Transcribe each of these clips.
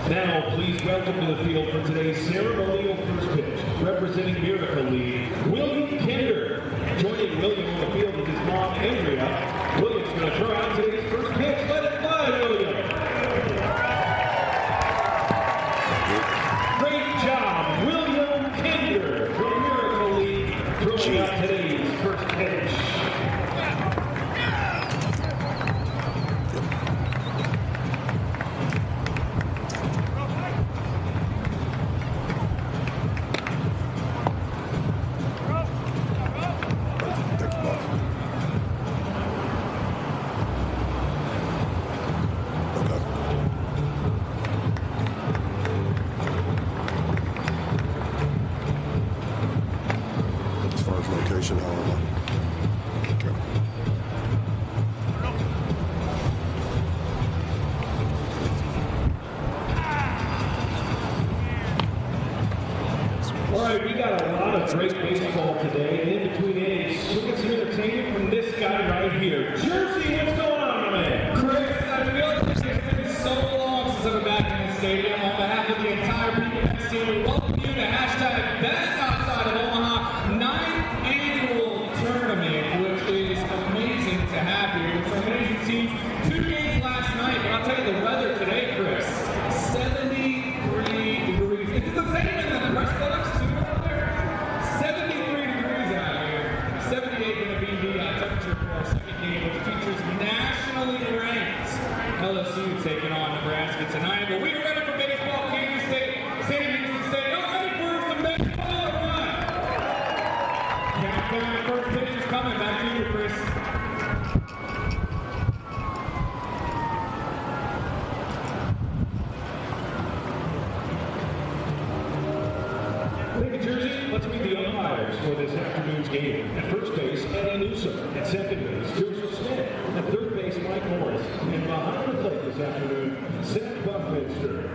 Now, please welcome to the field for today's ceremonial first pitch, representing Miracle League, William Kinder. Joining William on the field with his mom, Andrea. William's going to throw out today's first pitch. Let it fly, William. Great job, William Kinder from Miracle League, throwing out today's first pitch. However. Okay. All right, we got a lot of great baseball today. And in between innings, we'll get some entertainment from this guy right here. Jersey, what's going on, my man? Chris, I feel like it's been so long since I've been back in the stadium. On behalf of the entire Bearcats team, we welcome you to hashtag Best Outside of Omaha 9th Annual Tournament, which is amazing to have here. It's an amazing team. 2 games last night, but I'll tell you the weather today, Chris, 73 degrees. Is it the same in the rest of the too out there? 73 degrees out here. 78 going to be the temperature for our second game, which features nationally ranked LSU taking on Nebraska tonight. But we are ready for baseball. Kansas State, San Diego State, y'all ready for some baseball or what? Countdown, first pitch is coming. Back to you, Chris. Thank you, Jersey. Let's meet the umpires for this afternoon's game. At first base, Eddie Newsom. At second base, Joseph Smith. At third base, Mike Morris. And behind the plate this afternoon, Seth Buckminster.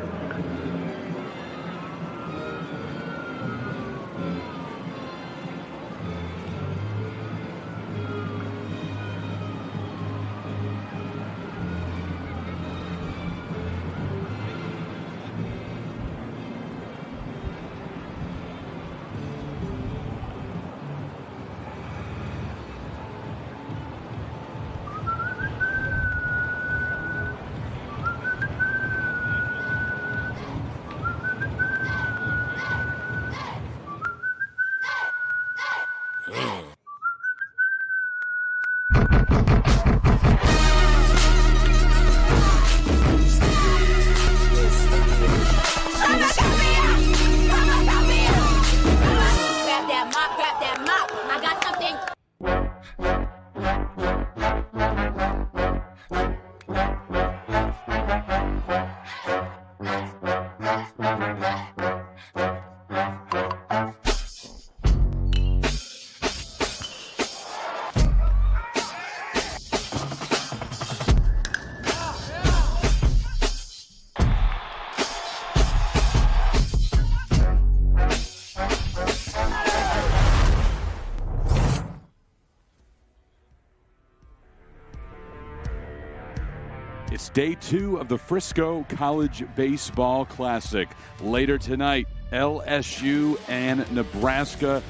It's day 2 of the Frisco College Baseball Classic. Later tonight, LSU and Nebraska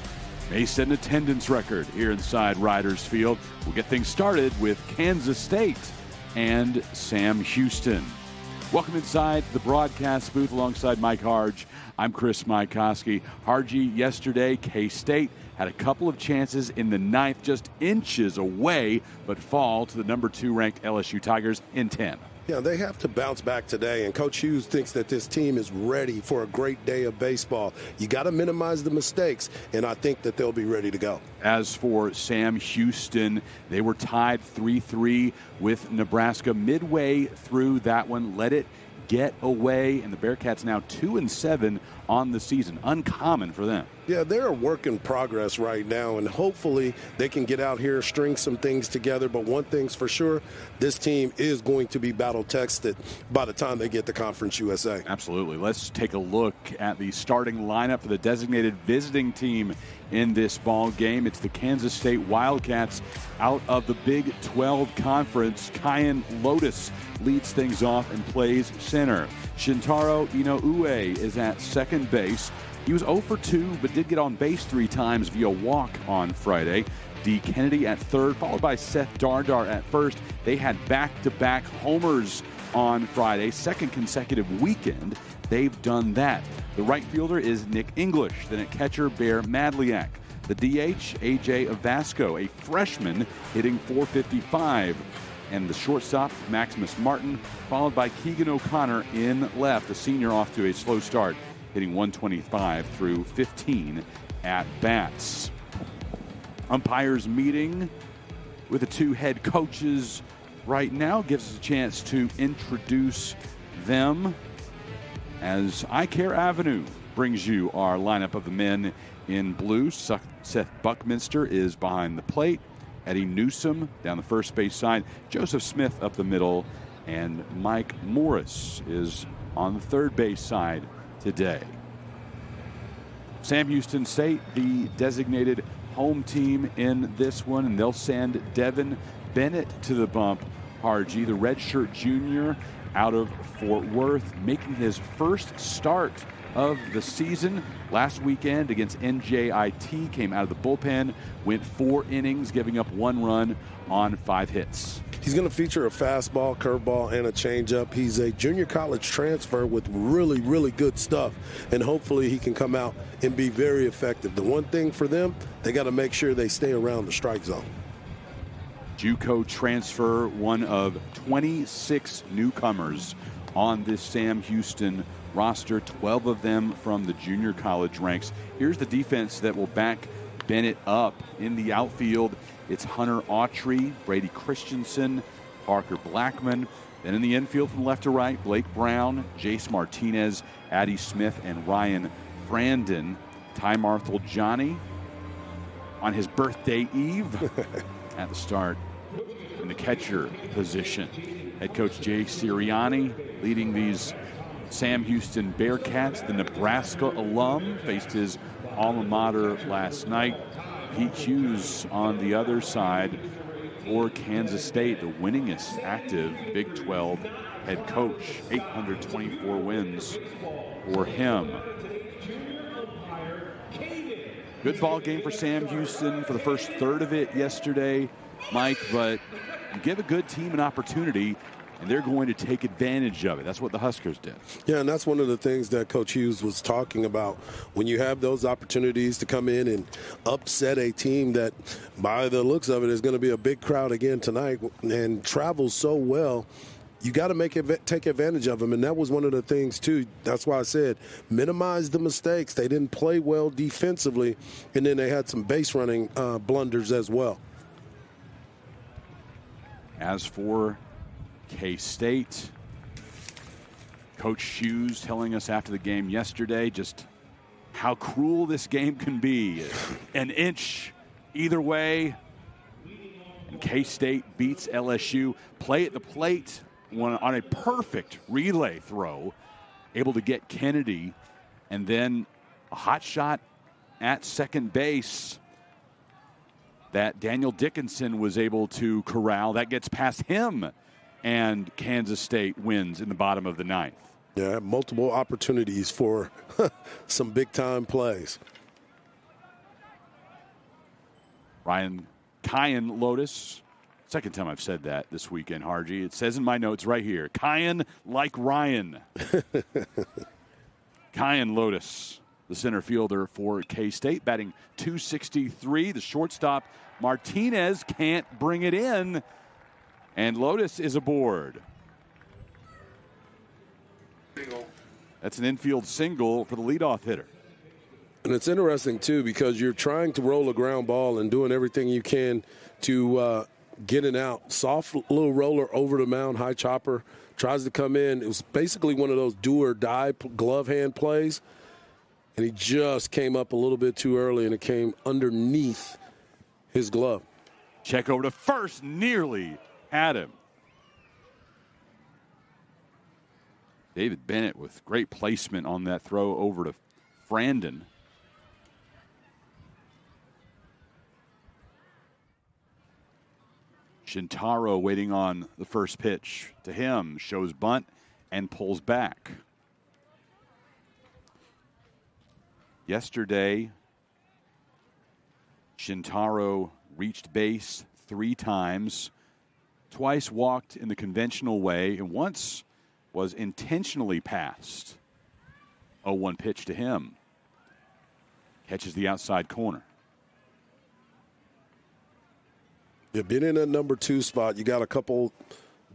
may set an attendance record here inside Riders Field. We'll get things started with Kansas State and Sam Houston. Welcome inside the broadcast booth alongside Mike Harge. I'm Chris Mykoski. Harge, yesterday, K-State had a couple of chances in the 9th, just inches away, but fall to the number 2 ranked LSU Tigers in 10. Yeah, they have to bounce back today, and Coach Hughes thinks that this team is ready for a great day of baseball. You got to minimize the mistakes, and I think that they'll be ready to go. As for Sam Houston, they were tied 3-3 with Nebraska midway through that one. Let it get away, and the Bearcats now 2-7 on the season. Uncommon for them. Yeah, they're a work in progress right now, and hopefully they can get out here, string some things together. But one thing's for sure, this team is going to be battle-tested by the time they get to Conference USA. Absolutely. Let's take a look at the starting lineup for the designated visiting team in this ball game. It's the Kansas State Wildcats out of the Big 12 Conference. Kyan Lotus leads things off and plays center. Shintaro Inoue is at second base. He was 0 for 2, but did get on base 3 times via walk on Friday. D. Kennedy at third, followed by Seth Dardar at first. They had back-to-back homers on Friday, second consecutive weekend they've done that. The right fielder is Nick English. Then at catcher, Bear Madliak. The DH, A.J. Avasco, a freshman, hitting .455. And the shortstop, Maximus Martin, followed by Keegan O'Connor in left, the senior off to a slow start, hitting .125 through 15 at-bats. Umpires meeting with the 2 head coaches right now gives us a chance to introduce them as Eye Care Avenue brings you our lineup of the men in blue. Seth Buckminster is behind the plate. Eddie Newsom down the first base side. Joseph Smith up the middle. And Mike Morris is on the third base side today. Sam Houston State, the designated home team in this one, and they'll send Devin Bennett to the bump. Harji, the redshirt junior out of Fort Worth, making his first start of the season last weekend against NJIT, came out of the bullpen, went 4 innings, giving up 1 run on 5 hits. He's going to feature a fastball, curveball, and a changeup. He's a junior college transfer with really, really good stuff, and hopefully he can come out and be very effective. The one thing for them, they got to make sure they stay around the strike zone. JUCO transfer, one of 26 newcomers on this Sam Houston roster, 12 of them from the junior college ranks. Here's the defense that will back Bennett up. In the outfield, it's Hunter Autry, Brady Christensen, Parker Blackman. Then in the infield from left to right, Blake Brown, Jace Martinez, Addie Smith, and Ryan Brandon. Ty Marthel Johnny on his birthday eve at the start in the catcher position. Head coach Jay Sirianni leading these Sam Houston Bearcats. The Nebraska alum faced his alma mater last night. Pete Hughes on the other side for Kansas State, the winningest active Big 12 head coach. 824 wins for him. Good ball game for Sam Houston for the first third of it yesterday, Mike, but you give a good team an opportunity, and they're going to take advantage of it. That's what the Huskers did. Yeah, and that's one of the things that Coach Hughes was talking about. When you have those opportunities to come in and upset a team that, by the looks of it, is going to be a big crowd again tonight and travels so well, you got to take advantage of them. And that was one of the things, too. That's why I said minimize the mistakes. They didn't play well defensively, and then they had some base running blunders as well. As for K-State, Coach Hughes telling us after the game yesterday just how cruel this game can be. An inch either way, and K-State beats LSU. Play at the plate on a perfect relay throw, able to get Kennedy, and then a hot shot at second base that Daniel Dickinson was able to corral. That gets past him, and Kansas State wins in the bottom of the ninth. Yeah, multiple opportunities for some big-time plays. Kyan Lotus. Second time I've said that this weekend, Harji. It says in my notes right here, Kyan like Ryan. Kyan Lotus, the center fielder for K-State, batting .263. The shortstop, Martinez, can't bring it in, and Lotus is aboard. That's an infield single for the leadoff hitter. And it's interesting, too, because you're trying to roll a ground ball and doing everything you can to get it out. Soft little roller over the mound, high chopper, tries to come in. It was basically one of those do-or-die glove hand plays. and he just came up a little bit too early, and it came underneath his glove. Check over to first, nearly had him. David Bennett with great placement on that throw over to Frandon. Shintaro waiting on the first pitch to him, shows bunt and pulls back. Yesterday, Shintaro reached base 3 times, twice walked in the conventional way, and once was intentionally passed. 0-1 pitch to him. Catches the outside corner. Yeah, being in that number 2 spot, you got a couple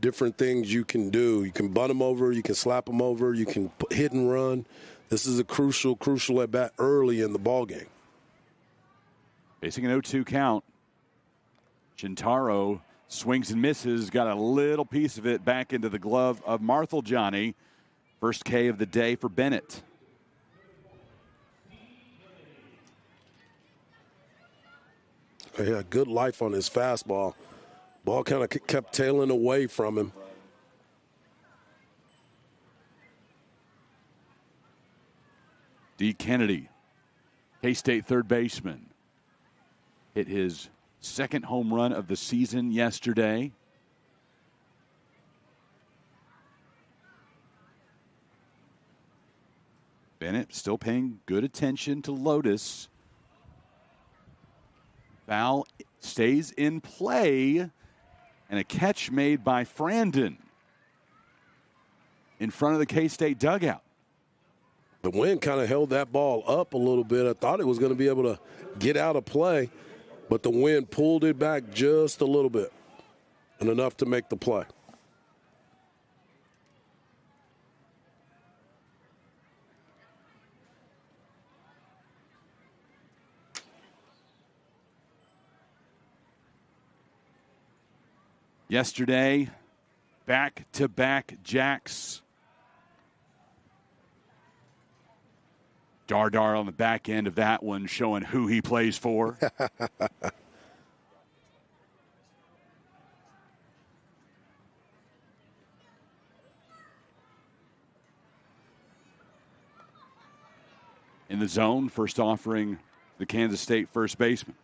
different things you can do. You can bunt them over, you can slap them over, you can hit and run. This is a crucial at bat early in the ball game. Facing an 0-2 count. Shintaro swings and misses, got a little piece of it back into the glove of Marthel-Johnny. First K of the day for Bennett. He had good life on his fastball. Ball kind of kept tailing away from him. D. Kennedy, K-State third baseman, hit his second home run of the season yesterday. Bennett still paying good attention to Lotus. Foul stays in play, and a catch made by Frandon in front of the K-State dugout. The wind kind of held that ball up a little bit. I thought it was going to be able to get out of play, but the wind pulled it back just a little bit and enough to make the play. Yesterday, back-to-back jacks. Dardar on the back end of that one, showing who he plays for. In the zone, first offering the Kansas State first baseman.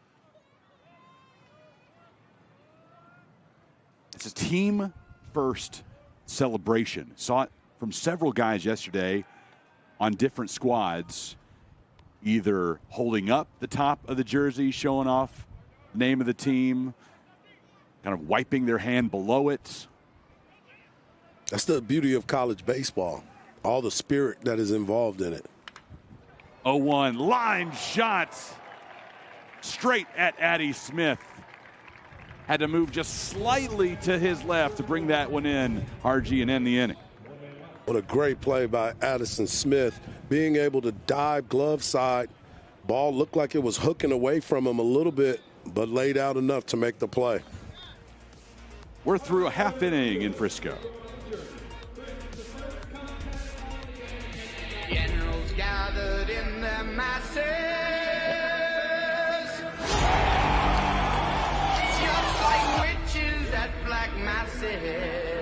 It's a team-first celebration. Saw it from several guys yesterday on different squads, either holding up the top of the jersey, showing off the name of the team, kind of wiping their hand below it. That's the beauty of college baseball, all the spirit that is involved in it. 0-1, line shot straight at Addie Smith. Had to move just slightly to his left to bring that one in, RG, and end the inning. What a great play by Addison Smith, being able to dive glove side. Ball looked like it was hooking away from him a little bit, but laid out enough to make the play. We're through a half inning in Frisco. Generals gathered in their masses, just like witches at black masses.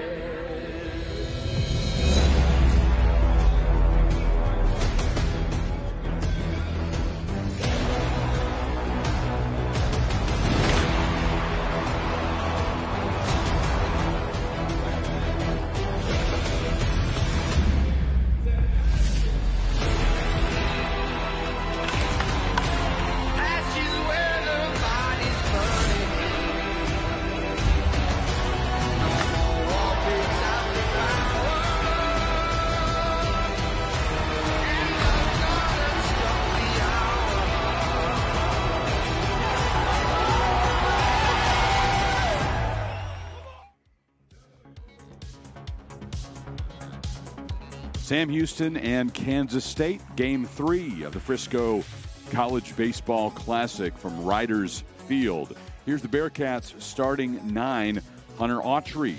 Sam Houston and Kansas State, Game 3 of the Frisco College Baseball Classic from Riders Field. Here's the Bearcats starting 9. Hunter Autry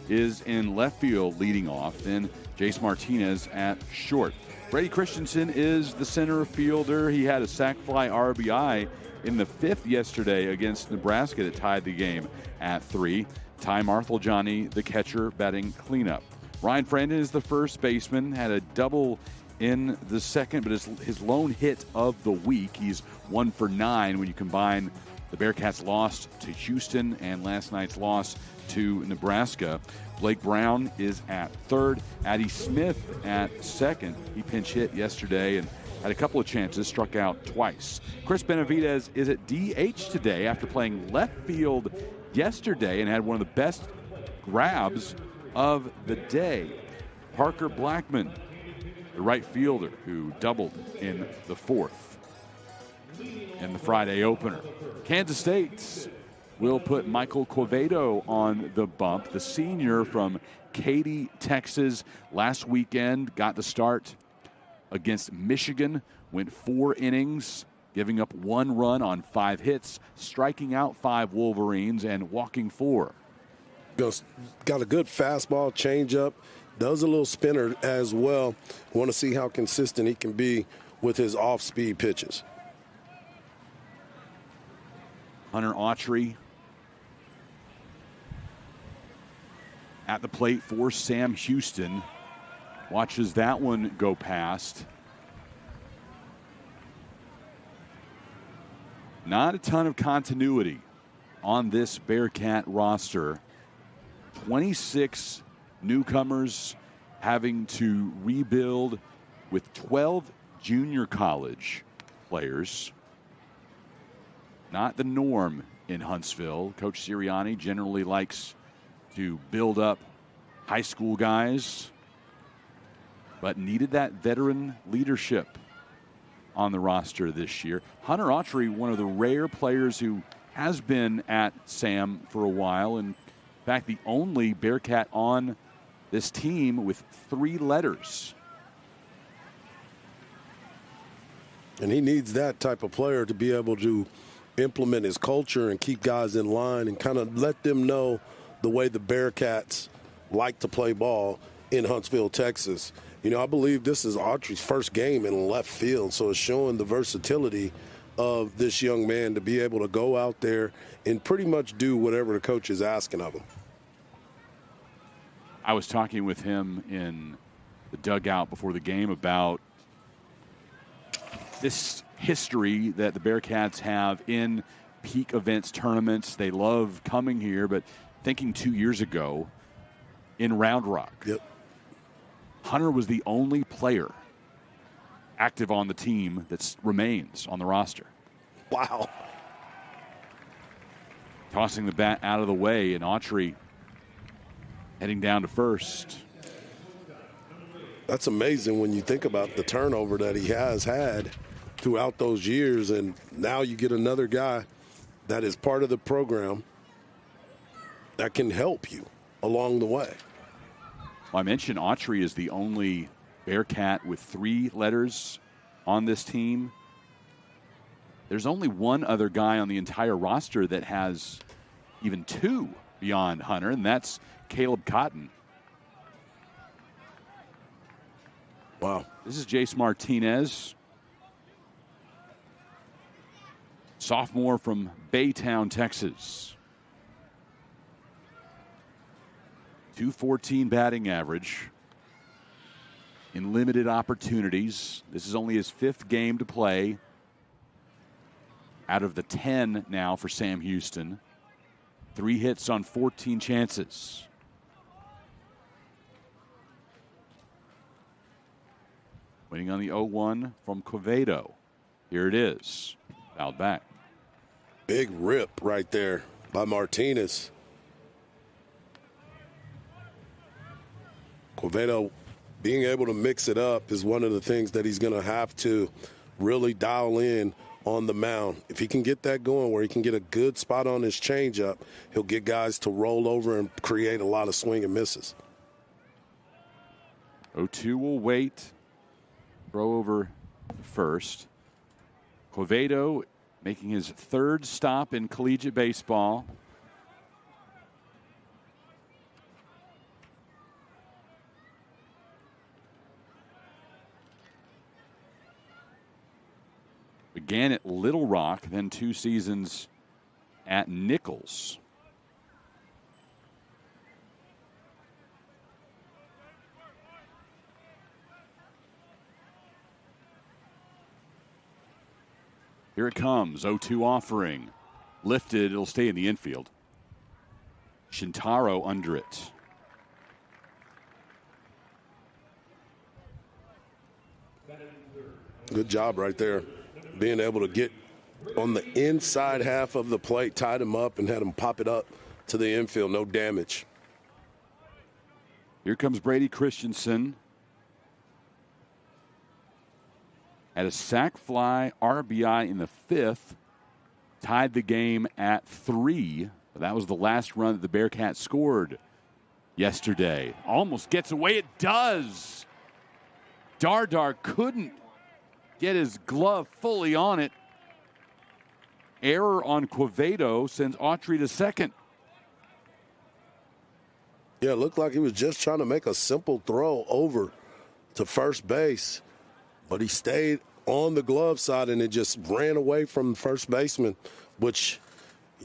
is in left field leading off. Then Jace Martinez at short. Brady Christensen is the center fielder. He had a sac fly RBI in the 5th yesterday against Nebraska that tied the game at 3. Ty Marthaljani, the catcher, batting cleanup. Ryan Frandon is the first baseman, had a double in the 2nd, but his lone hit of the week. He's 1 for 9 when you combine the Bearcats' loss to Houston and last night's loss to Nebraska. Blake Brown is at 3rd. Addie Smith at 2nd. He pinch hit yesterday and had a couple of chances, struck out twice. Chris Benavidez is at DH today after playing left field yesterday and had one of the best grabs of the day. Parker Blackman, the right fielder, who doubled in the 4th in the Friday opener. Kansas State will put Michael Quevedo on the bump. The senior from Katy, Texas, last weekend got the start against Michigan, went 4 innings, giving up 1 run on 5 hits, striking out 5 Wolverines and walking 4. Got a good fastball, changeup, does a little spinner as well. Want to see how consistent he can be with his off-speed pitches. Hunter Autry at the plate for Sam Houston. Watches that one go past. Not a ton of continuity on this Bearcat roster. 26 newcomers having to rebuild with 12 junior college players. Not the norm in Huntsville. Coach Sirianni generally likes to build up high school guys, but needed that veteran leadership on the roster this year. Hunter Autry, one of the rare players who has been at Sam for a while, and in fact, the only Bearcat on this team with 3 letters. And he needs that type of player to be able to implement his culture and keep guys in line and kind of let them know the way the Bearcats like to play ball in Huntsville, Texas. You know, I believe this is Autry's first game in left field, so it's showing the versatility of this young man to be able to go out there and pretty much do whatever the coach is asking of him. I was talking with him in the dugout before the game about this history that the Bearcats have in peak events tournaments. They love coming here, but thinking 2 years ago in Round Rock, yep, Hunter was the only player active on the team that remains on the roster. Wow. Tossing the bat out of the way, and Autry heading down to first. That's amazing when you think about the turnover that he has had throughout those years, and now you get another guy that is part of the program that can help you along the way. Well, I mentioned Autry is the only Bearcat with 3 letters on this team. There's only one other guy on the entire roster that has even 2 beyond Hunter, and that's Caleb Cotton. Wow. This is Jace Martinez, sophomore from Baytown, Texas. .214 batting average in limited opportunities. This is only his 5th game to play out of the 10 now for Sam Houston. 3 hits on 14 chances. Waiting on the 0-1 from Quevedo. Here it is. Fouled back. Big rip right there by Martinez. Quevedo being able to mix it up is one of the things that he's going to have to really dial in on the mound. If he can get that going where he can get a good spot on his changeup, he'll get guys to roll over and create a lot of swing and misses. 0-2 will wait. Throw over first. Quevedo making his 3rd stop in collegiate baseball. Began at Little Rock, then 2 seasons at Nichols. Here it comes, 0-2 offering. Lifted, it'll stay in the infield. Shintaro under it. Good job right there. Being able to get on the inside half of the plate, tied him up, and had him pop it up to the infield. No damage. Here comes Brady Christensen. Had a sac fly, RBI in the 5th. Tied the game at 3. That was the last run that the Bearcats scored yesterday. Almost gets away. It does. Dardar couldn't get his glove fully on it. Error on Quevedo sends Autry to second. Yeah, it looked like he was just trying to make a simple throw over to first base, but he stayed on the glove side and it just ran away from the first baseman, which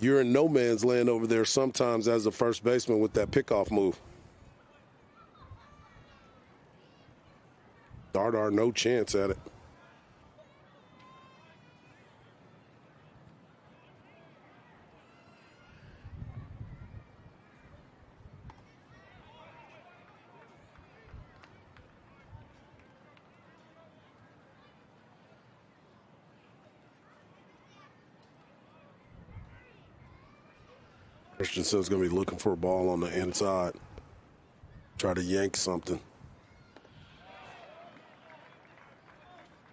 you're in no man's land over there sometimes as a first baseman with that pickoff move. Dardar, no chance at it. Christensen's going to be looking for a ball on the inside. Try to yank something.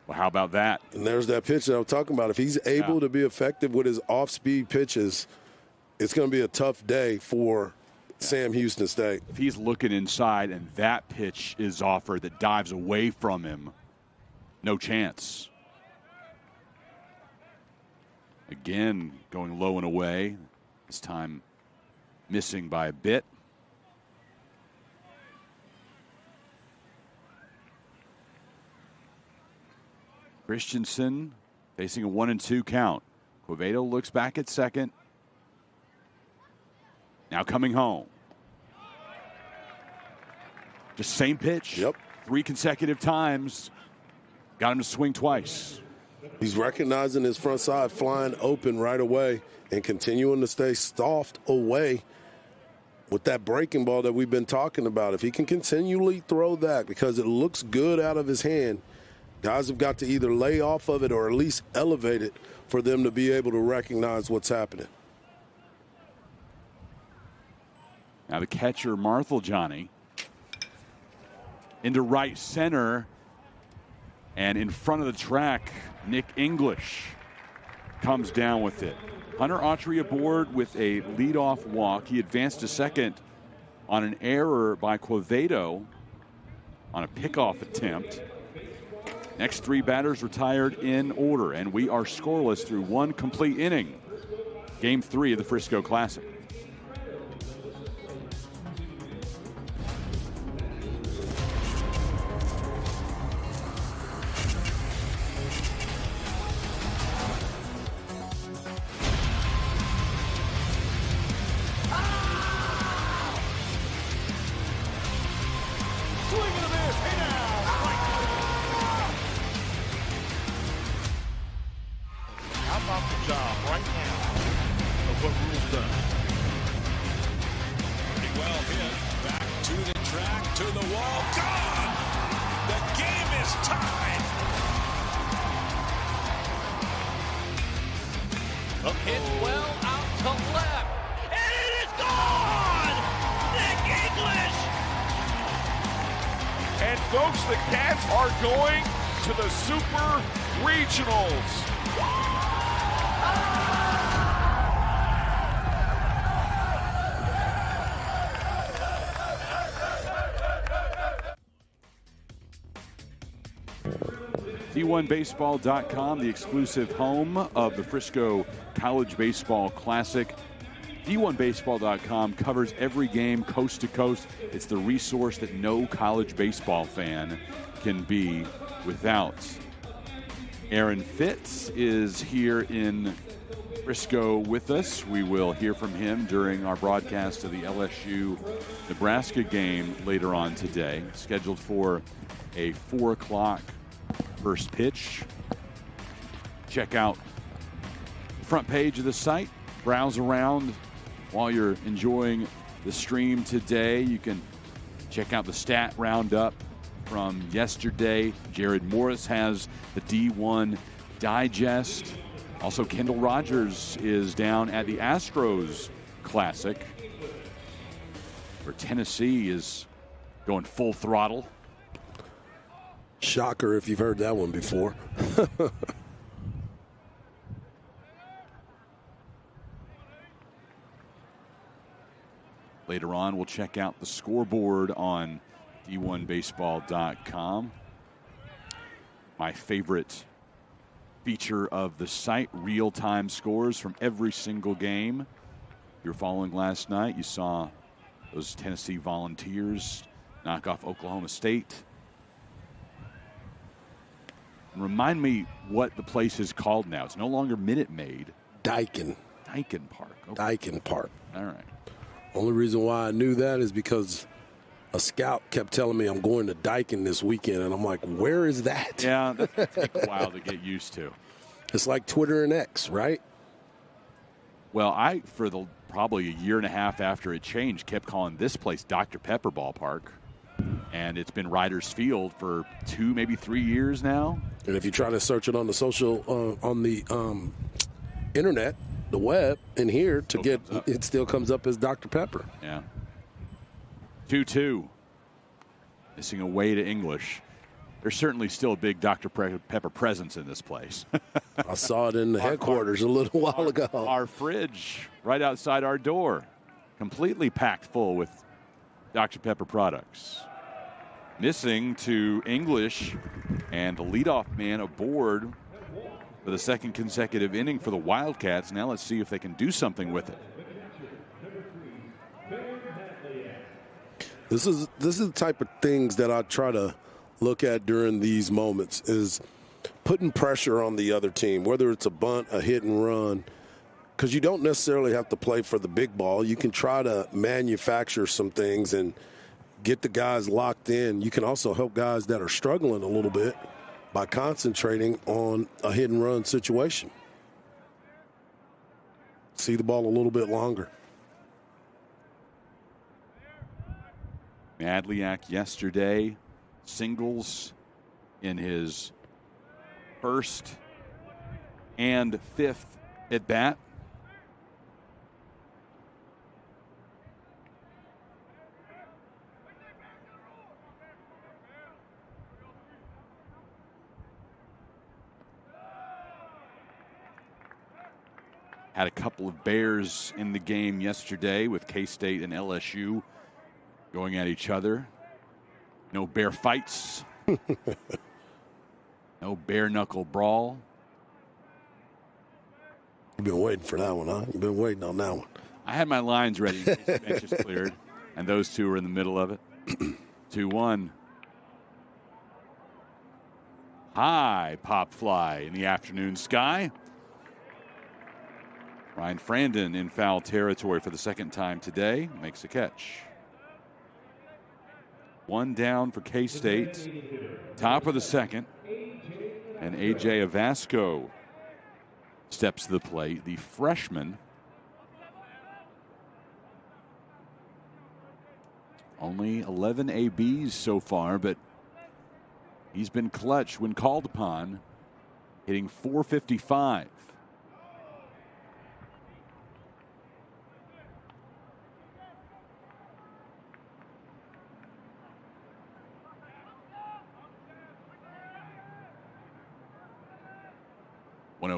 Well, how about that? And there's that pitch that I'm talking about. If he's able to be effective with his off-speed pitches, it's going to be a tough day for Sam Houston State. If he's looking inside and that pitch is offered that dives away from him, no chance. Again, going low and away. This time missing by a bit. Christensen facing a 1-2 count. Quevedo looks back at second. Now coming home. Just same pitch. Yep. 3 consecutive times. Got him to swing twice. He's recognizing his front side flying open right away and continuing to stay soft away with that breaking ball that we've been talking about. If he can continually throw that because it looks good out of his hand, guys have got to either lay off of it or at least elevate it for them to be able to recognize what's happening. Now the catcher, Marthel-Johnny, into right center. And in front of the track, Nick English comes down with it. Hunter Autry aboard with a leadoff walk. He advanced to second on an error by Quevedo on a pickoff attempt. Next 3 batters retired in order, and we are scoreless through 1 complete inning. Game 3 of the Frisco Classic. Folks, the Cats are going to the Super Regionals. D1Baseball.com, the exclusive home of the Frisco College Baseball Classic. D1Baseball.com covers every game coast to coast. It's the resource that no college baseball fan can be without. Aaron Fitz is here in Frisco with us. We will hear from him during our broadcast of the LSU-Nebraska game later on today. Scheduled for a 4 o'clock first pitch. Check out the front page of the site. Browse around while you're enjoying the stream today. You can check out the stat roundup from yesterday. Jared Morris has the D1 Digest. Also, Kendall Rogers is down at the Astros Classic, where Tennessee is going full throttle. Shocker if you've heard that one before. Later on, we'll check out the scoreboard on d1baseball.com. My favorite feature of the site, real-time scores from every single game. If you're following last night, you saw those Tennessee Volunteers knock off Oklahoma State. And remind me what the place is called now. It's no longer Minute Maid. Daikin. Daikin Park. Okay. Daikin Park. All right. Only reason why I knew that is because a scout kept telling me I'm going to Daikin this weekend, and I'm like, where is that? Yeah, that takes a while to get used to. It's like Twitter and X, right? Well, for probably a year and a half after it changed, kept calling this place Dr. Pepper Ballpark. And it's been Riders Field for 2, maybe 3 years now. And if you try to search it on the on the internet, the web, and here to get it still comes up as Dr. Pepper. Yeah. 2-2. Missing away to English. There's certainly still a big Dr. Pepper presence in this place. I saw it in the headquarters a little while ago. Our fridge right outside our door, completely packed full with Dr. Pepper products. Missing to English, and the leadoff man aboard for the second consecutive inning for the Wildcats. Now let's see if they can do something with it. This is the type of things that I try to look at during these moments, is putting pressure on the other team, whether it's a bunt, a hit and run, because you don't necessarily have to play for the big ball. You can try to manufacture some things and get the guys locked in. You can also help guys that are struggling a little bit by concentrating on a hit and run situation. See the ball a little bit longer. Madliak yesterday, singles in his first and fifth at bat. Had a couple of Bears in the game yesterday with K-State and LSU going at each other. No bear fights. No bare knuckle brawl. You've been waiting for that one, huh? You've been waiting on that one. I had my lines ready in case the bench is cleared, and those two were in the middle of it. 2-1. High pop fly in the afternoon sky. Ryan Frandon in foul territory for the second time today. Makes a catch. One down for K-State. Top of the second. And A.J. Avasco steps to the plate. The freshman. Only 11 ABs so far, but he's been clutch when called upon. Hitting .455.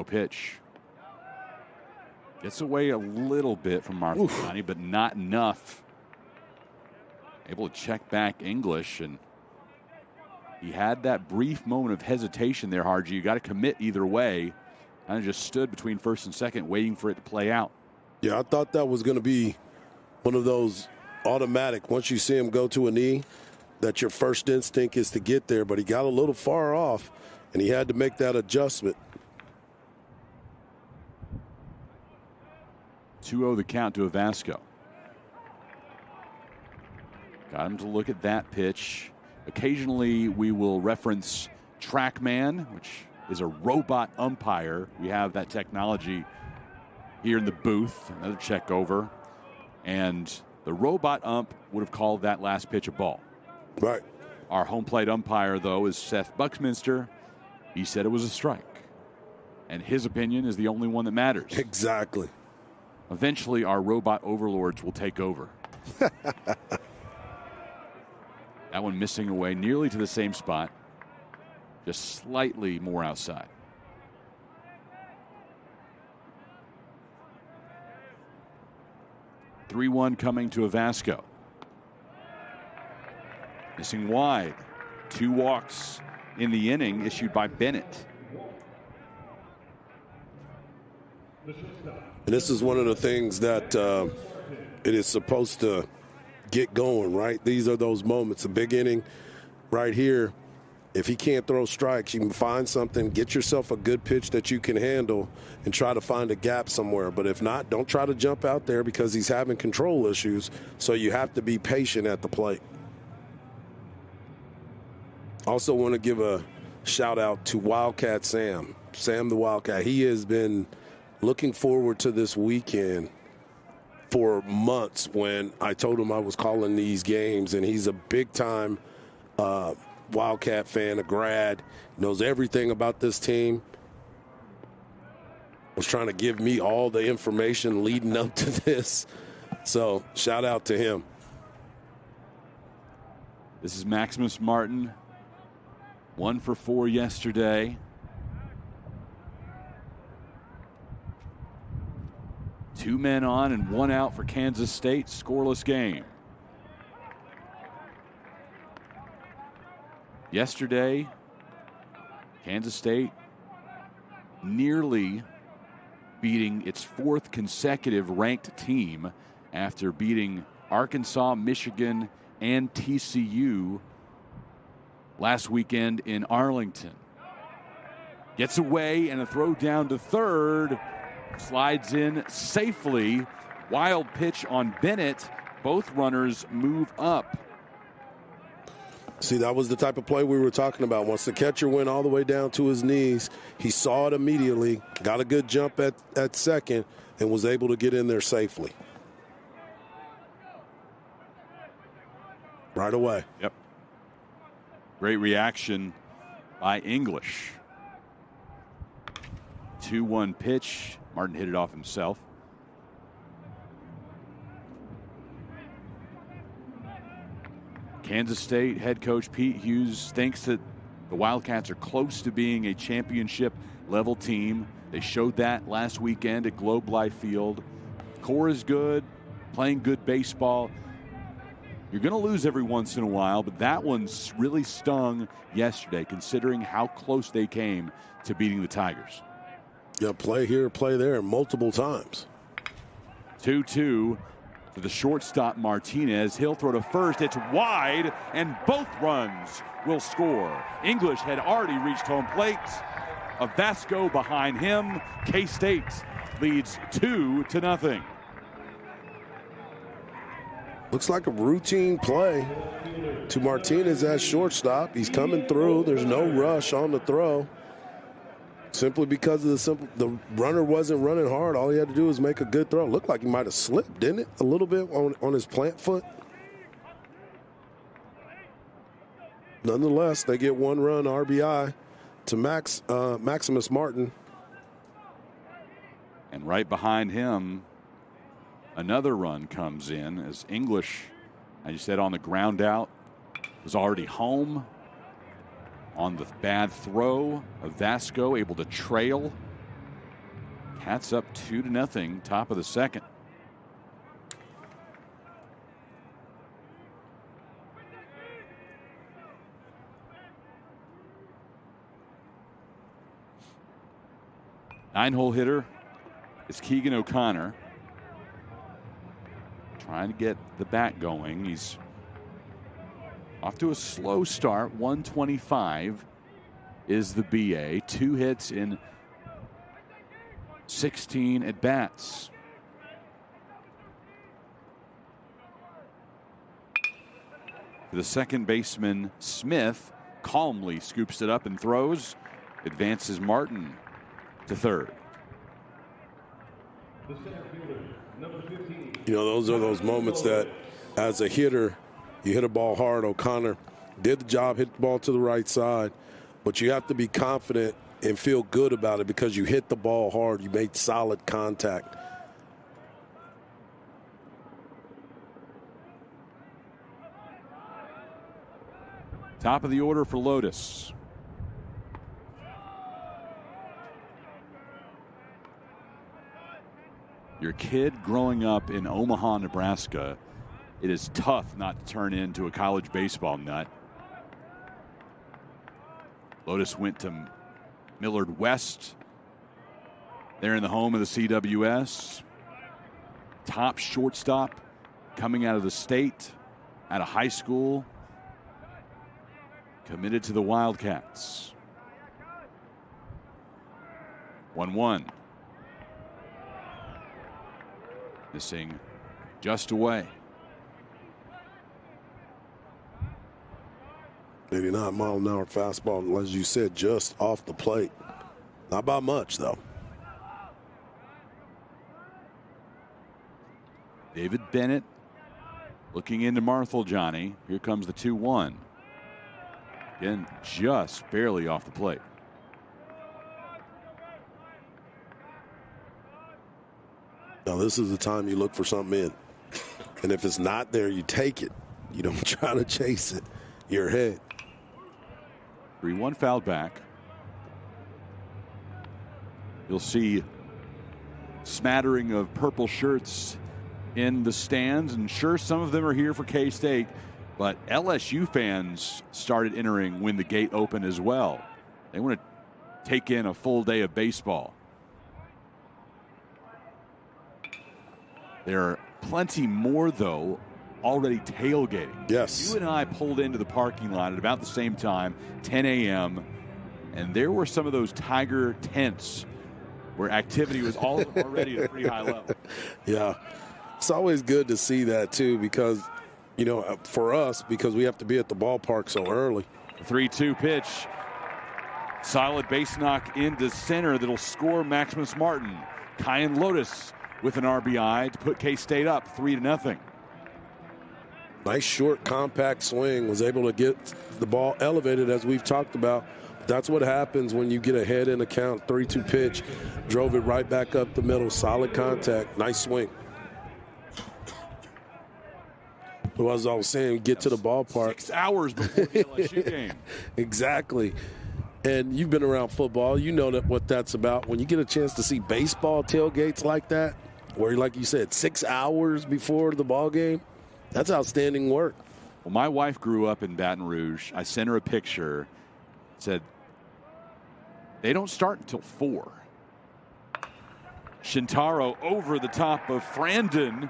Pitch. Gets away a little bit from Marfani, but not enough. Able to check back English, and he had that brief moment of hesitation there, Harji. You got to commit either way. Kind of just stood between first and second, waiting for it to play out. Yeah, I thought that was going to be one of those automatic, once you see him go to a knee, that your first instinct is to get there, but he got a little far off. and he had to make that adjustment. 2-0 the count to Vasco. Got him to look at that pitch. Occasionally we will reference TrackMan, which is a robot umpire. We have that technology here in the booth. Another check over. And the robot ump would have called that last pitch a ball. Right. Our home plate umpire, though, is Seth Buckminster. He said it was a strike. And his opinion is the only one that matters. Exactly. Eventually, our robot overlords will take over. That one missing away nearly to the same spot, just slightly more outside. (3-1) coming to Vasco. Missing wide. 2 walks in the inning issued by Bennett. And this is one of the things that it is supposed to get going, right? These are those moments. A big inning right here. If he can't throw strikes, you can find something, get yourself a good pitch that you can handle and try to find a gap somewhere. But if not, don't try to jump out there because he's having control issues. So you have to be patient at the plate. Also want to give a shout out to Wildcat Sam the Wildcat. He has been looking forward to this weekend for months when I told him I was calling these games, and he's a big-time Wildcat fan, a grad, knows everything about this team. Was trying to give me all the information leading up to this. So shout out to him. This is Maximus Martin. 1 for 4 yesterday. Two men on and 1 out for Kansas State. Scoreless game. Yesterday, Kansas State nearly beating its 4th consecutive ranked team after beating Arkansas, Michigan, and TCU last weekend in Arlington. Gets away and a throw down to third. Slides in safely. Wild pitch on Bennett. Both runners move up. See, that was the type of play we were talking about. Once the catcher went all the way down to his knees, he saw it immediately, got a good jump at second, and was able to get in there safely. Right away. Yep. Great reaction by English. 2-1 pitch. Martin hit it off himself. Kansas State head coach Pete Hughes thinks that the Wildcats are close to being a championship level team. They showed that last weekend at Globe Life Field. Core is good, playing good baseball. You're going to lose every once in a while, but that one's really stung yesterday, considering how close they came to beating the Tigers. Yeah, play here, play there multiple times. 2-2 to the shortstop Martinez. He'll throw to first. It's wide, and both runs will score. English had already reached home plate. A Vasco behind him. K-State leads 2-0. Looks like a routine play to Martinez at shortstop. He's coming through. There's no rush on the throw. Simply because of the runner wasn't running hard. All he had to do was make a good throw. Looked like he might have slipped, didn't it? A little bit on his plant foot. Nonetheless, they get 1 run RBI to Maximus Martin. And right behind him, another run comes in as English, as you said, on the ground out, was already home. On the bad throw of Vasco, able to trail. Cats up 2-0, top of the second. Nine-hole hitter is Keegan O'Connor. Trying to get the bat going. He's off to a slow start, 125. is the BA. 2 hits in 16 at-bats. The second baseman, Smith, calmly scoops it up and throws. Advances Martin to third. You know, those are those moments that, as a hitter, you hit a ball hard. O'Connor did the job, hit the ball to the right side, but you have to be confident and feel good about it because you hit the ball hard. You made solid contact. Top of the order for Lotus. Your kid growing up in Omaha, Nebraska, it is tough not to turn into a college baseball nut. Lotus went to Millard West. They're in the home of the CWS. Top shortstop coming out of the state, out of high school. Committed to the Wildcats. 1-1. Missing just away. 89-mile-an-hour fastball, as you said, just off the plate. Not by much, though. David Bennett looking into Marthel, Johnny. Here comes the 2-1. Again, just barely off the plate. Now, this is the time you look for something in. And if it's not there, you take it. You don't try to chase it. You're ahead. 3-1 foul back. You'll see smattering of purple shirts in the stands, and sure, some of them are here for K-State, but LSU fans started entering when the gate opened as well. They want to take in a full day of baseball. There are plenty more, though, already tailgating. Yes. You and I pulled into the parking lot at about the same time, 10 a.m., and there were some of those Tiger tents where activity was already at a pretty high level. Yeah. It's always good to see that, too, because, you know, for us, because we have to be at the ballpark so early. 3-2 pitch. Solid base knock into center that'll score Maximus Martin. Kyan Lotus with an RBI to put K-State up 3-0. Nice short, compact swing. Was able to get the ball elevated, as we've talked about. That's what happens when you get ahead in a count. 3-2 pitch. Drove it right back up the middle. Solid contact. Nice swing. Well, as I was saying, get to the ballpark. 6 hours before the LSU game. Exactly. And you've been around football. You know what that's about. When you get a chance to see baseball tailgates like that, where, like you said, 6 hours before the ball game, that's outstanding work. Well, my wife grew up in Baton Rouge. I sent her a picture. Said, they don't start until 4. Shintaro over the top of Frandon.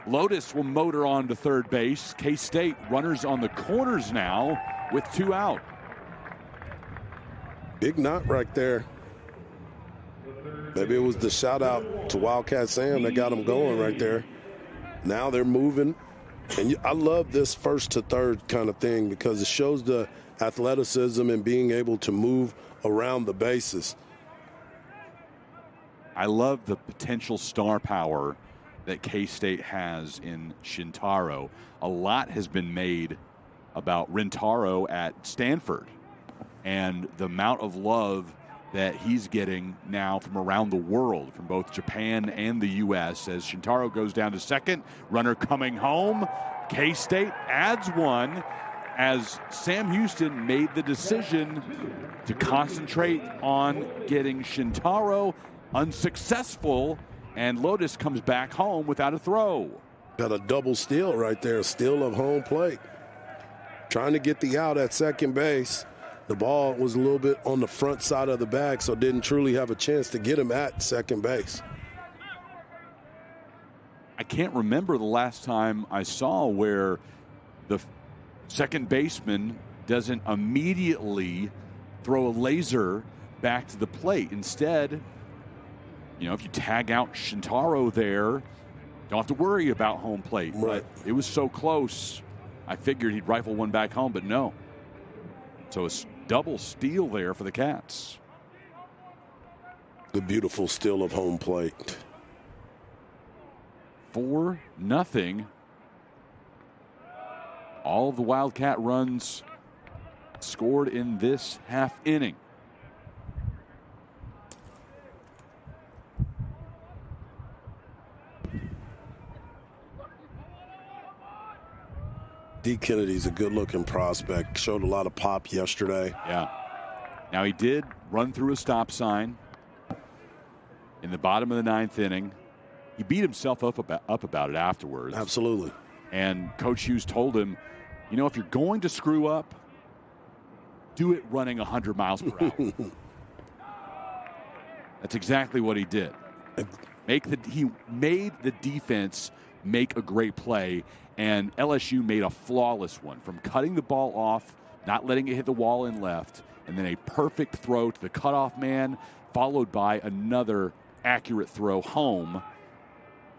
Lotus will motor on to third base. K-State runners on the corners now with 2 out. Big knot right there. Maybe it was the shout out to Wildcat Sam that got them going right there. Now they're moving. And I love this first to third kind of thing because it shows the athleticism and being able to move around the bases. I love the potential star power that K-State has in Shintaro. A lot has been made about Rentaro at Stanford and the amount of love that he's getting now from around the world, from both Japan and the U.S. As Shintaro goes down to second, runner coming home. K-State adds one as Sam Houston made the decision to concentrate on getting Shintaro. Unsuccessful, and Lotus comes back home without a throw. Got a double steal right there, steal of home plate. Trying to get the out at second base. The ball was a little bit on the front side of the bag, so didn't truly have a chance to get him at second base. I can't remember the last time I saw where the second baseman doesn't immediately throw a laser back to the plate. Instead, you know, if you tag out Shintaro there, don't have to worry about home plate. Right. But it was so close, I figured he'd rifle one back home, but no. So it's double steal there for the Cats. The beautiful steal of home plate. 4-0. All of the Wildcat runs scored in this half inning. D. Kennedy's a good-looking prospect. Showed a lot of pop yesterday. Yeah. Now, he did run through a stop sign in the bottom of the 9th inning. He beat himself up about it afterwards. Absolutely. And Coach Hughes told him, you know, if you're going to screw up, do it running 100 miles per hour. That's exactly what he did. He made the defense make a great play, and LSU made a flawless one from cutting the ball off, not letting it hit the wall in left, and then a perfect throw to the cutoff man, followed by another accurate throw home.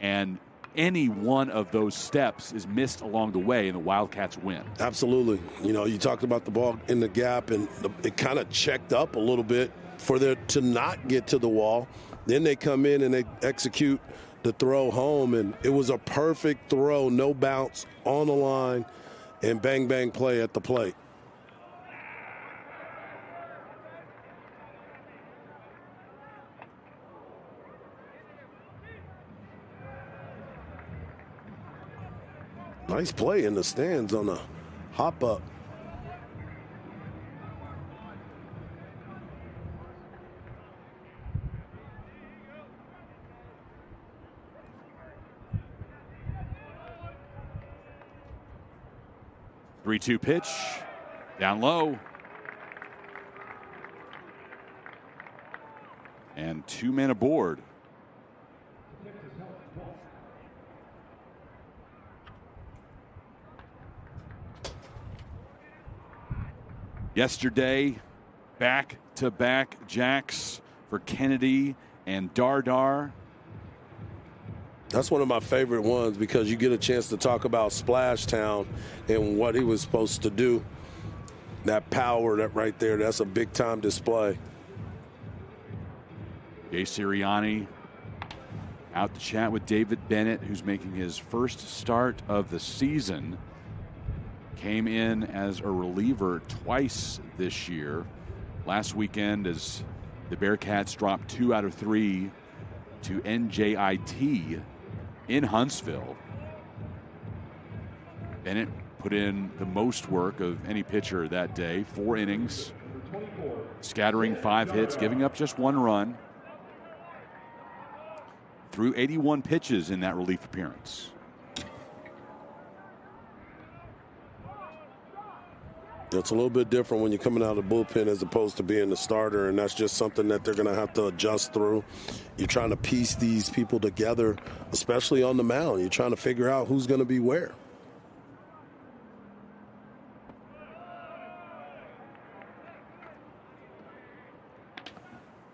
And any one of those steps is missed along the way, and the Wildcats win. Absolutely. You know, you talked about the ball in the gap, and it kind of checked up a little bit for them to not get to the wall. Then they come in and they execute the throw home, and it was a perfect throw, no bounce, on the line, and bang, bang play at the plate. Nice play in the stands on a hop up. Three-two pitch, down low. And 2 men aboard. Yesterday, back-to-back jacks for Kennedy and Dardar. That's one of my favorite ones because you get a chance to talk about Splash Town and what he was supposed to do. That power, that right there, that's a big-time display. Jay Sirianni out to chat with David Bennett, who's making his first start of the season. Came in as a reliever twice this year. Last weekend as the Bearcats dropped 2 out of 3 to NJIT in Huntsville. Bennett put in the most work of any pitcher that day. 4 innings, scattering 5 hits, giving up just 1 run. Threw 81 pitches in that relief appearance. It's a little bit different when you're coming out of the bullpen as opposed to being the starter, and that's just something that they're going to have to adjust through. You're trying to piece these people together, especially on the mound. You're trying to figure out who's going to be where.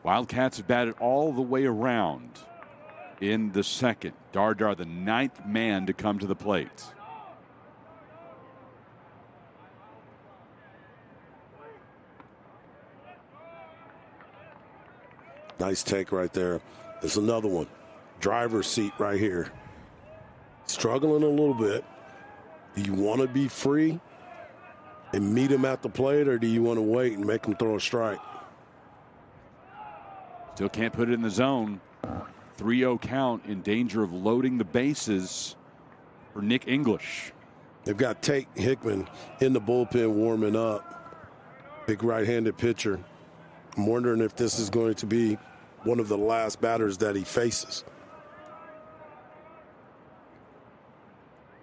Wildcats have batted all the way around in the second. Dardar, the 9th man to come to the plate. Nice take right there. There's another one. Driver's seat right here. Struggling a little bit. Do you want to be free and meet him at the plate, or do you want to wait and make him throw a strike? Still can't put it in the zone. 3-0 count, in danger of loading the bases for Nick English. They've got Tate Hickman in the bullpen warming up. Big right-handed pitcher. I'm wondering if this is going to be one of the last batters that he faces.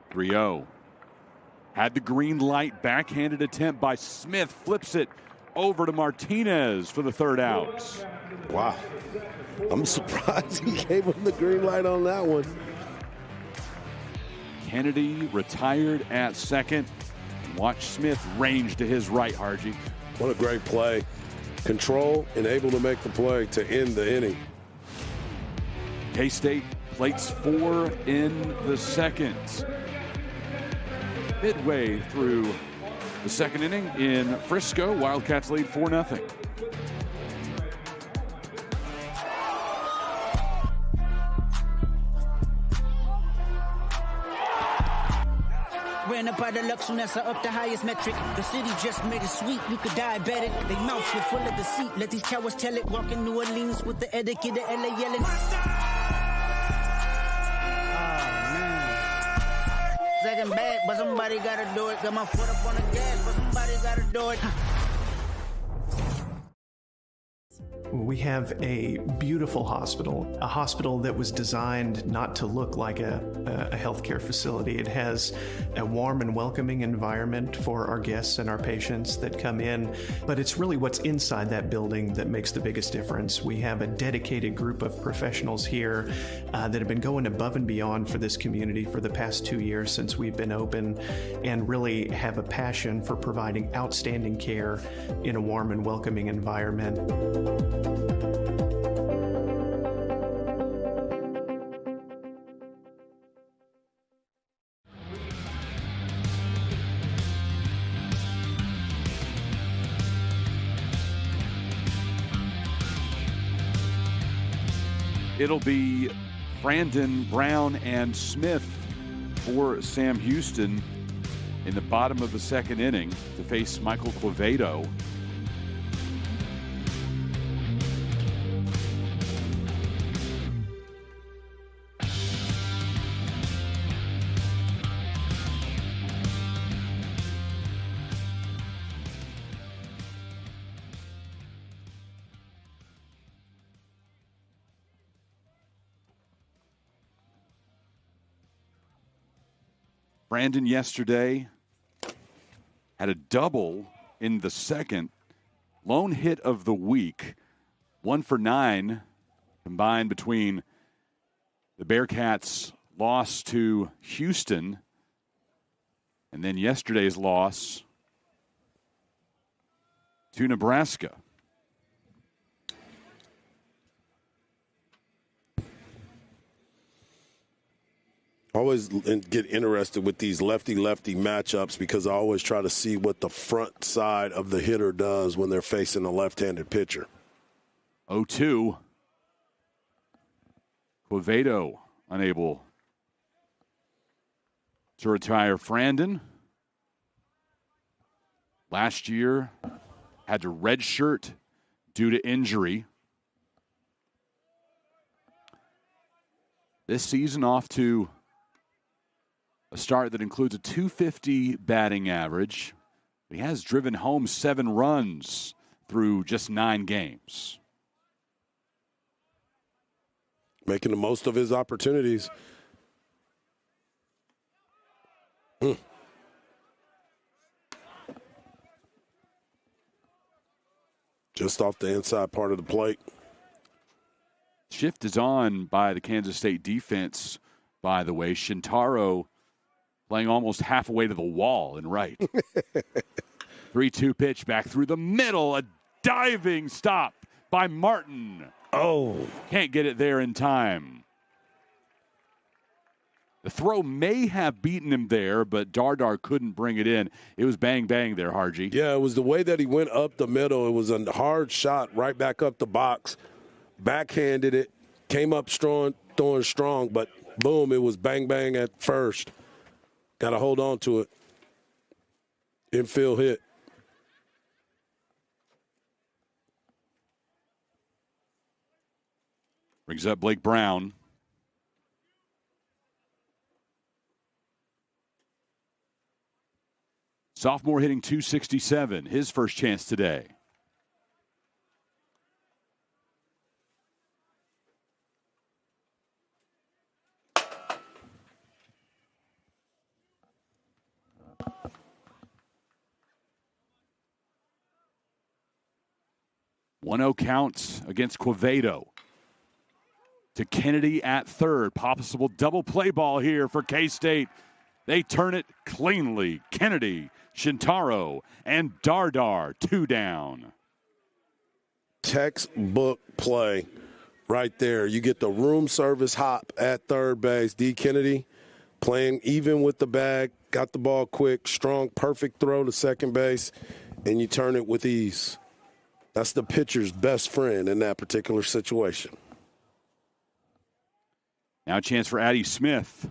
3-0. Had the green light, backhanded attempt by Smith, flips it over to Martinez for the 3rd out. Wow. I'm surprised he gave him the green light on that one. Kennedy retired at second. Watch Smith range to his right, Harji. What a great play. Control and able to make the play to end the inning. K-State plates 4 in the second. Midway through the second inning in Frisco, Wildcats lead 4-0. Ran up out of Lux Unessa up the highest metric. The city just made it sweet, you could diabetic. They mouths were full of deceit. Let these cowards tell it. Walking New Orleans with the etiquette, the LA yelling. Second bad, but somebody gotta do it. Got my foot up on the gas, but somebody gotta do it. We have a beautiful hospital, a hospital that was designed not to look like a healthcare facility. It has a warm and welcoming environment for our guests and our patients that come in, but it's really what's inside that building that makes the biggest difference. We have a dedicated group of professionals here that have been going above and beyond for this community for the past 2 years since we've been open, and really have a passion for providing outstanding care in a warm and welcoming environment. It'll be Brandon, Brown, and Smith for Sam Houston in the bottom of the second inning to face Michael Quevedo. Brandon yesterday had a double in the second. Lone hit of the week. 1 for 9 combined between the Bearcats' loss to Houston and then yesterday's loss to Nebraska. Always get interested with these lefty-lefty matchups because I always try to see what the front side of the hitter does when they're facing a left-handed pitcher. 0-2. Quevedo unable to retire. Frandon last year had to redshirt due to injury. This season off to a start that includes a .250 batting average. He has driven home 7 runs through just 9 games. Making the most of his opportunities. Just off the inside part of the plate. Shift is on by the Kansas State defense, by the way. Shintaro playing almost halfway to the wall and right. 3-2 pitch back through the middle. A diving stop by Martin. Oh. Can't get it there in time. The throw may have beaten him there, but Dardar couldn't bring it in. It was bang-bang there, Harji. Yeah, it was the way that he went up the middle. It was a hard shot right back up the box. Backhanded it. Came up strong, throwing strong, but boom, it was bang-bang at first. Got to hold on to it. Infield hit. Brings up Blake Brown. Sophomore hitting .267. His first chance today. One-0 counts against Quevedo. To Kennedy at third. Possible double play ball here for K-State. They turn it cleanly. Kennedy, Shintaro, and Dardar, 2 down. Textbook play right there. You get the room service hop at third base. D. Kennedy playing even with the bag, got the ball quick, strong, perfect throw to second base, and you turn it with ease. That's the pitcher's best friend in that particular situation. Now a chance for Addie Smith.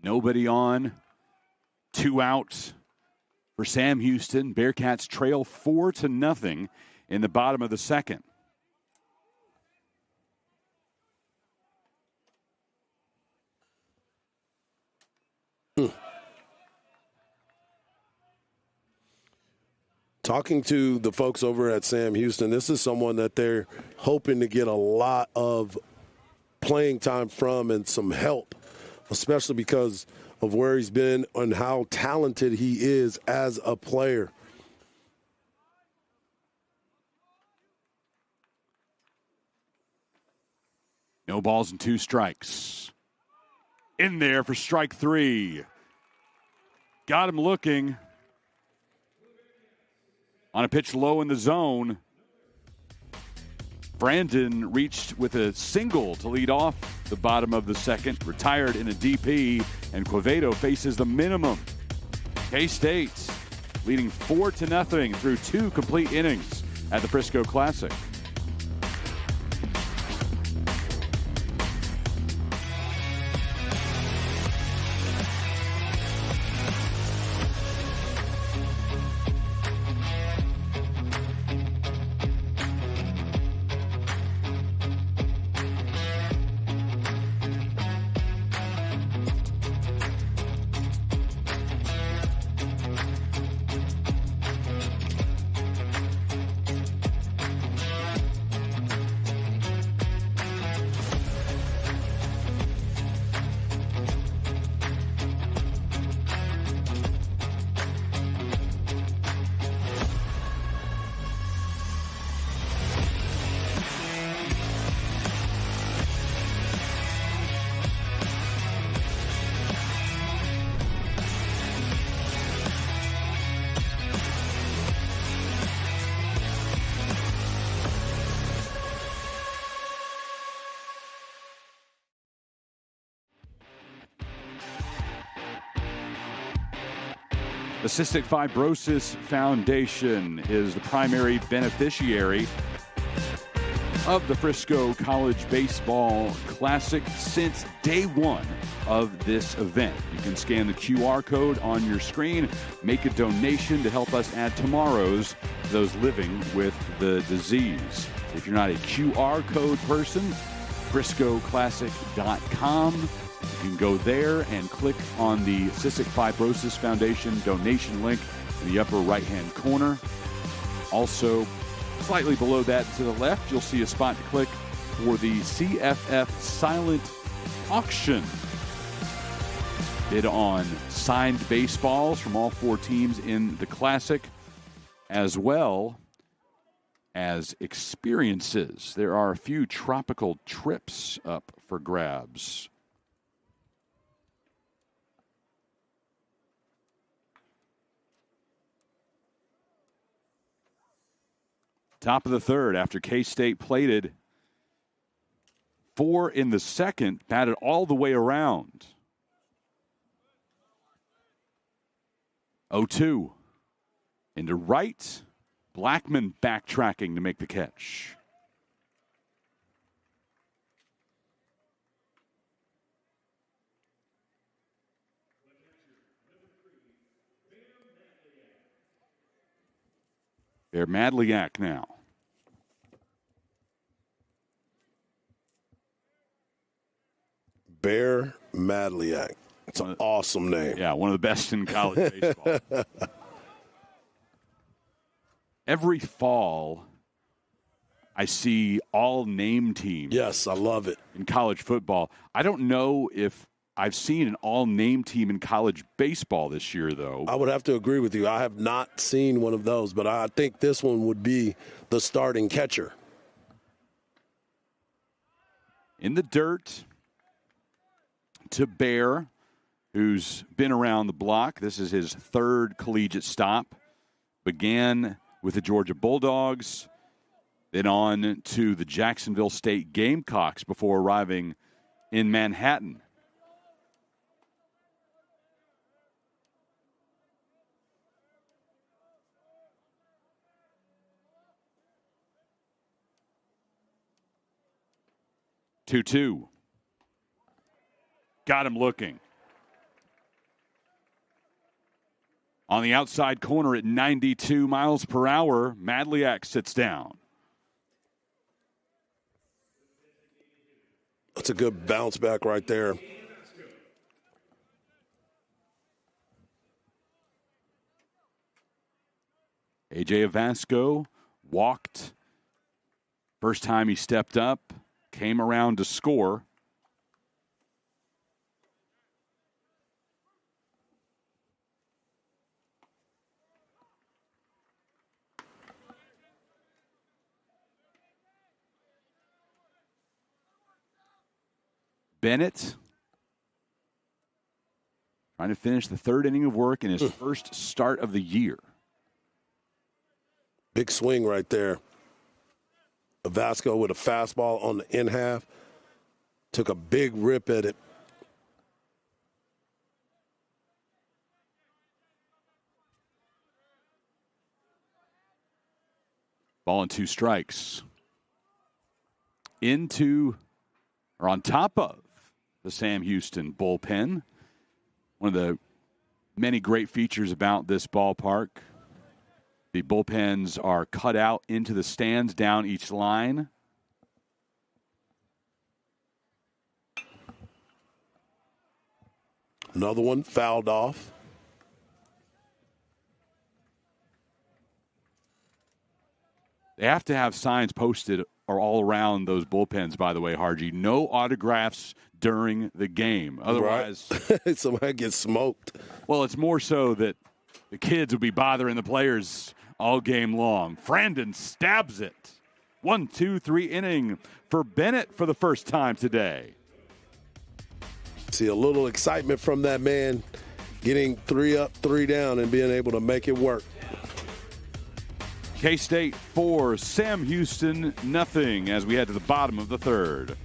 Nobody on. 2 outs for Sam Houston. Bearcats trail 4-0 in the bottom of the second. Talking to the folks over at Sam Houston, this is someone that they're hoping to get a lot of playing time from and some help, especially because of where he's been and how talented he is as a player. No balls and 2 strikes. In there for strike 3. Got him looking. On a pitch low in the zone, Brandon reached with a single to lead off the bottom of the second, retired in a DP, and Quevedo faces the minimum. K-State leading 4-0 through 2 complete innings at the Frisco Classic. The Cystic Fibrosis Foundation is the primary beneficiary of the Frisco College Baseball Classic since day one of this event. You can scan the QR code on your screen, make a donation to help us add tomorrow's those living with the disease. If you're not a QR code person, friscoclassic.com. You can go there and click on the Cystic Fibrosis Foundation donation link in the upper right-hand corner. Also, slightly below that to the left, you'll see a spot to click for the CFF silent auction. Bid on signed baseballs from all 4 teams in the Classic, as well as experiences. There are a few tropical trips up for grabs. Top of the third after K-State plated 4 in the second, batted all the way around. 0-2. Into right. Blackman backtracking to make the catch. Bear Madliak now. Bear Madliak. It's an awesome name. Yeah, one of the best in college baseball. Every fall, I see all name teams. Yes, I love it. In college football. I don't know if I've seen an all-name team in college baseball this year, though. I would have to agree with you. I have not seen one of those, but I think this one would be the starting catcher. In the dirt, to Bear, who's been around the block. This is his third collegiate stop. Began with the Georgia Bulldogs, then on to the Jacksonville State Gamecocks before arriving in Manhattan. Two. Got him looking. On the outside corner at 92 miles per hour, Madliak sits down. That's a good bounce back right there. A.J. Avasco walked. First time he stepped up, came around to score. Bennett trying to finish the third inning of work in his first start of the year. Big swing right there. Avasco with a fastball on the in half. Took a big rip at it. Ball and 2 strikes. On top of the Sam Houston bullpen. One of the many great features about this ballpark. The bullpens are cut out into the stands down each line. Another one fouled off. They have to have signs posted or all around those bullpens, by the way, Harji. No autographs during the game. Otherwise, right. Somebody gets smoked. Well, it's more so that the kids will be bothering the players all game long. Frandon stabs it. 1-2-3 inning for Bennett for the first time today. See a little excitement from that man, getting 3 up, 3 down, and being able to make it work. K-State 4, Sam Houston nothing as we head to the bottom of the third.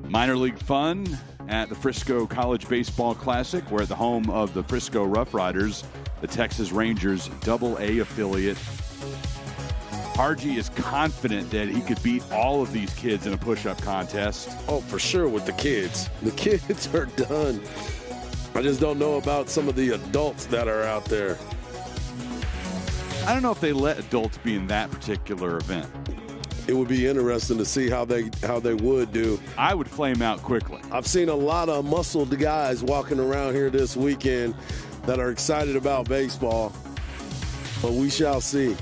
Minor league fun at the Frisco College Baseball Classic. We're at the home of the Frisco Rough Riders, the Texas Rangers AA affiliate. Harji is confident that he could beat all of these kids in a push-up contest. Oh, for sure with the kids. The kids are done. I just don't know about some of the adults that are out there. I don't know if they let adults be in that particular event. It would be interesting to see how they would do. I would flame out quickly. I've seen a lot of muscled guys walking around here this weekend that are excited about baseball, but we shall see.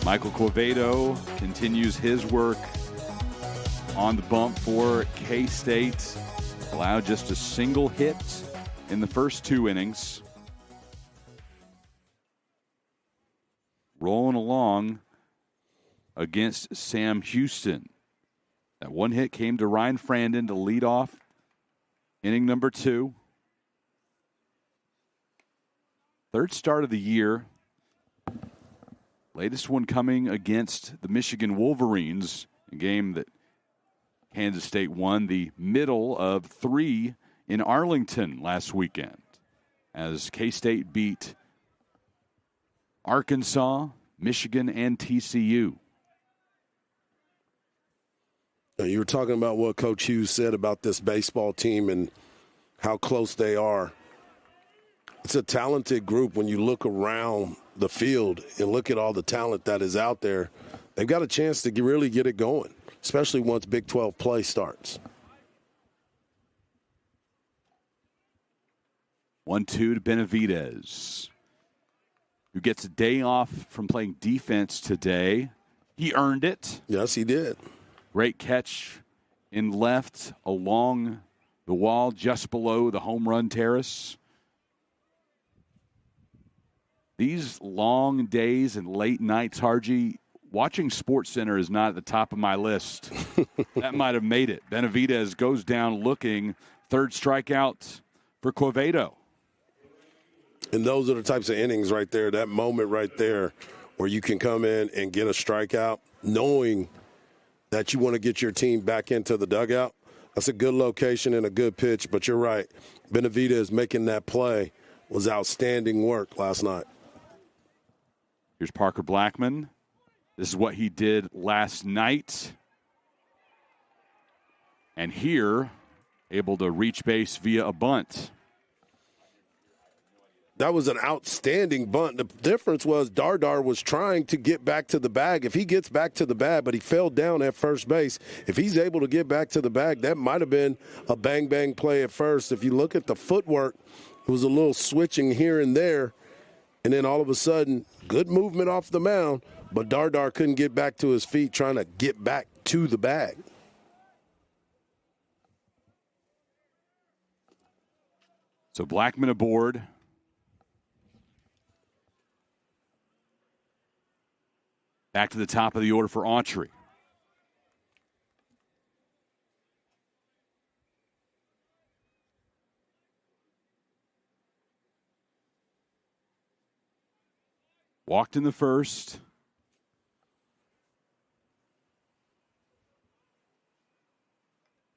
Michael Quevedo continues his work on the bump for K-State. Allowed just a single hit in the first 2 innings. Rolling along against Sam Houston. That one hit came to Ryan Frandon to lead off inning number 2. Third start of the year. Latest one coming against the Michigan Wolverines, a game that Kansas State won, the middle of 3 in Arlington last weekend as K-State beat Arkansas, Michigan, and TCU. You were talking about what Coach Hughes said about this baseball team and how close they are. It's a talented group. When you look around the field and look at all the talent that is out there, they've got a chance to really get it going, especially once Big 12 play starts. 1-2 to Benavidez, who gets a day off from playing defense today. He earned it. Yes, he did. Great catch in left along the wall just below the home run terrace. These long days and late nights, Harji, watching SportsCenter is not at the top of my list. That might have made it. Benavidez goes down looking. Third strikeout for Quevedo. And those are the types of innings right there, that moment right there where you can come in and get a strikeout knowing that you want to get your team back into the dugout. That's a good location and a good pitch, but you're right. Benavidez making that play was outstanding work last night. Here's Parker Blackman. This is what he did last night. And here, able to reach base via a bunt. That was an outstanding bunt. The difference was Dardar was trying to get back to the bag. If he gets back to the bag, but he fell down at first base, if he's able to get back to the bag, that might have been a bang-bang play at first. If you look at the footwork, it was a little switching here and there, and then all of a sudden, good movement off the mound, but Dardar couldn't get back to his feet trying to get back to the bag. So Blackman aboard. Back to the top of the order for Autry. Walked in the first.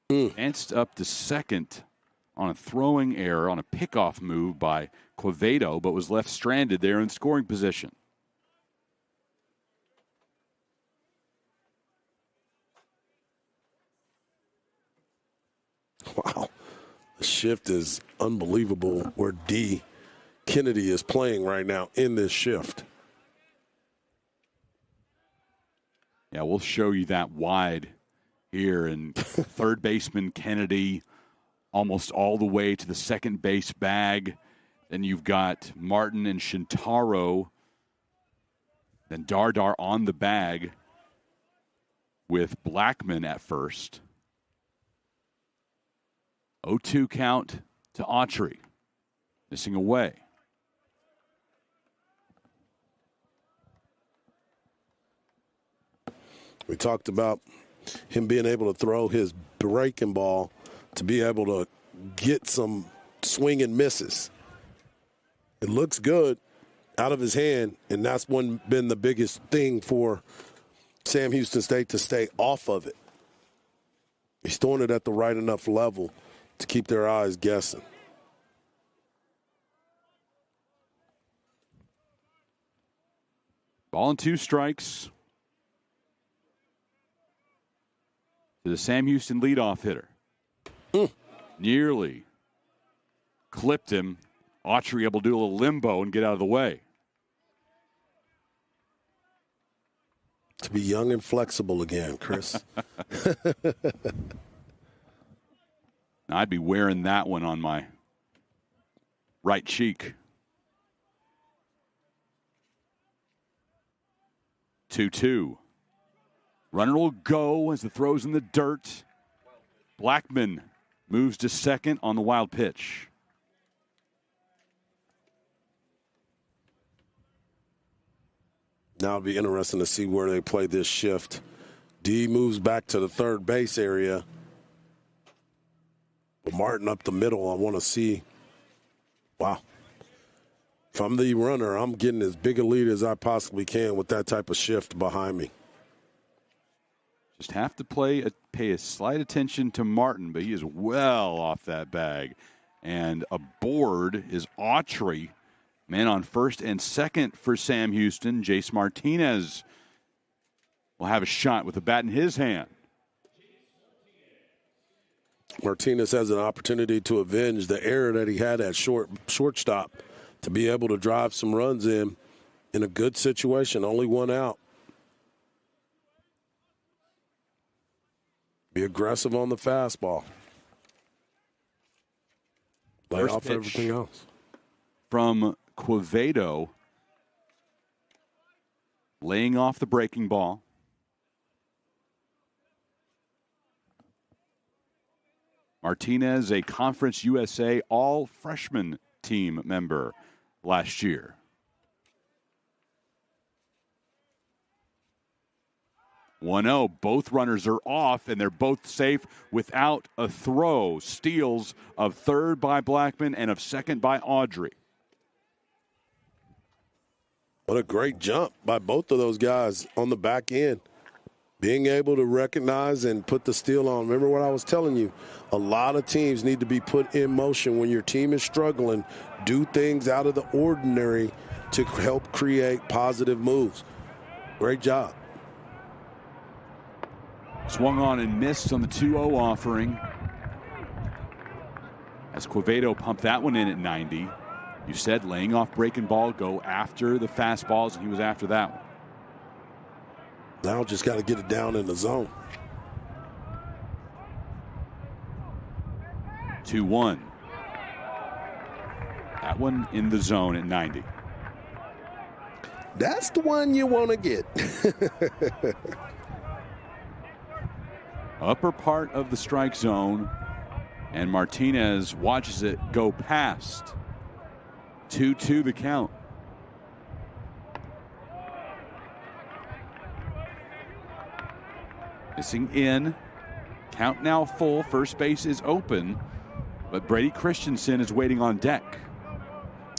Advanced up to second on a throwing error, on a pickoff move by Quevedo, but was left stranded there in scoring position. Wow. The shift is unbelievable where D. Kennedy is playing right now in this shift. Yeah, we'll show you that wide here. And third baseman Kennedy almost all the way to the second base bag. Then you've got Martin and Shintaro. Then Dardar on the bag with Blackman at first. 0-2 count to Autry. Missing away. We talked about him being able to throw his breaking ball to be able to get some swing and misses. It looks good out of his hand, and that's been the biggest thing for Sam Houston State to stay off of it. He's throwing it at the right enough level to keep their eyes guessing. Ball and 2 strikes to the Sam Houston leadoff hitter. Nearly clipped him. Autry able to do a little limbo and get out of the way. To be young and flexible again, Chris. Now, I'd be wearing that one on my right cheek. 2-2. Runner will go as the throw's in the dirt. Blackman moves to second on the wild pitch. Now it'll be interesting to see where they play this shift. D moves back to the third base area. But Martin up the middle, I want to see. Wow. If I'm the runner, I'm getting as big a lead as I possibly can with that type of shift behind me. Just have to pay a slight attention to Martin, but he is well off that bag. And aboard is Autry. Man on first and second for Sam Houston. Jace Martinez will have a shot with a bat in his hand. Martinez has an opportunity to avenge the error that he had at shortstop, to be able to drive some runs in a good situation. Only one out. Be aggressive on the fastball. Lay First off pitch everything else. From Quevedo, laying off the breaking ball. Martinez, a Conference USA all-freshman team member last year. 1-0. Both runners are off, and they're both safe without a throw. Steals of third by Blackman and of second by Autry. What a great jump by both of those guys on the back end. Being able to recognize and put the steal on. Remember what I was telling you. A lot of teams need to be put in motion when your team is struggling. Do things out of the ordinary to help create positive moves. Great job. Swung on and missed on the 2-0 offering. As Quevedo pumped that one in at 90. You said laying off breaking ball, go after the fastballs, and he was after that one. Now just got to get it down in the zone. 2-1. That one in the zone at 90. That's the one you want to get. Upper part of the strike zone, and Martinez watches it go past. 2-2 the count. Missing in. Count now full. First base is open, but Brady Christensen is waiting on deck.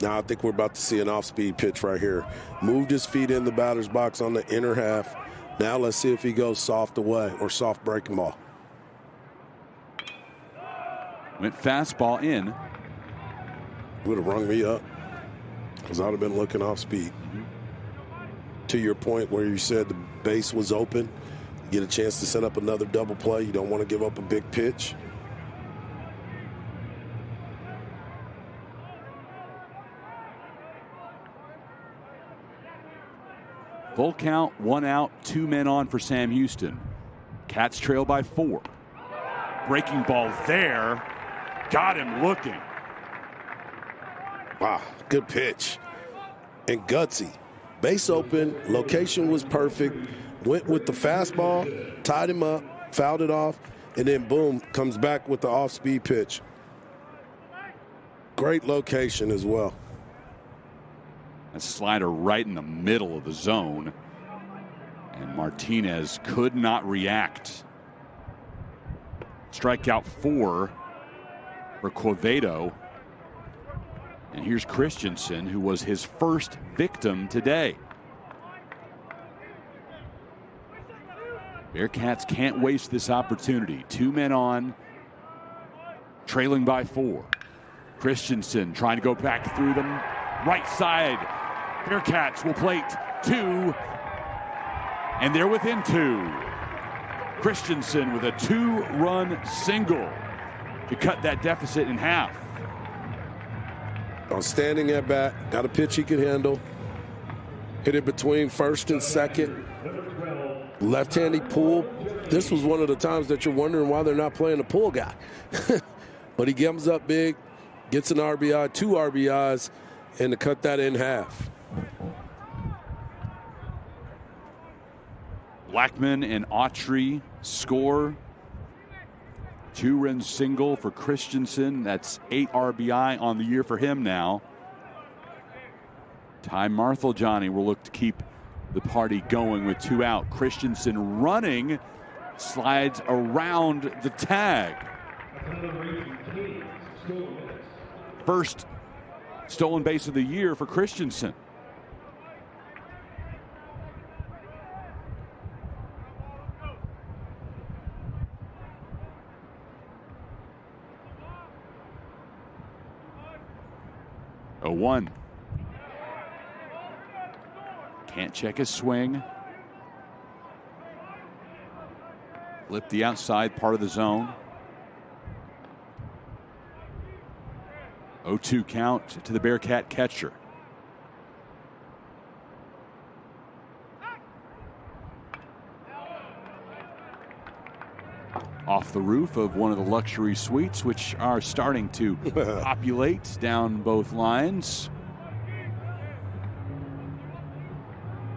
Now I think we're about to see an off-speed pitch right here. Moved his feet in the batter's box on the inner half. Now let's see if he goes soft away or soft breaking ball. Went fastball in. Would have rung me up because I'd have been looking off speed. To your point where you said the base was open, you get a chance to set up another double play. You don't want to give up a big pitch. Full count, 1 out, 2 men on for Sam Houston. Cats trail by 4. Breaking ball there. Got him looking. Wow, good pitch. And gutsy. Base open, location was perfect. Went with the fastball, tied him up, fouled it off, and then boom, comes back with the off-speed pitch. Great location as well. A slider right in the middle of the zone. And Martinez could not react. Strikeout 4 for Quevedo. And here's Christensen, who was his first victim today. Bearcats can't waste this opportunity. 2 men on, trailing by 4. Christensen trying to go back through them. Right side. Bearcats will plate 2. And they're within 2. Christensen with a 2-run single to cut that deficit in half. Outstanding at bat. Got a pitch he could handle. Hit it between first and second. Left-handed pull. This was one of the times that you're wondering why they're not playing a pull guy. But he comes up big, gets an RBI, 2 RBIs, and to cut that in half. Blackman and Autry score. 2-run single for Christensen. That's 8 RBI on the year for him now. Ty Marthel-Johnny will look to keep the party going with 2 out. Christensen running, slides around the tag. First stolen base of the year for Christensen. 0-1. Can't check his swing. Flip the outside part of the zone. 0-2 count to the Bearcat catcher. Off the roof of one of the luxury suites, which are starting to populate down both lines.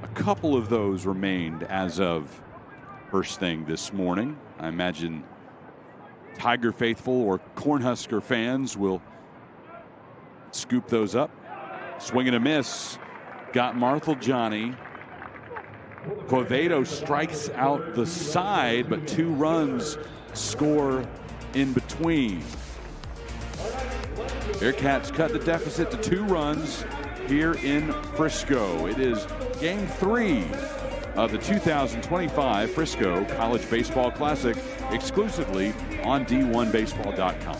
A couple of those remained as of first thing this morning. I imagine Tiger faithful or Cornhusker fans will scoop those up. Swing and a miss. Got Marthel Johnny. Quevedo strikes out the side, but 2 runs score in between. Bearcats cut the deficit to 2 runs here in Frisco. It is game 3 of the 2025 Frisco College Baseball Classic, exclusively on D1Baseball.com.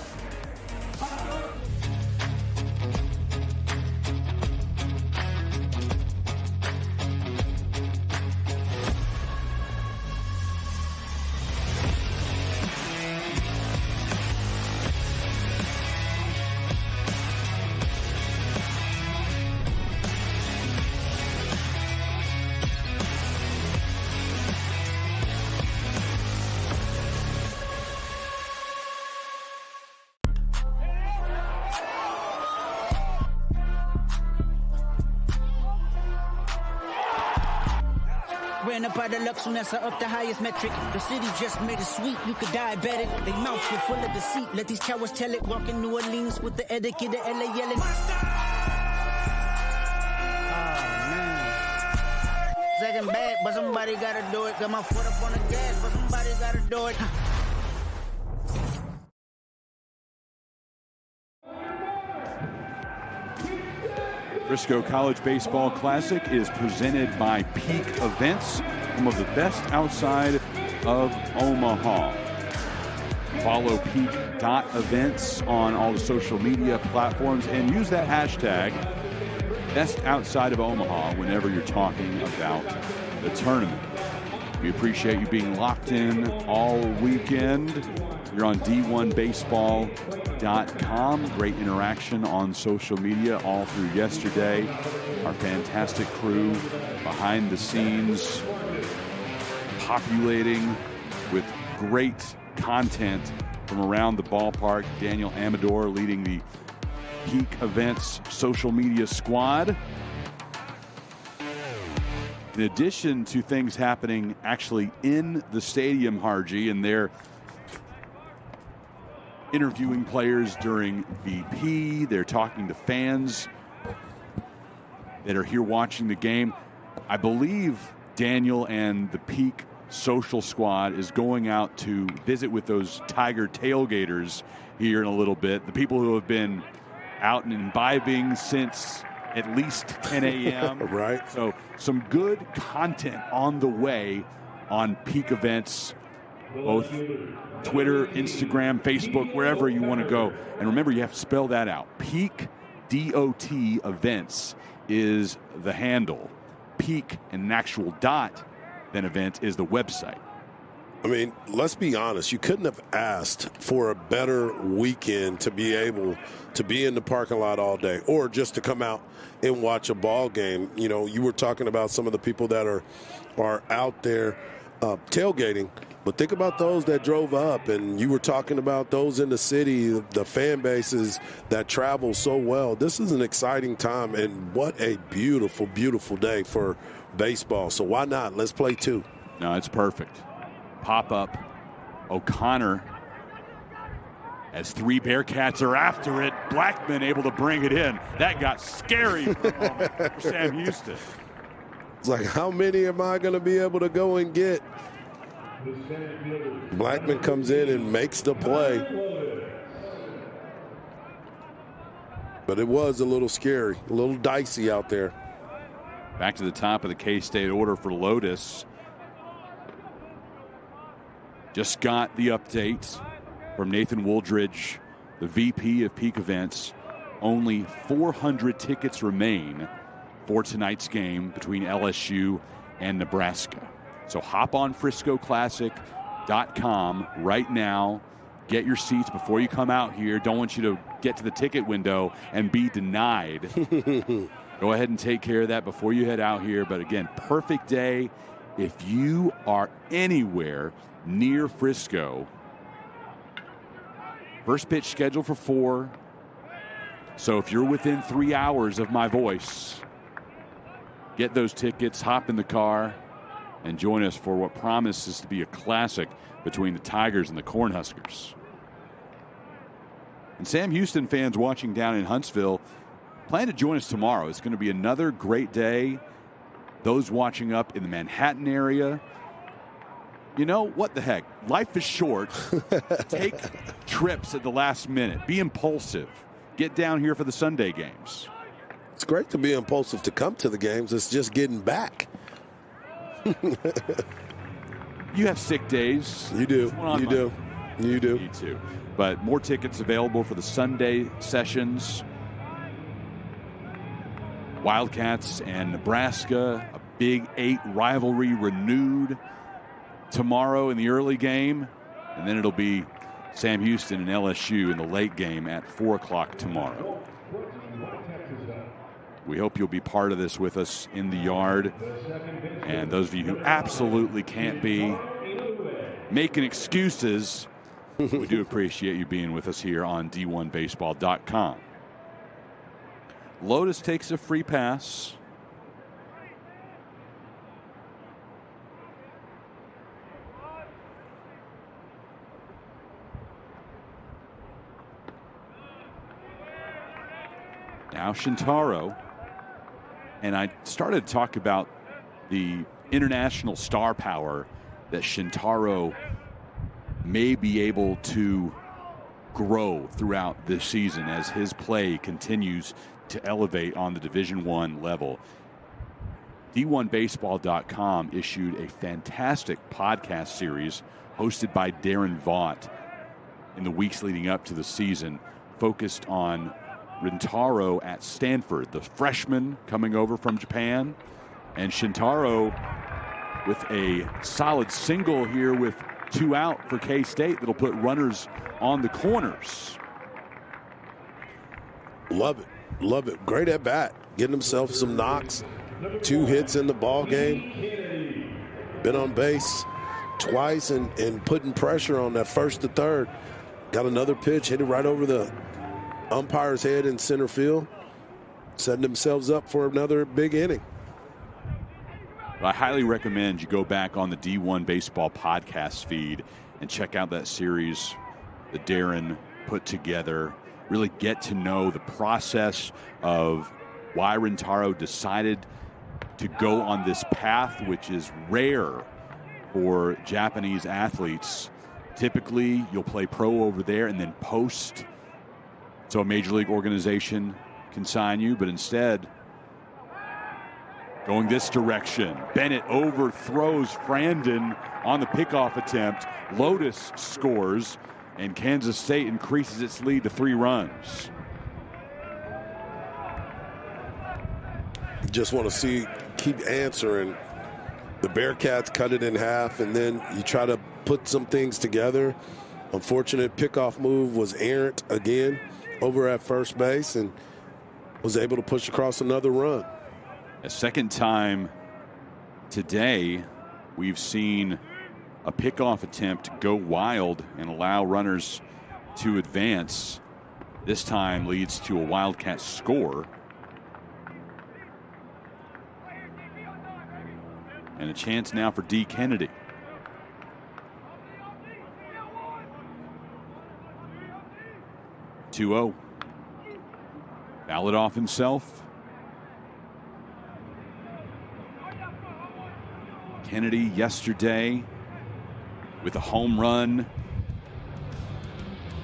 Ran up by the Lux and that's up the highest metric. The city just made it sweet, you could diabetic. They mouths were full of deceit. Let these cowards tell it. Walk in New Orleans with the etiquette, the LA yelling. Second bad, but somebody gotta do it. Got my foot up on the gas, but somebody gotta do it. Frisco College Baseball Classic is presented by Peak Events, one of the best outside of Omaha. Follow peak.events on all the social media platforms and use that hashtag best outside of Omaha whenever you're talking about the tournament. We appreciate you being locked in all weekend. You're on D1Baseball.com. Great interaction on social media all through yesterday. Our fantastic crew behind the scenes, populating with great content from around the ballpark. Daniel Amador leading the Peak Events social media squad. In addition to things happening actually in the stadium, Harji, and they're interviewing players during VP. They're talking to fans that are here watching the game. I believe Daniel and the Peak social squad is going out to visit with those Tiger tailgaters here in a little bit. The people who have been out and imbibing since at least 10 a.m. Right. So some good content on the way on Peak Events, both Twitter, Instagram, Facebook, wherever you want to go. And remember, you have to spell that out. Peak DOT Events is the handle. Peak and an actual dot, then event is the website. I mean, let's be honest. You couldn't have asked for a better weekend to be able to be in the parking lot all day or just to come out and watch a ball game. You know, you were talking about some of the people that are out there tailgating, but think about those that drove up, and you were talking about those in the city, the fan bases that travel so well. This is an exciting time, and what a beautiful, beautiful day for baseball. So why not? Let's play 2. No, it's perfect. Pop up. O'Connor, as 3 Bearcats are after it. Blackman able to bring it in. That got scary for a moment for Sam Houston. It's like, how many am I going to be able to go and get? Blackman comes in and makes the play. But it was a little scary, a little dicey out there. Back to the top of the K-State order for Lotus. Just got the update from Nathan Wooldridge, the VP of Peak Events. Only 400 tickets remain for tonight's game between LSU and Nebraska. So hop on FriscoClassic.com right now. Get your seats before you come out here. Don't want you to get to the ticket window and be denied. Go ahead and take care of that before you head out here. But again, perfect day. If you are anywhere near Frisco, first pitch scheduled for 4. So if you're within 3 hours of my voice, get those tickets, hop in the car, and join us for what promises to be a classic between the Tigers and the Cornhuskers. And Sam Houston fans watching down in Huntsville, plan to join us tomorrow. It's going to be another great day. Those watching up in the Manhattan area, you know, what the heck? Life is short. Take trips at the last minute. Be impulsive. Get down here for the Sunday games. It's great to be impulsive to come to the games. It's just getting back. You have sick days. You do. You do. You do. Me too. But more tickets available for the Sunday sessions. Wildcats and Nebraska, a Big 8 rivalry renewed tomorrow in the early game. And then it'll be Sam Houston and LSU in the late game at 4 o'clock tomorrow. We hope you'll be part of this with us in the yard. And those of you who absolutely can't be making excuses, we do appreciate you being with us here on D1Baseball.com. Lotus takes a free pass. Now Shintaro. And I started to talk about the international star power that Shintaro may be able to grow throughout this season as his play continues to elevate on the Division I level. D1Baseball.com issued a fantastic podcast series hosted by Darren Vaught in the weeks leading up to the season, focused on Rintaro at Stanford, the freshman coming over from Japan, and Shintaro with a solid single here with 2 out for K-State that'll put runners on the corners. Love it. Love it. Great at bat. Getting himself some knocks. 2 hits in the ball game. Been on base twice and putting pressure on that first to third. Got another pitch, hit it right over the umpire's head in center field. Setting themselves up for another big inning. I highly recommend you go back on the D1 Baseball podcast feed and check out that series that Darren put together. Really get to know the process of why Rintaro decided to go on this path, which is rare for Japanese athletes. Typically, you'll play pro over there and then post, so a major league organization can sign you, but instead, going this direction. Bennett overthrows Frandon on the pickoff attempt. Lotus scores, and Kansas State increases its lead to 3 runs. Just want to keep answering. The Bearcats cut it in half, and then you try to put some things together. Unfortunate pickoff move was errant again over at first base, and was able to push across another run. A second time today, we've seen a pickoff attempt go wild and allow runners to advance. This time leads to a Wildcat score. And a chance now for D. Kennedy. (2-0). Fouled it off himself. Kennedy yesterday with a home run.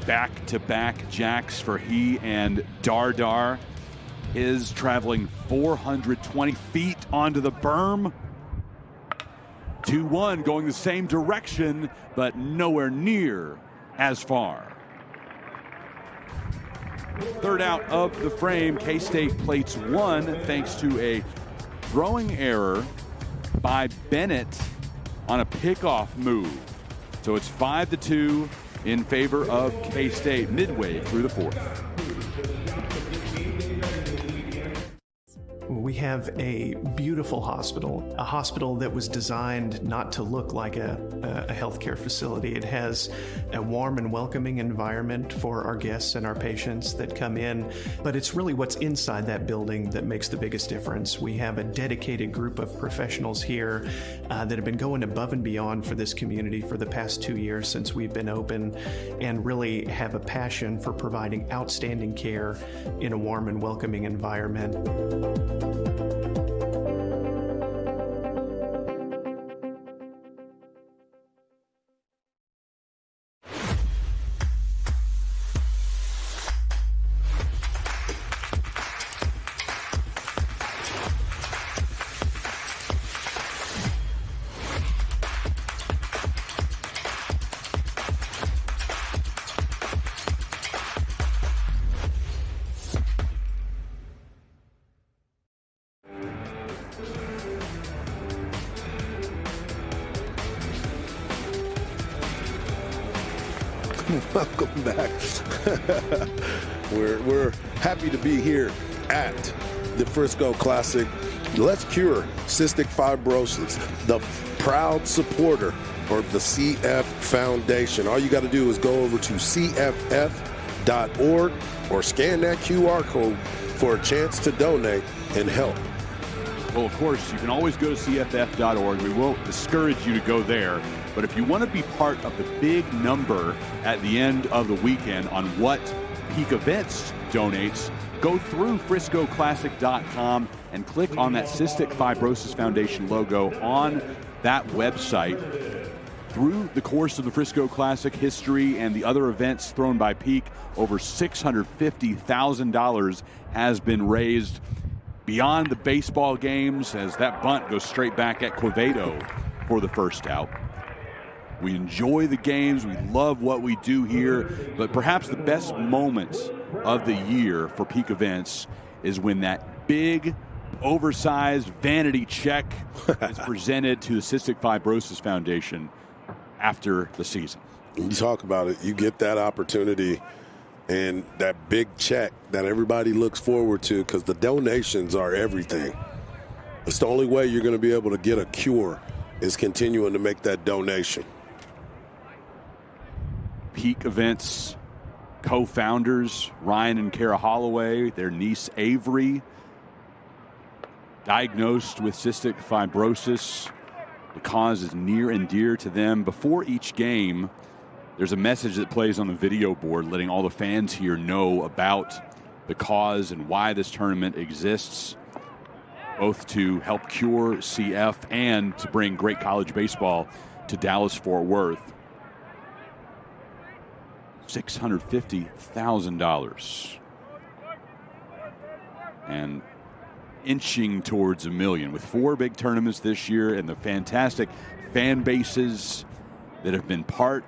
Back-to-back jacks for he and Dardar. His traveling 420 feet onto the berm. 2-1 going the same direction, but nowhere near as far. Third out of the frame, K-State plates one thanks to a throwing error by Bennett on a pickoff move. So it's 5-2 in favor of K-State midway through the fourth. We have a beautiful hospital, a hospital that was designed not to look like a healthcare facility. It has a warm and welcoming environment for our guests and our patients that come in, but it's really what's inside that building that makes the biggest difference. We have a dedicated group of professionals here that have been going above and beyond for this community for the past 2 years since we've been open, and really have a passion for providing outstanding care in a warm and welcoming environment. Welcome back. We're happy to be here at the Frisco Classic. Let's cure cystic fibrosis, the proud supporter of the CF Foundation. All you got to do is go over to cff.org or scan that QR code for a chance to donate and help. Well, of course, you can always go to cff.org. We won't discourage you to go there. But if you want to be part of the big number at the end of the weekend on what Peak Events donates, go through friscoclassic.com and click on that Cystic Fibrosis Foundation logo on that website. Through the course of the Frisco Classic history and the other events thrown by Peak, over $650,000 has been raised beyond the baseball games as that bunt goes straight back at Quevedo for the first out. We enjoy the games. We love what we do here. But perhaps the best moments of the year for Peak Events is when that big, oversized vanity check is presented to the Cystic Fibrosis Foundation after the season. You talk about it. You get that opportunity and that big check that everybody looks forward to because the donations are everything. It's the only way you're going to be able to get a cure is continuing to make that donation. Peak Events co-founders Ryan and Kara Holloway, their niece Avery, diagnosed with cystic fibrosis. The cause is near and dear to them. Before each game, there's a message that plays on the video board letting all the fans here know about the cause and why this tournament exists, both to help cure CF and to bring great college baseball to Dallas-Fort Worth. $650,000 and inching towards $1 million with 4 big tournaments this year and the fantastic fan bases that have been part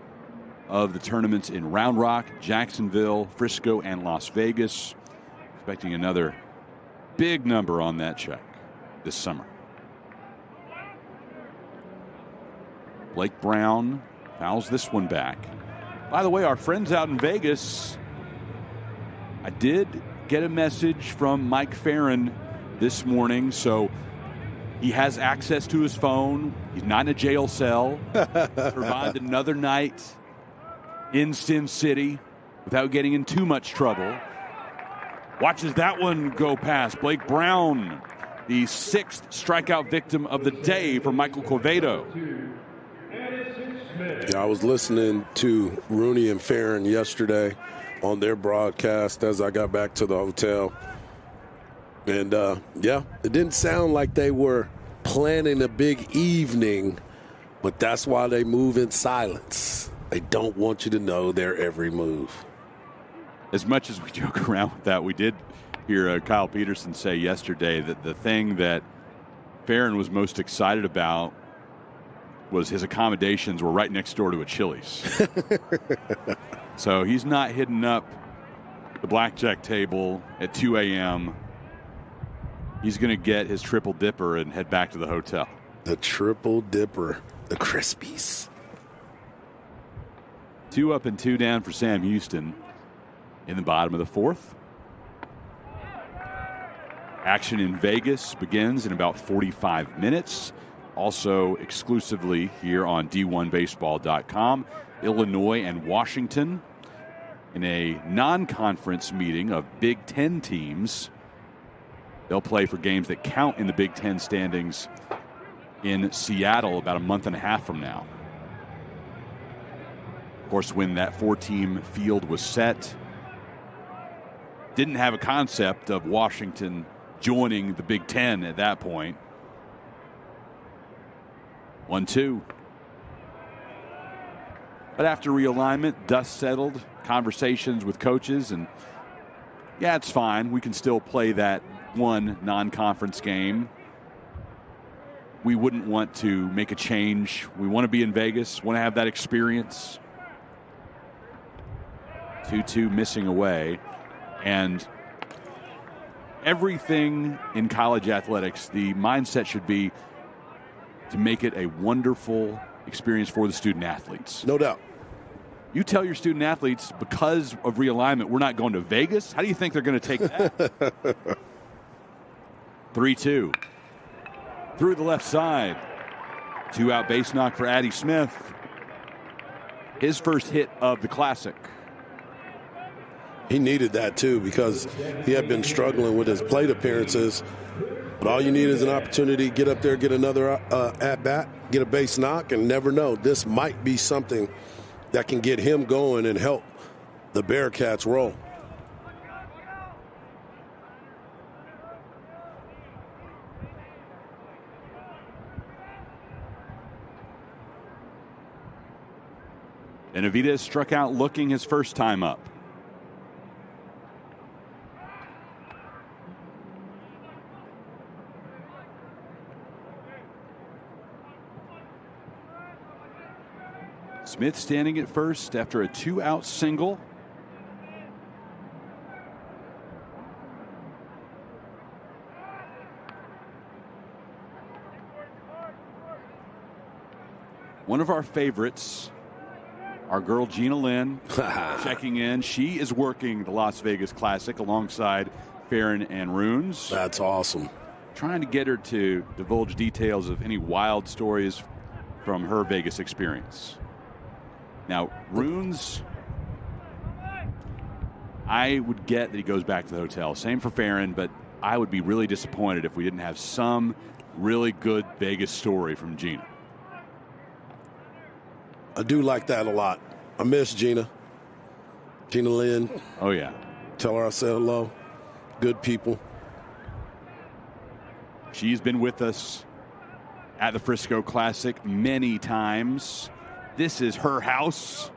of the tournaments in Round Rock, Jacksonville, Frisco, and Las Vegas. Expecting another big number on that check this summer. Blake Brown fouls this one back. By the way, our friends out in Vegas, I did get a message from Mike Farron this morning, so he has access to his phone. He's not in a jail cell. Survived another night in Sin City without getting in too much trouble. Watches that one go past. Blake Brown, the 6th strikeout victim of the day for Michael Quevedo. Yeah, I was listening to Rooney and Farron yesterday on their broadcast as I got back to the hotel. And, yeah, it didn't sound like they were planning a big evening, but that's why they move in silence. They don't want you to know their every move. As much as we joke around with that, we did hear Kyle Peterson say yesterday that the thing that Farron was most excited about was his accommodations were right next door to a Chili's. So he's not hitting up the blackjack table at 2 a.m. He's going to get his triple dipper and head back to the hotel. The triple dipper, the Crispies. 2 up and 2 down for Sam Houston in the bottom of the fourth. Action in Vegas begins in about 45 minutes. Also exclusively here on D1Baseball.com. Illinois and Washington in a non-conference meeting of Big Ten teams. They'll play for games that count in the Big Ten standings in Seattle about a month and a half from now. Of course, when that 4-team field was set, didn't have a concept of Washington joining the Big Ten at that point. 1-2. But after realignment, dust settled, conversations with coaches, and yeah, it's fine. We can still play that one non-conference game. We wouldn't want to make a change. We want to be in Vegas, want to have that experience. 2-2 missing away. And everything in college athletics, the mindset should be to make it a wonderful experience for the student athletes. No doubt. You tell your student athletes, because of realignment, we're not going to Vegas. How do you think they're going to take that? 3-2. Through the left side. 2-out base knock for Addie Smith. His first hit of the Classic. He needed that, too, because he had been struggling with his plate appearances. But all you need is an opportunity to get up there, get another at-bat, get a base knock, and never know. This might be something that can get him going and help the Bearcats roll. Benavidez struck out looking his first time up. Smith standing at first after a 2-out single. One of our favorites, our girl Gina Lynn, checking in. She is working the Las Vegas Classic alongside Farron and Runes. That's awesome. Trying to get her to divulge details of any wild stories from her Vegas experience. Now, Runes, I would get that he goes back to the hotel. Same for Farron, but I would be really disappointed if we didn't have some really good Vegas story from Gina. I do like that a lot. I miss Gina. Gina Lynn. Oh, yeah. Tell her I said hello. Good people. She's been with us at the Frisco Classic many times. This is her house.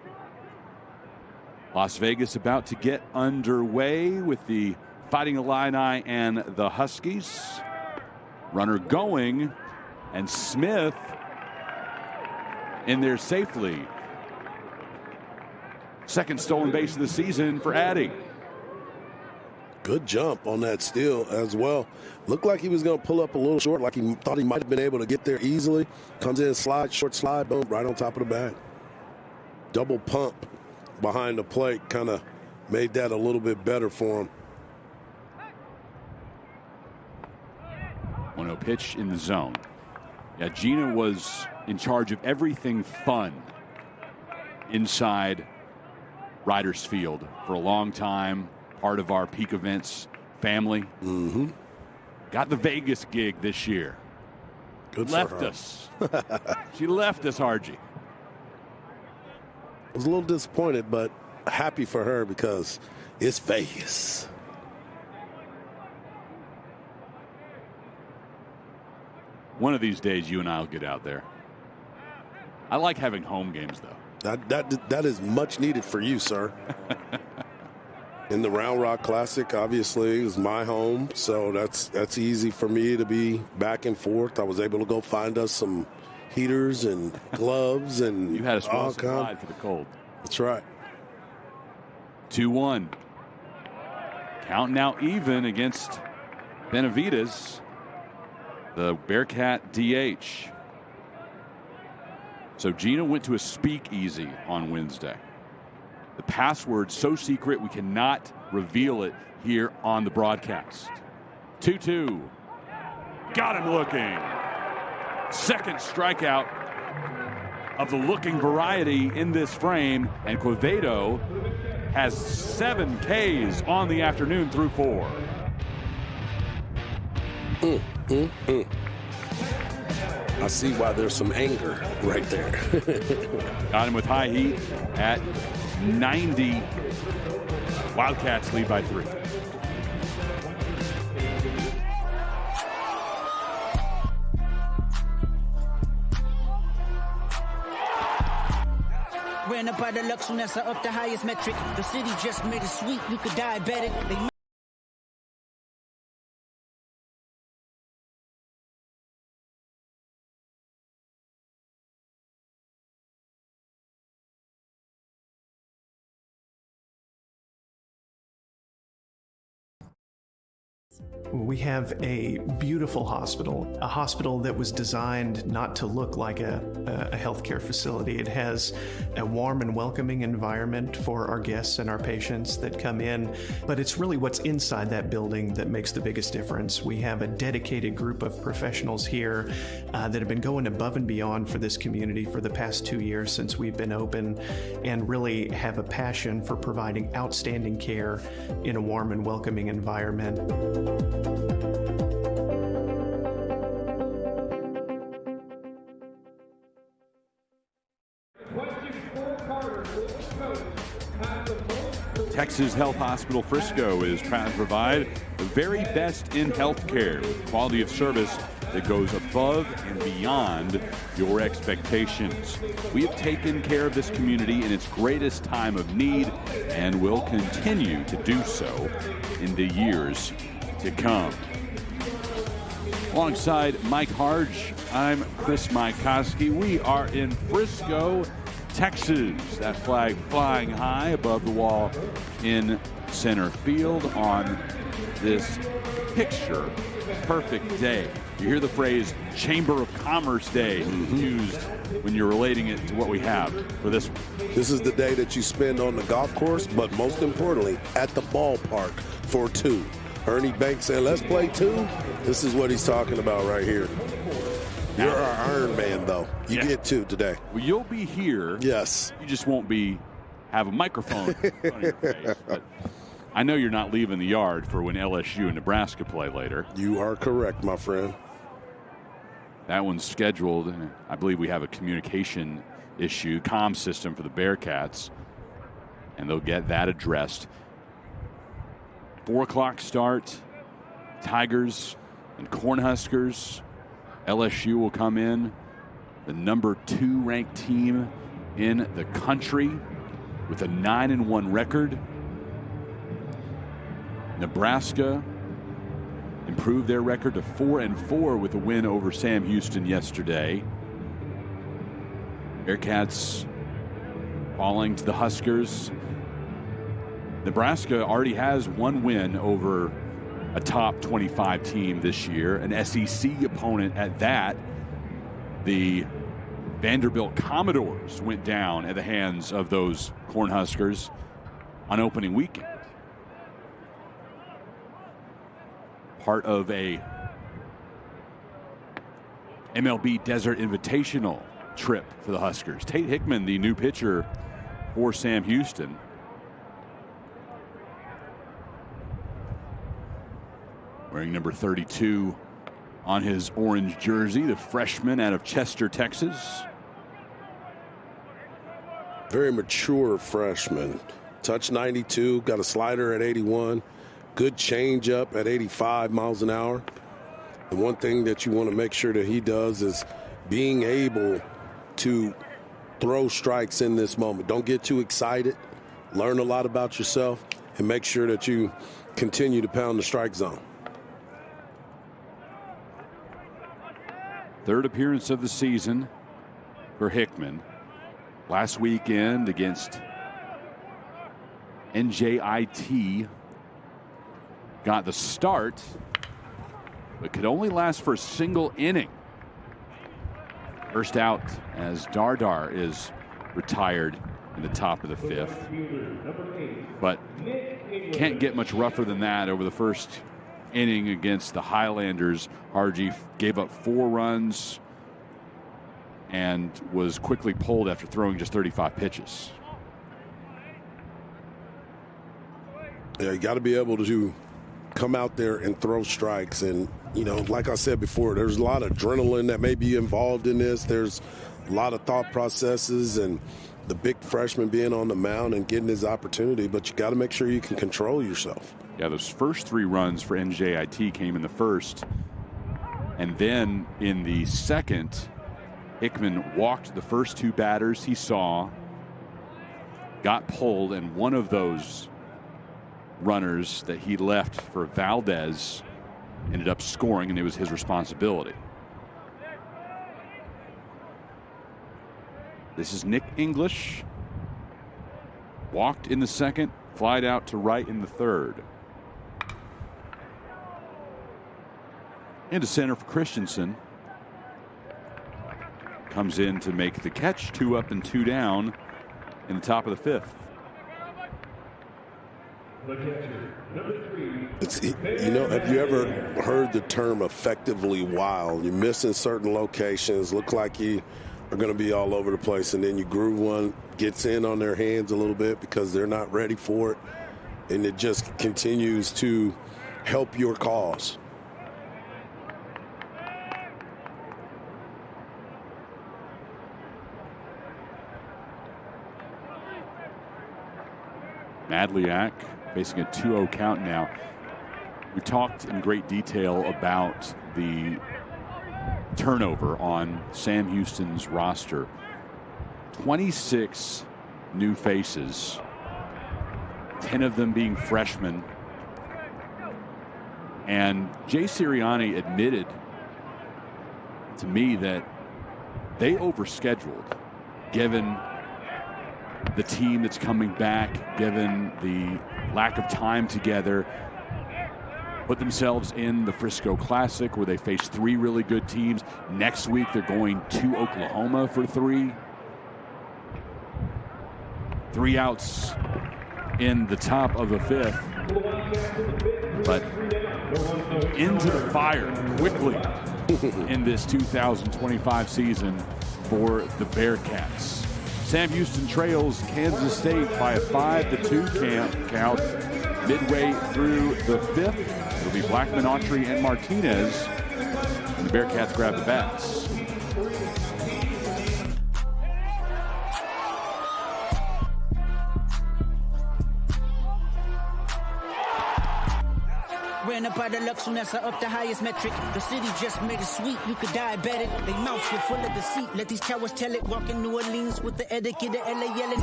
Las Vegas about to get underway with the Fighting Illini and the Huskies. Runner going, and Smith in there safely. Second stolen base of the season for Addie. Good jump on that steal as well. Looked like he was going to pull up a little short, like he thought he might have been able to get there easily. Comes in, slide, short slide, boom, right on top of the bag. Double pump behind the plate kind of made that a little bit better for him. 1-0 pitch in the zone. Yeah, Gina was in charge of everything fun inside Riders Field for a long time. Part of our peak events family. Mm-hmm. Got the Vegas gig this year. Good left for her. us. She left us, RG. I was a little disappointed, but happy for her because it's Vegas. One of these days, you and I will get out there. I like having home games, though. That is much needed for you, sir. In the Round Rock Classic, obviously, is my home, so that's easy for me to be back and forth. I was able to go find us some heaters and gloves and you had a small supply for the cold. That's right. 2-1. Counting out even against Benavides, the Bearcat DH. So Gina went to a speakeasy on Wednesday. The password so secret we cannot reveal it here on the broadcast. 2-2. Got him looking. Second strikeout of the looking variety in this frame, and Quevedo has 7 Ks on the afternoon through 4. I see why there's some anger right there. Got him with high heat at 90. Wildcats lead by 3. Ran up by the luck soon as I up the highest metric. The city just made it sweet, you could diabetic. They We have a beautiful hospital, a hospital that was designed not to look like a healthcare facility. It has a warm and welcoming environment for our guests and our patients that come in, but it's really what's inside that building that makes the biggest difference. We have a dedicated group of professionals here that have been going above and beyond for this community for the past 2 years since we've been open, and really have a passion for providing outstanding care in a warm and welcoming environment. Texas Health Hospital Frisco is proud to provide the very best in healthcare with quality of service that goes above and beyond your expectations. We have taken care of this community in its greatest time of need and will continue to do so in the years to come. Alongside Mike Harge, I'm Chris Mykowski. We are in Frisco, Texas. That flag flying high above the wall in center field on this picture-perfect day. You hear the phrase Chamber of Commerce Day used when you're relating it to what we have for this one. This is the day that you spend on the golf course, but most importantly, at the ballpark for 2. Ernie Banks said, let's play 2. This is what he's talking about right here. You're our Iron Man, though. You get 2 today. Well, you'll be here. Yes. You just won't have a microphone in front of your face. But I know you're not leaving the yard for when LSU and Nebraska play later. You are correct, my friend. That one's scheduled. I believe we have a communication issue, comm system for the Bearcats, and they'll get that addressed. 4 o'clock start. Tigers and Cornhuskers. LSU will come in, the number 2 ranked team in the country with a 9-1 record. Nebraska improved their record to 4-4 with a win over Sam Houston yesterday. Bearcats falling to the Huskers. Nebraska already has 1 win over a top 25 team this year, an SEC opponent at that. The Vanderbilt Commodores went down at the hands of those Cornhuskers on opening weekend. Part of a MLB Desert Invitational trip for the Huskers. Tate Hickman, the new pitcher for Sam Houston. Wearing number 32 on his orange jersey, the freshman out of Chester, Texas. Very mature freshman. Touch 92, got a slider at 81. Good changeup at 85 miles an hour. And one thing that you want to make sure that he does is being able to throw strikes in this moment. Don't get too excited. Learn a lot about yourself and make sure that you continue to pound the strike zone. Third appearance of the season for Hickman. Last weekend against NJIT got the start, but could only last for a single inning. First out as Dardar is retired in the top of the 5th. But can't get much rougher than that over the first inning against the Highlanders. Harji gave up 4 runs and was quickly pulled after throwing just 35 pitches. Yeah, you got to be able to come out there and throw strikes. And, you know, like I said before, there's a lot of adrenaline that may be involved in this. There's a lot of thought processes and the big freshman being on the mound and getting his opportunity, but you got to make sure you can control yourself. Yeah, those first 3 runs for NJIT came in the first. And then in the second, Hickman walked the first 2 batters he saw, got pulled, and one of those runners that he left for Valdez ended up scoring, and it was his responsibility. This is Nick English. Walked in the second, flied out to right in the third. Into center for Christensen. Comes in to make the catch. 2 up and 2 down in the top of the 5th. It's, you know, have you ever heard the term effectively wild? You're missing certain locations, look like you are going to be all over the place, and then you groove one, gets in on their hands a little bit because they're not ready for it, and it just continues to help your cause. Madliak facing a 2-0 count now. We talked in great detail about the turnover on Sam Houston's roster. 26 new faces, 10 of them being freshmen. And Jay Sirianni admitted to me that they overscheduled, given the team that's coming back, given the lack of time together. Put themselves in the Frisco Classic where they face 3 really good teams. Next week they're going to Oklahoma for 3. 3 outs in the top of the 5th. But into the fire quickly in this 2025 season for the Bearcats. Sam Houston trails Kansas State by a 5-2 count midway through the 5th. It'll be Blackman, Autry, and Martinez, and the Bearcats grab the bats. Ran up out of Lux and that's up the highest metric. The city just made it sweet, you could diabetic. They mouths were full of deceit. Let these cowards tell it. Walk in New Orleans with the etiquette of LA yelling.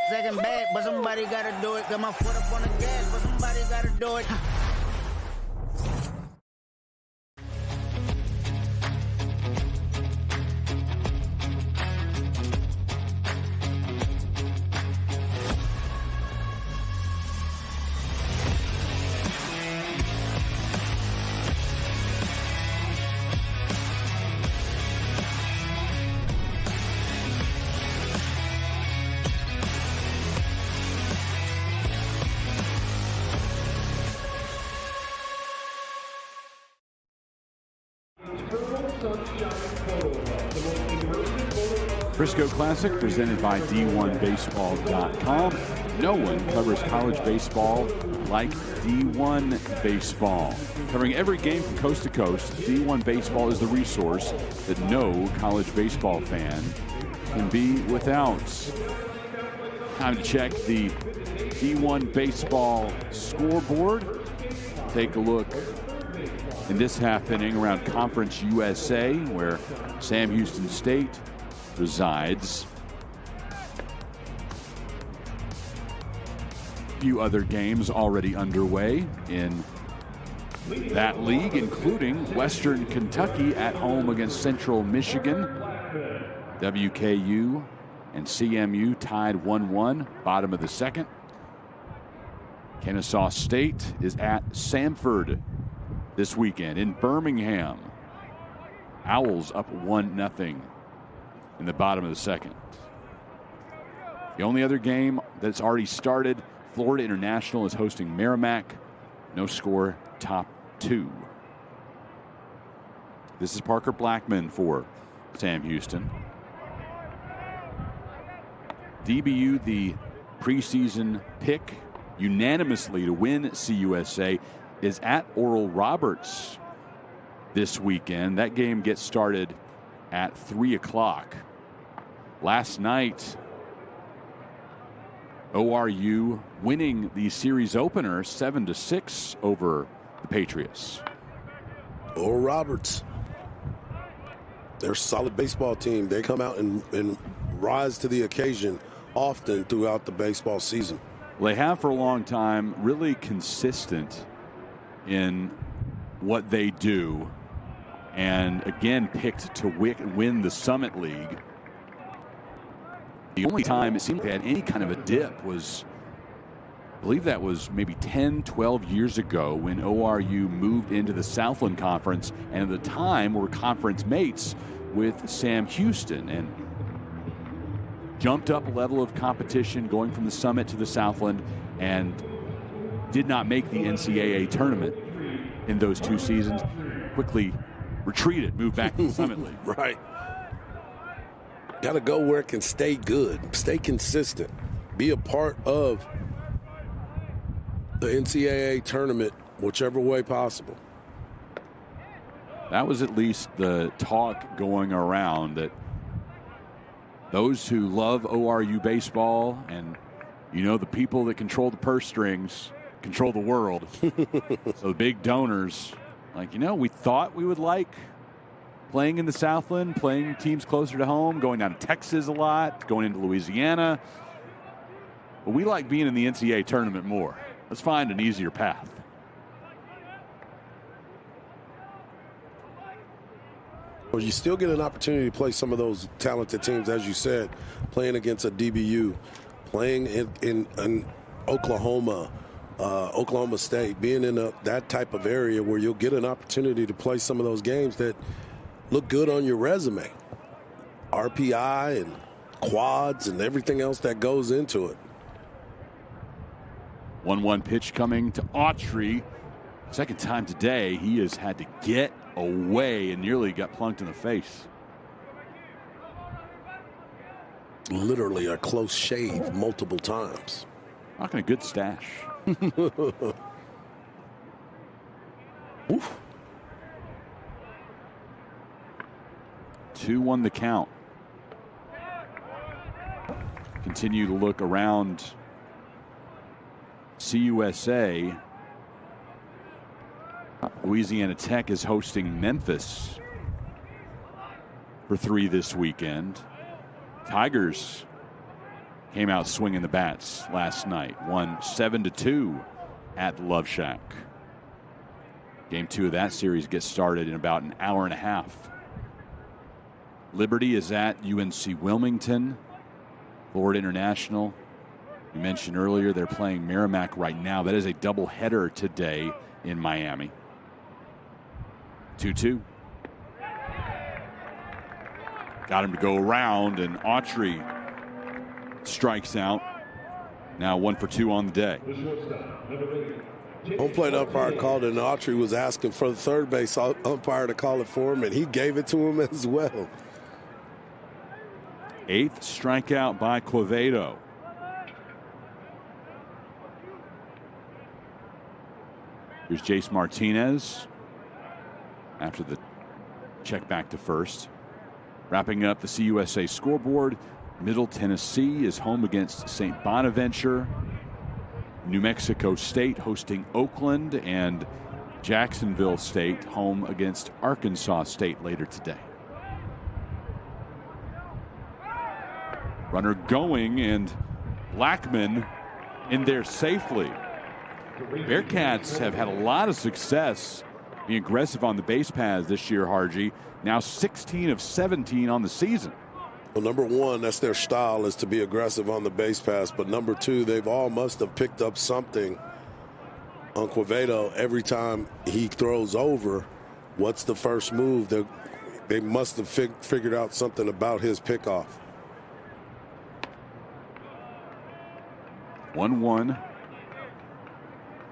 Second bad, but somebody gotta do it. Got my foot up on the gas, but somebody gotta do it. Frisco Classic presented by D1Baseball.com. No one covers college baseball like D1 Baseball. Covering every game from coast to coast, D1 Baseball is the resource that no college baseball fan can be without. Time to check the D1 Baseball scoreboard. Take a look in this half inning around Conference USA, where Sam Houston State resides. A few other games already underway in that league, including Western Kentucky at home against Central Michigan. WKU and CMU tied 1-1, bottom of the second. Kennesaw State is at Samford this weekend in Birmingham. Owls up 1-0 in the bottom of the second. The only other game that's already started, Florida International is hosting Merrimack. No score, top 2. This is Parker Blackman for Sam Houston. DBU, the preseason pick unanimously to win CUSA, is at Oral Roberts this weekend. That game gets started at 3 o'clock. Last night, ORU winning the series opener 7-6 over the Patriots. Oral Roberts, they're a solid baseball team. They come out and rise to the occasion often throughout the baseball season. Well, they have for a long time, really consistent in what they do, and again picked to win the Summit League. The only time it seemed they had any kind of a dip was, I believe that was maybe 10, 12 years ago when ORU moved into the Southland Conference, and at the time were conference mates with Sam Houston, and jumped up a level of competition going from the Summit to the Southland, and did not make the NCAA tournament in those 2 seasons. Quickly retreated, moved back to the Summit League. Right. Got to go where it can stay good, stay consistent, be a part of the NCAA tournament, whichever way possible. That was at least the talk going around, that those who love ORU baseball and, you know, the people that control the purse strings control the world. So big donors, like, you know, we thought we would like playing in the Southland, playing teams closer to home, going down to Texas a lot, going into Louisiana. But we like being in the NCAA tournament more. Let's find an easier path. Well, you still get an opportunity to play some of those talented teams, as you said, playing against a DBU, playing in Oklahoma, Oklahoma State, being in that type of area where you'll get an opportunity to play some of those games that look good on your resume. RPI and quads and everything else that goes into it. 1-1 pitch coming to Autry. Second time today, he has had to get away and nearly got plunked in the face. Literally a close shave multiple times. Rocking a good stash. Oof. 2-1 the count. Continue to look around CUSA. Louisiana Tech is hosting Memphis for 3 this weekend. Tigers came out swinging the bats last night, won 7-2 at Love Shack. Game 2 of that series gets started in about an hour and a half. Liberty is at UNC Wilmington. Florida International, you mentioned earlier, they're playing Merrimack right now. That is a doubleheader today in Miami. 2-2. Got him to go around, and Autry strikes out. Now 1 for 2 on the day. Home plate umpire called it, and Autry was asking for the third base umpire to call it for him, and he gave it to him as well. 8th strikeout by Quevedo. Here's Jace Martinez after the check back to first. Wrapping up the CUSA scoreboard, Middle Tennessee is home against St. Bonaventure. New Mexico State hosting Oakland, and Jacksonville State home against Arkansas State later today. Runner going, and Blackman in there safely. Bearcats have had a lot of success being aggressive on the base paths this year, Harji. Now 16 of 17 on the season. Well, number one, that's their style, is to be aggressive on the base pass. But number two, they've all must have picked up something on Quevedo every time he throws over. What's the first move? They must have figured out something about his pickoff. 1-1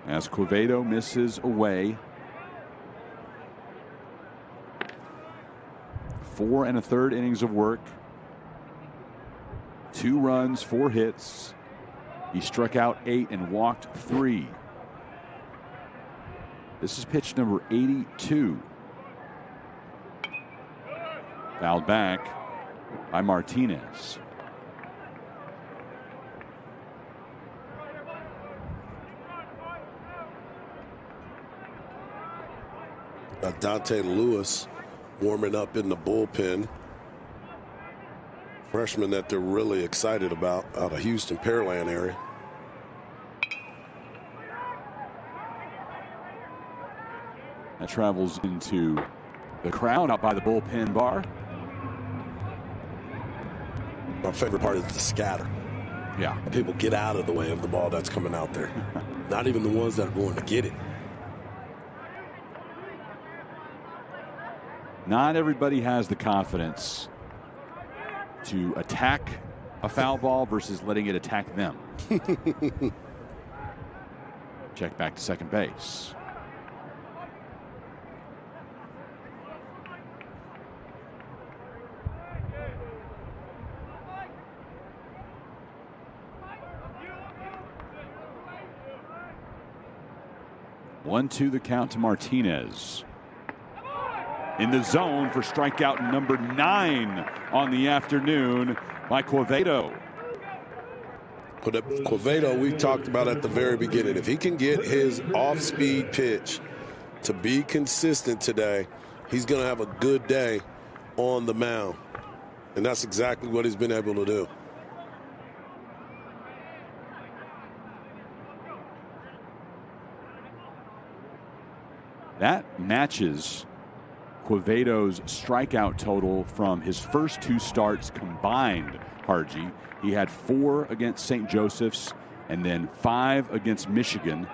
as Quevedo misses away. 4 1/3 innings of work. 2 runs, 4 hits. He struck out 8 and walked 3. This is pitch number 82. Fouled back by Martinez. Got Dante Lewis warming up in the bullpen. Freshman that they're really excited about out of Houston, Pearland area. That travels into the crowd out by the bullpen bar. My favorite part is the scatter. Yeah. People get out of the way of the ball that's coming out there. Not even the ones that are going to get it. Not everybody has the confidence to attack a foul ball versus letting it attack them. Check back to second base. One, two, the count to Martinez. In the zone for strikeout number 9 on the afternoon by Quevedo. Quevedo, we talked about at the very beginning. If he can get his off-speed pitch to be consistent today, he's going to have a good day on the mound. And that's exactly what he's been able to do. That matches Quevedo's strikeout total from his first 2 starts combined, Harji. He had 4 against St. Joseph's and then 5 against Michigan,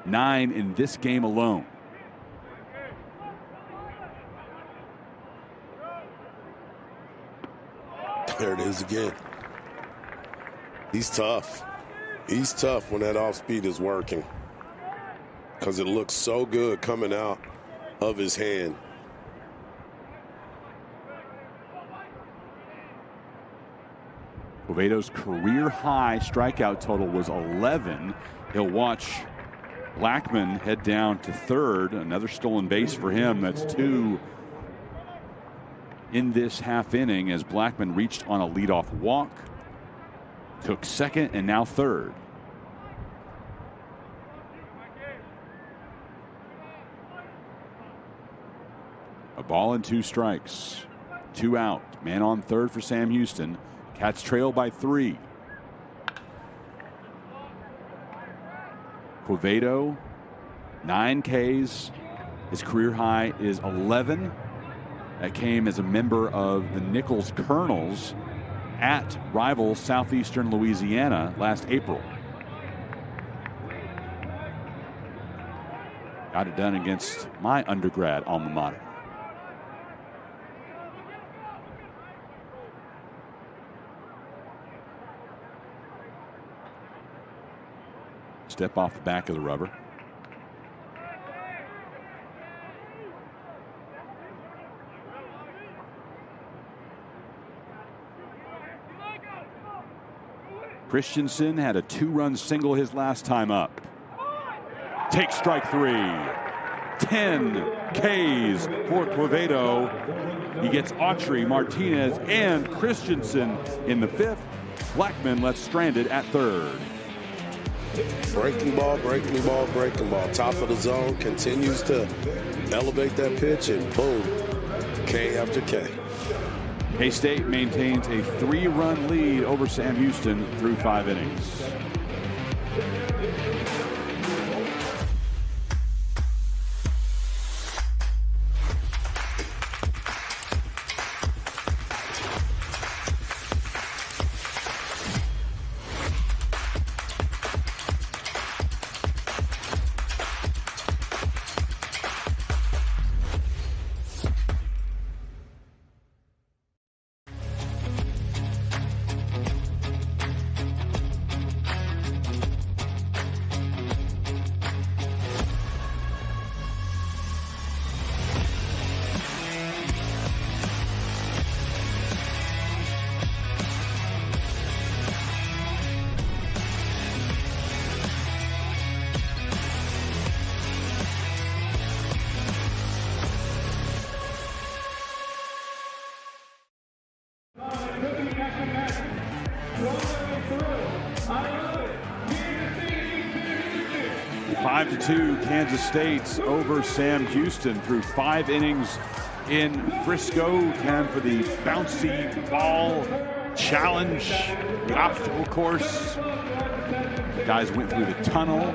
9 in this game alone. There it is again. He's tough. He's tough when that off-speed is working because it looks so good coming out of his hand. Quevedo's career high strikeout total was 11. He'll watch Blackman head down to third. Another stolen base for him. That's 2 in this half inning as Blackman reached on a leadoff walk, took second, and now third. A ball and 2 strikes. 2 out. Man on third for Sam Houston. Cats trail by 3. Quevedo, 9 Ks. His career high is 11. That came as a member of the Nichols Colonels at rival Southeastern Louisiana last April. Got it done against my undergrad alma mater. Step off the back of the rubber. Christensen had a 2-run single his last time up. Takes strike 3. 10 Ks for Quevedo. He gets Autry, Martinez, and Christensen in the 5th. Blackman left stranded at third. Breaking ball, breaking ball, breaking ball. Top of the zone, continues to elevate that pitch, and boom, K after K. K-State maintains a 3-run lead over Sam Houston through 5 innings. 5-2, Kansas State over Sam Houston through 5 innings in Frisco. Time for the bouncy ball challenge, the obstacle course. Guys went through the tunnel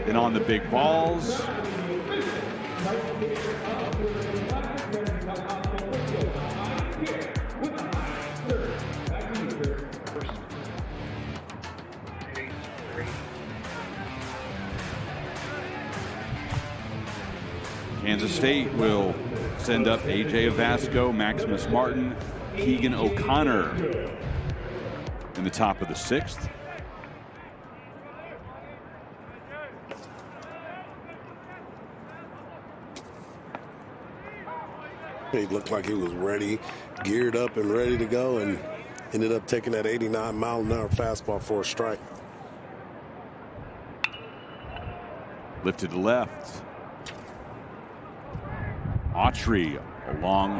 and on the big balls. Kansas State will send up A.J. Avasco, Maximus Martin, Keegan O'Connor in the top of the 6th. He looked like he was ready, geared up and ready to go, and ended up taking that 89-mile-an-hour fastball for a strike. Lifted to left. Autry along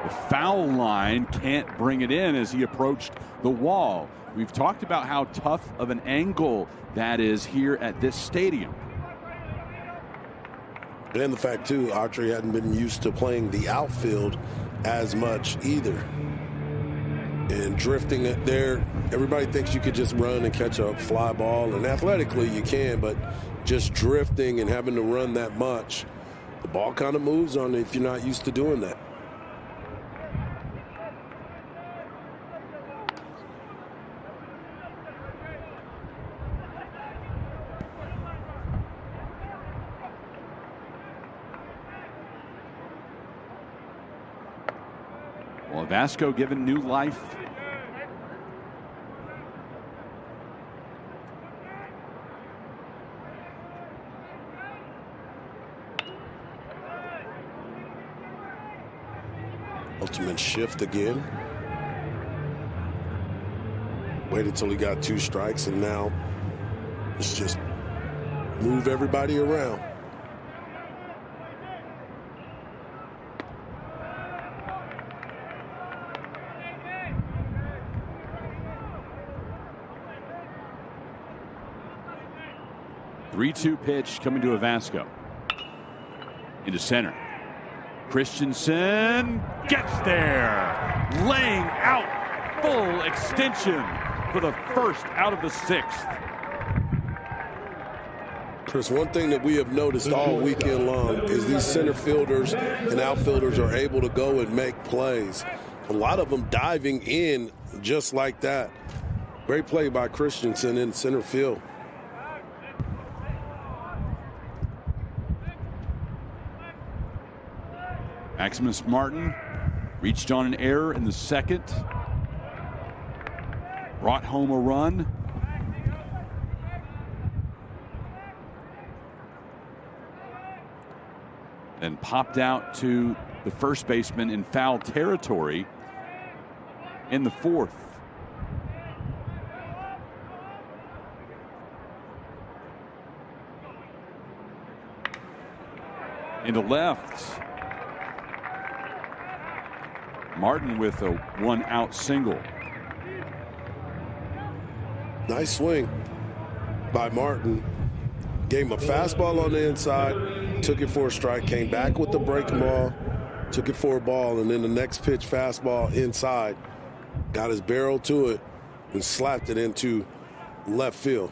the foul line, can't bring it in as he approached the wall. We've talked about how tough of an angle that is here at this stadium. And the fact, too, Autry hadn't been used to playing the outfield as much either. And drifting it there, everybody thinks you could just run and catch a fly ball, and athletically you can, but just drifting and having to run that much, the ball kind of moves on it if you're not used to doing that. Well, Vasco given new life. Ultimate shift again. Waited till he got 2 strikes, and now it's just move everybody around. The 3-2 pitch coming to Avasco. Into center. Christensen gets there, laying out full extension for the first out of the 6th. Chris, one thing that we have noticed all weekend long is these center fielders and outfielders are able to go and make plays. A lot of them diving in just like that. Great play by Christensen in center field. Maximus Martin reached on an error in the 2nd. Brought home a run. Then popped out to the first baseman in foul territory in the 4th. Into left. Martin with a 1-out single. Nice swing by Martin. Gave him a fastball on the inside, took it for a strike, came back with the breaking ball, took it for a ball, and then the next pitch fastball inside. Got his barrel to it and slapped it into left field.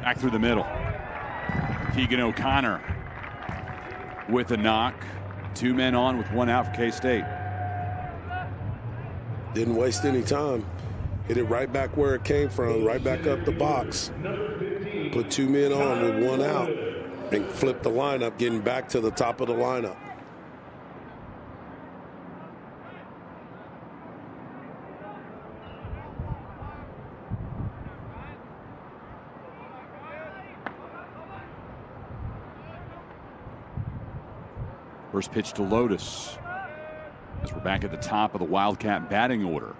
Back through the middle. Keegan O'Connor with a knock. 2 men on with 1 out for K-State. Didn't waste any time. Hit it right back where it came from, right back up the box. Put 2 men on with 1 out and flip the lineup, getting back to the top of the lineup. First pitch to Lotus as we're back at the top of the Wildcat batting order.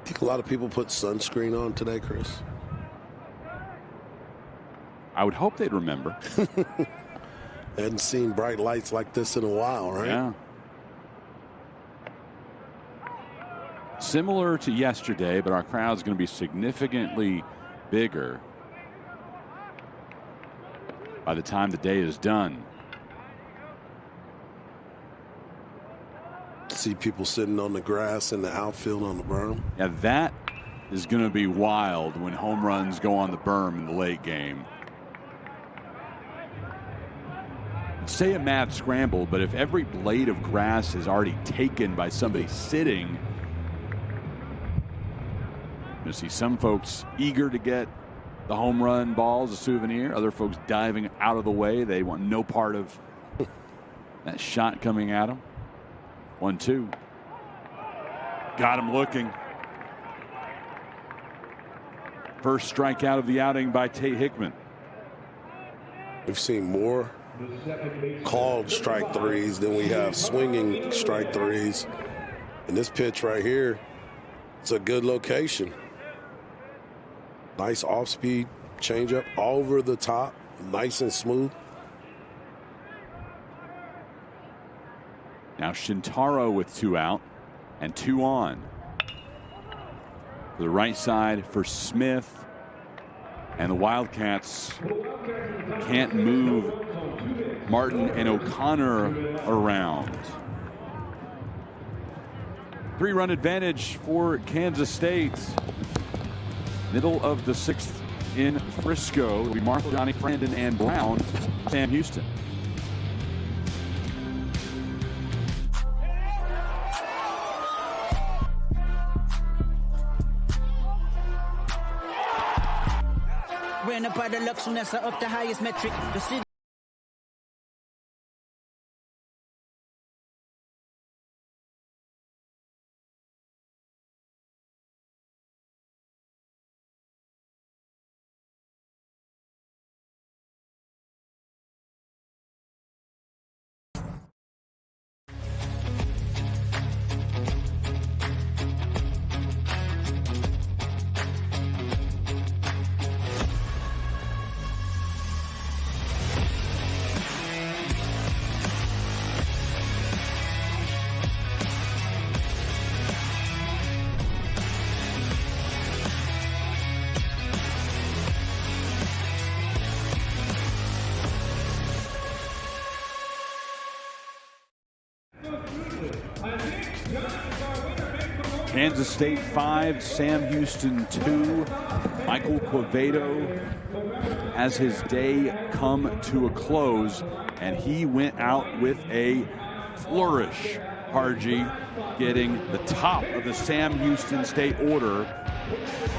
I think a lot of people put sunscreen on today, Chris. I would hope they'd remember. Hadn't seen bright lights like this in a while, right? Yeah. Similar to yesterday, but our crowd's going to be significantly bigger by the time the day is done. See people sitting on the grass in the outfield on the berm. Yeah, that is going to be wild when home runs go on the berm in the late game. Say a mad scramble, but if every blade of grass is already taken by somebody sitting, you see some folks eager to get the home run ball as a souvenir, other folks diving out of the way. They want no part of that shot coming at them. 1-2. Got him looking. First strikeout of the outing by Tate Hickman. We've seen more called strike threes than we have swinging strike threes. And this pitch right here, it's a good location. Nice off-speed changeup over the top, nice and smooth. Now Shintaro with 2 out and 2 on. To the right side for Smith, and the Wildcats can't move Martin and O'Connor around. 3-run advantage for Kansas State. Middle of the 6th in Frisco. It'll be Martha, Johnny, Brandon, and Brown. Sam Houston. Ran up by the luck soon as I up the highest metric. The city. Kansas State 5, Sam Houston 2. Michael Quevedo has his day come to a close, and he went out with a flourish. Harji getting the top of the Sam Houston State order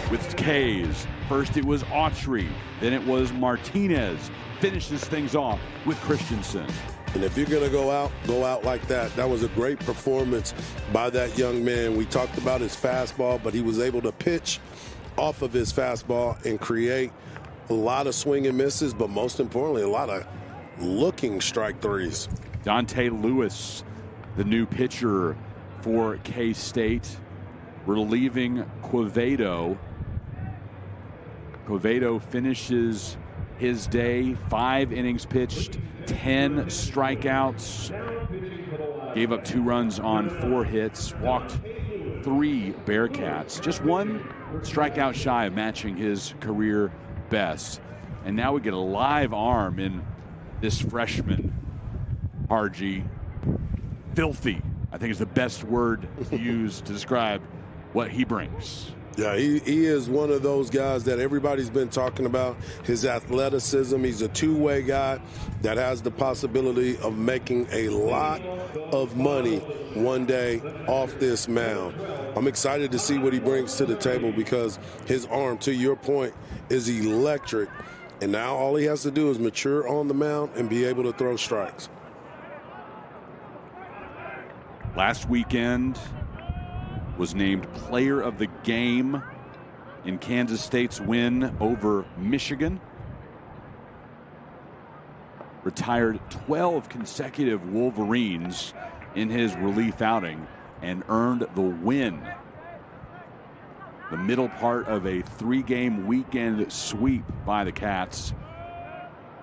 with K's. First it was Autry, then it was Martinez. Finishes things off with Christensen. And if you're going to go out like that. That was a great performance by that young man. We talked about his fastball, but he was able to pitch off of his fastball and create a lot of swing and misses, but most importantly, a lot of looking strike threes. Dante Lewis, the new pitcher for K-State, relieving Quevedo. Quevedo finishes his day, 5 innings pitched, 10 strikeouts, gave up 2 runs on 4 hits, walked 3 Bearcats, just 1 strikeout shy of matching his career best. And now we get a live arm in this freshman, Harji. Filthy, I think is the best word to use to describe what he brings. Yeah, he is one of those guys that everybody's been talking about, his athleticism. He's a two-way guy that has the possibility of making a lot of money one day off this mound. I'm excited to see what he brings to the table because his arm, to your point, is electric. And now all he has to do is mature on the mound and be able to throw strikes. Last weekend was named player of the game in Kansas State's win over Michigan. Retired 12 consecutive Wolverines in his relief outing and earned the win. The middle part of a 3-game weekend sweep by the Cats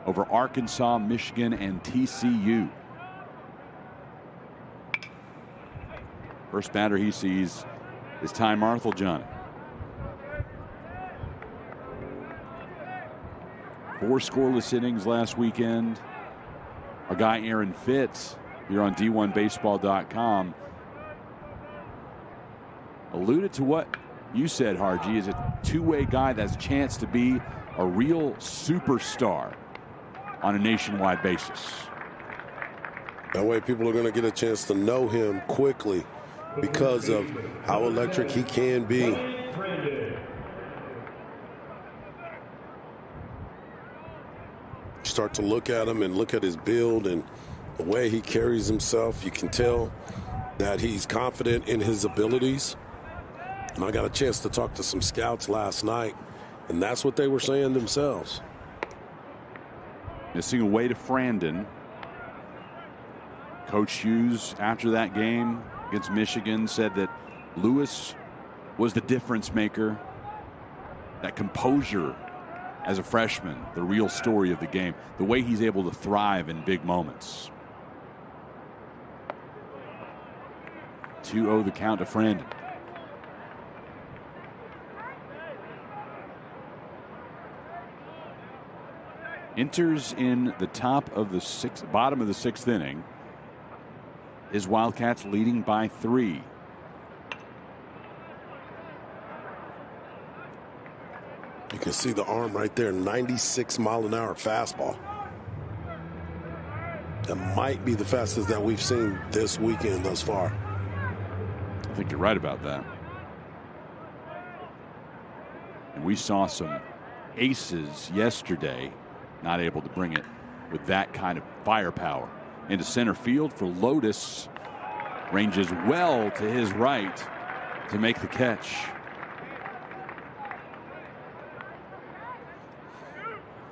over Arkansas, Michigan, and TCU. First batter he sees is Ty Marthel-John. 4 scoreless innings last weekend. Our guy Aaron Fitz here on D1Baseball.com alluded to what you said, Harji, is a two-way guy that has a chance to be a real superstar on a nationwide basis. That way people are going to get a chance to know him quickly because of how electric he can be. You start to look at him and look at his build and the way he carries himself. You can tell that he's confident in his abilities. And I got a chance to talk to some scouts last night, and that's what they were saying themselves. Missing away to Frandon. Coach Hughes, after that game against Michigan, said that Lewis was the difference maker. That composure as a freshman, the real story of the game, the way he's able to thrive in big moments. 2-0 the count to Frandon. Enters in the bottom of the 6th inning. His Wildcats leading by 3. You can see the arm right there, 96-mile-an-hour fastball. That might be the fastest that we've seen this weekend thus far. I think you're right about that. And we saw some aces yesterday, not able to bring it with that kind of firepower. Into center field for Lotus. Ranges well to his right to make the catch.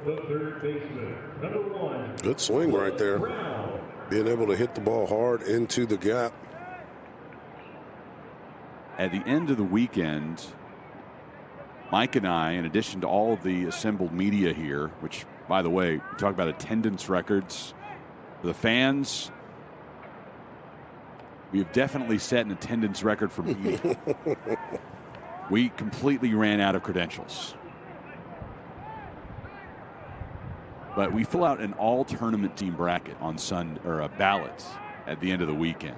The third baseman, number 1. Good swing right there. Being able to hit the ball hard into the gap. At the end of the weekend, Mike and I, in addition to all of the assembled media here, which, by the way, we talk about attendance records for the fans, we have definitely set an attendance record for media. We completely ran out of credentials. But we fill out an all-tournament team bracket on a ballot at the end of the weekend.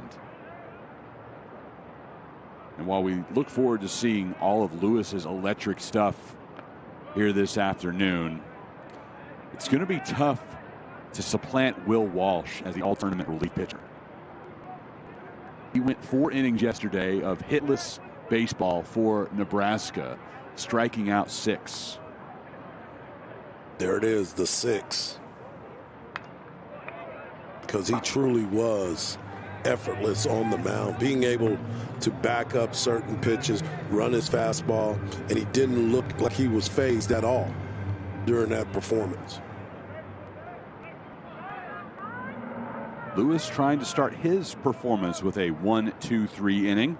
And while we look forward to seeing all of Lewis's electric stuff here this afternoon, it's going to be tough to supplant Will Walsh as the all-tournament relief pitcher. He went 4 innings yesterday of hitless baseball for Nebraska, striking out 6. There it is, the 6. Because he truly was effortless on the mound, being able to back up certain pitches, run his fastball, and he didn't look like he was phased at all during that performance. Lewis trying to start his performance with a 1-2-3 inning.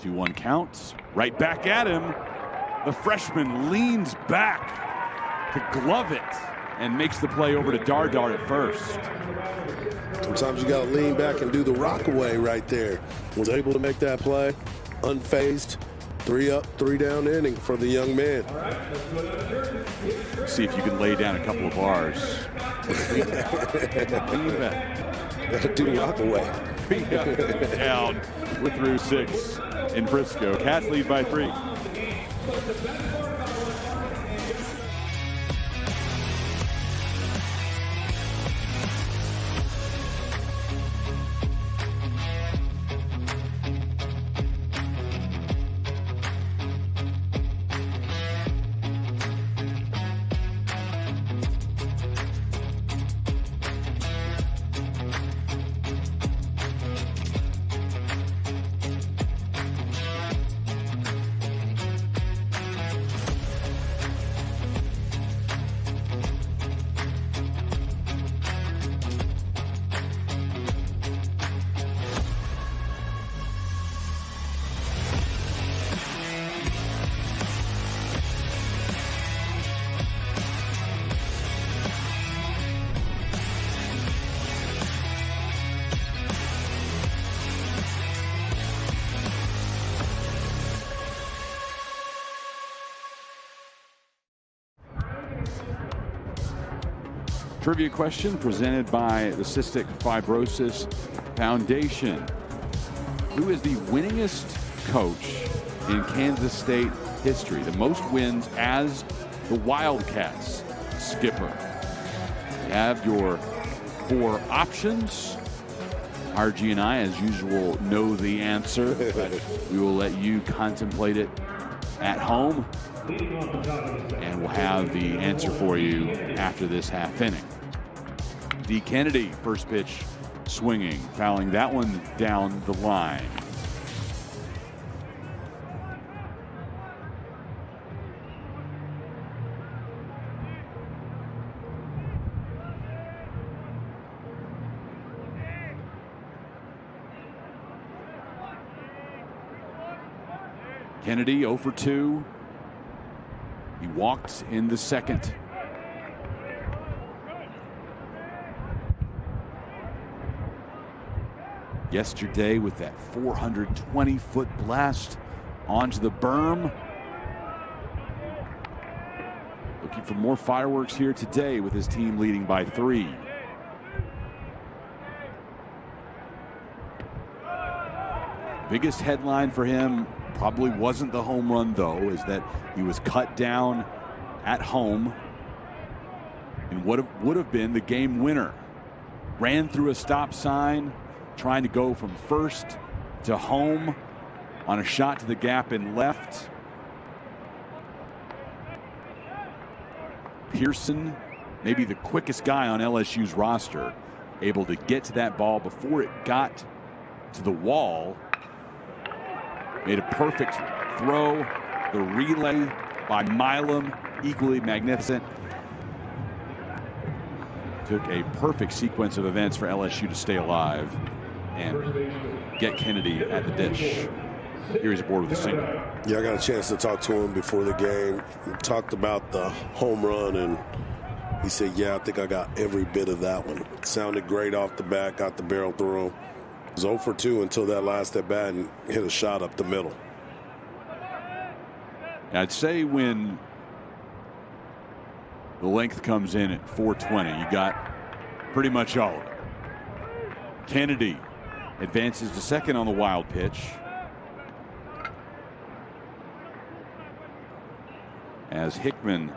2-1 count. Right back at him. The freshman leans back to glove it and makes the play over to Dardar at first. Sometimes you got to lean back and do the rockaway right there. Was able to make that play, unfazed. 3 up, 3 down inning for the young man. See if you can lay down a couple of bars. Got to do the rockaway. Down. We're through 6 in Frisco. Cats lead by 3. trivia question presented by the Cystic Fibrosis Foundation. Who is the winningest coach in Kansas State history? The most wins as the Wildcats skipper. You have your 4 options. RG and I, as usual, know the answer, but we will let you contemplate it at home, and we'll have the answer for you after this half inning. D. Kennedy, first pitch, swinging, fouling that one down the line. Kennedy 0 for 2. He walked in the second. Yesterday with that 420-foot blast onto the berm. Looking for more fireworks here today with his team leading by 3. Biggest headline for him probably wasn't the home run, though, is that he was cut down at home in what would have been the game winner. Ran through a stop sign, trying to go from first to home on a shot to the gap and left. Pearson, maybe the quickest guy on LSU's roster, able to get to that ball before it got to the wall. Made a perfect throw. The relay by Milam, equally magnificent. Took a perfect sequence of events for LSU to stay alive and get Kennedy at the dish. Here he's aboard with a single. Yeah, I got a chance to talk to him before the game. We talked about the home run, and he said, yeah, I think I got every bit of that one. It sounded great off the bat, got the barrel through him. It was 0 for 2 until that last at bat and hit a shot up the middle. I'd say when the length comes in at 420, you got pretty much all of it. Kennedy advances to second on the wild pitch. As Hickman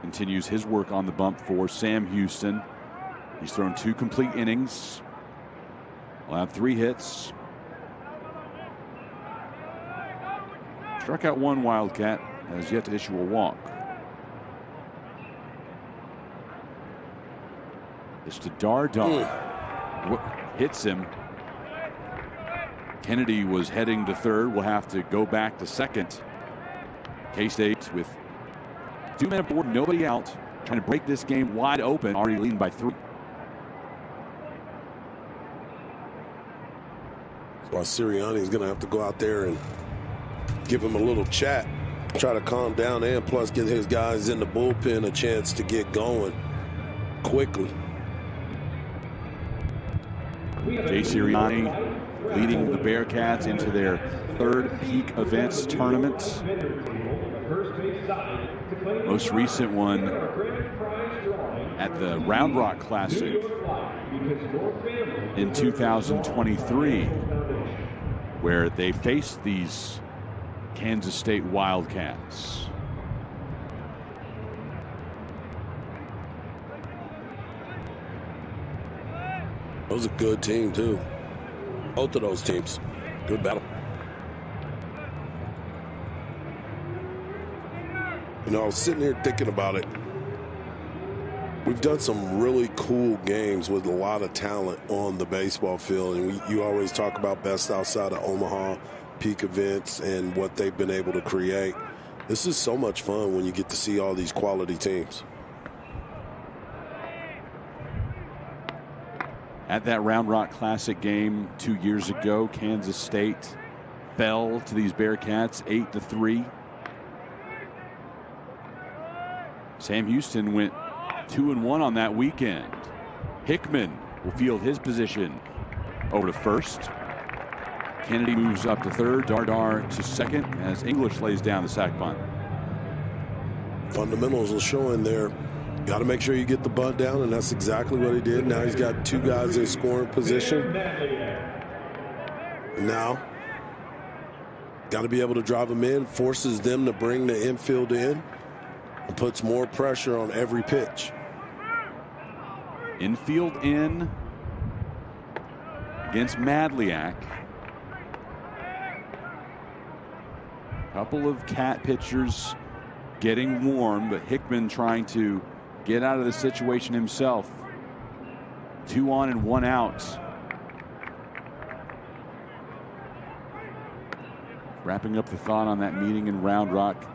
continues his work on the bump for Sam Houston. He's thrown 2 complete innings. Will have 3 hits. Struck out 1 Wildcat. Has yet to issue a walk. It's to Dardar. Hits him. Kennedy was heading to third. Will have to go back to second. K-State with 2 men aboard, nobody out. Trying to break this game wide open. Already leading by 3. While Sirianni is going to have to go out there and give him a little chat, try to calm down, and plus get his guys in the bullpen a chance to get going quickly. Jay Sirianni leading the Bearcats into their 3rd peak events tournament. Most recent one at the Round Rock Classic in 2023, where they faced these Kansas State Wildcats. That was a good team, too. Both of those teams. Good battle. You know, I was sitting here thinking about it. We've done some really cool games with a lot of talent on the baseball field, and you always talk about best outside of Omaha, peak events, and what they've been able to create. This is so much fun when you get to see all these quality teams. At that Round Rock Classic game 2 years ago, Kansas State fell to these Bearcats 8-3. Sam Houston went 2-1 on that weekend. Hickman will field his position over to first. Kennedy moves up to third. Dardar to second as English lays down the sac bunt. Fundamentals are showing there. Got to make sure you get the bunt down, and that's exactly what he did. Now he's got two guys in scoring position. Now, got to be able to drive them in, forces them to bring the infield in, and puts more pressure on every pitch. Infield in against Madliak. Couple of Cat pitchers getting warm, but Hickman trying to get out of the situation himself. 2 on and 1 out. Wrapping up the thought on that meeting in Round Rock.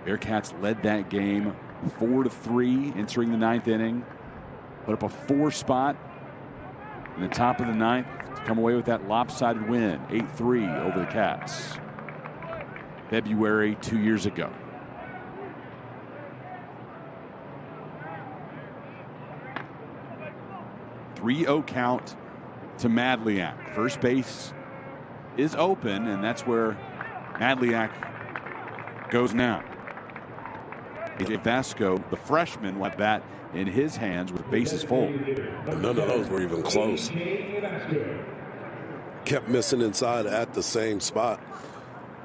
Bearcats led that game 4-3 entering the 9th inning. Put up a 4 spot in the top of the 9th to come away with that lopsided win, 8-3 over the Cats. February 2 years ago. 3-0 count to Madliak. First base is open, and that's where Madliak goes now. AJ Vasco, the freshman, with that in his hands with bases full. None of those were even close. Kept missing inside at the same spot,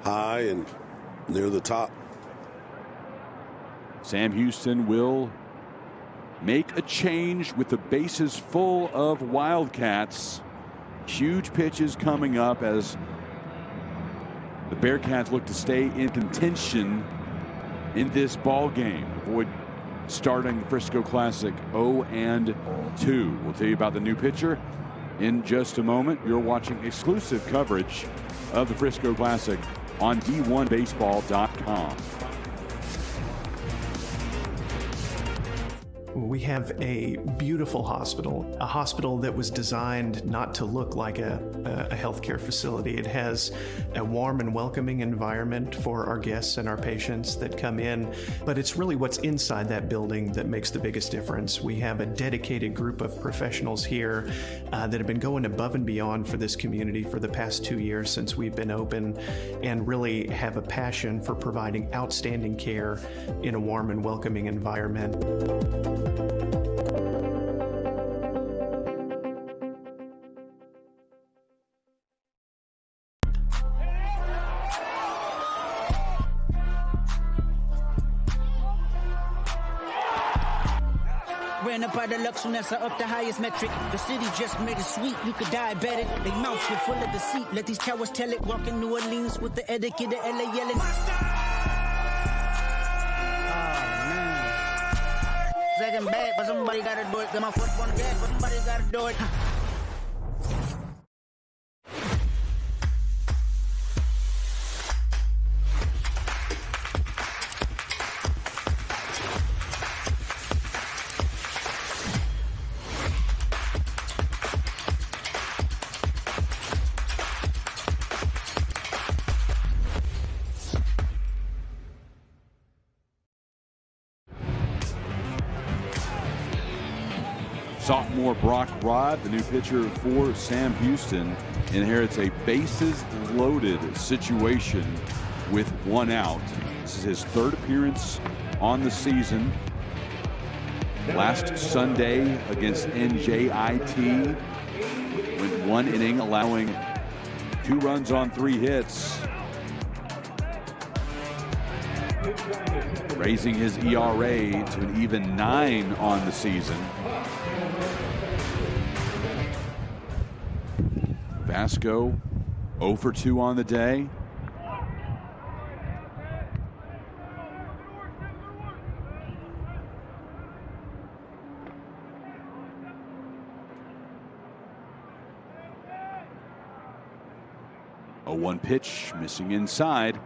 high and near the top. Sam Houston will make a change with the bases full of Wildcats. Huge pitches coming up as the Bearcats look to stay in contention in this ball game. Avoid starting the Frisco Classic 0-2. We'll tell you about the new pitcher in just a moment. You're watching exclusive coverage of the Frisco Classic on D1Baseball.com. We have a beautiful hospital, a hospital that was designed not to look like a healthcare facility. It has a warm and welcoming environment for our guests and our patients that come in, but it's really what's inside that building that makes the biggest difference. We have a dedicated group of professionals here that have been going above and beyond for this community for the past 2 years since we've been open, and really have a passion for providing outstanding care in a warm and welcoming environment. Ran up out of Lux and that's up the highest metric. The city just made it sweet, you could diabetic. They mouths were full of deceit. Let these cowards tell it. Walk in New Orleans with the etiquette, the LA yelling. Second bad, but somebody gotta do it. Got my foot on the gas, but somebody gotta do it. Sophomore Brock Rod, the new pitcher for Sam Houston, inherits a bases-loaded situation with 1 out. This is his 3rd appearance on the season. Last Sunday against NJIT, went 1 inning, allowing 2 runs on 3 hits. Raising his ERA to an even 9 on the season. Vasco 0 for 2 on the day. A 1 pitch missing inside.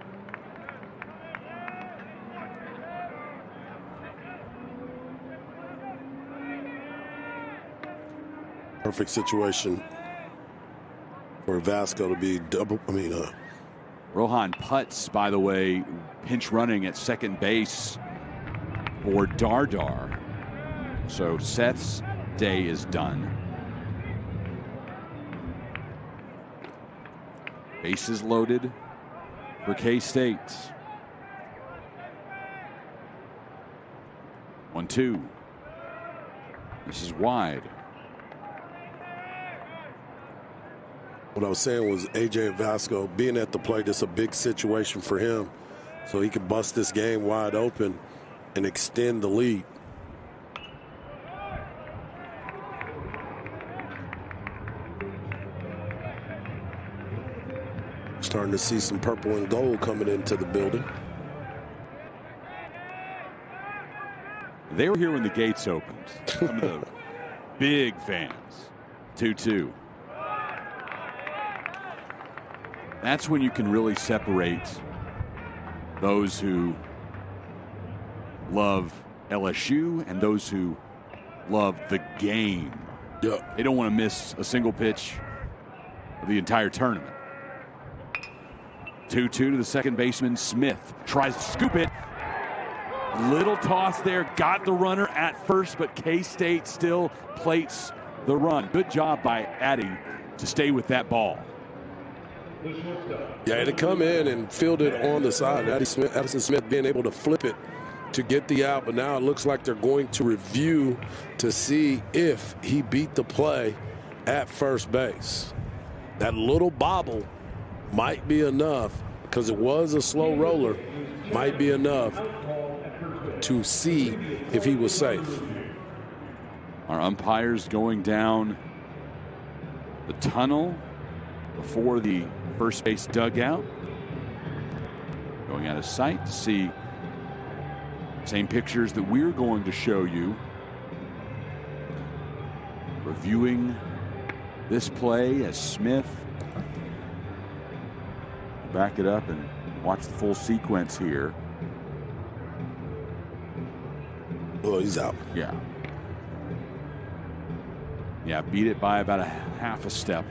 Perfect situation for Vasco to be Rohan Putz, by the way, pinch running at second base for Dardar. So Seth's day is done. Bases loaded for K-State. 1-2. This is wide. What I was saying was A.J. Vasco being at the plate, it's a big situation for him. So he could bust this game wide open and extend the lead. Starting to see some purple and gold coming into the building. They were here when the gates opened. Some of the big fans. 2-2. That's when you can really separate those who love LSU and those who love the game. Yeah. They don't want to miss a single pitch of the entire tournament. 2-2 to the second baseman. Smith tries to scoop it. Little toss there, got the runner at first, but K-State still plates the run. Good job by Addy to stay with that ball. Yeah, to come in and field it on the side. Addison Smith being able to flip it to get the out, but now it looks like they're going to review to see if he beat the play at first base. That little bobble might be enough, because it was a slow roller, might be enough to see if he was safe. Our umpires going down the tunnel before the first base dugout, going out of sight to see same pictures that we're going to show you, reviewing this play as Smith back it up and watch the full sequence here. Oh, he's out. Yeah, beat it by about a half a step.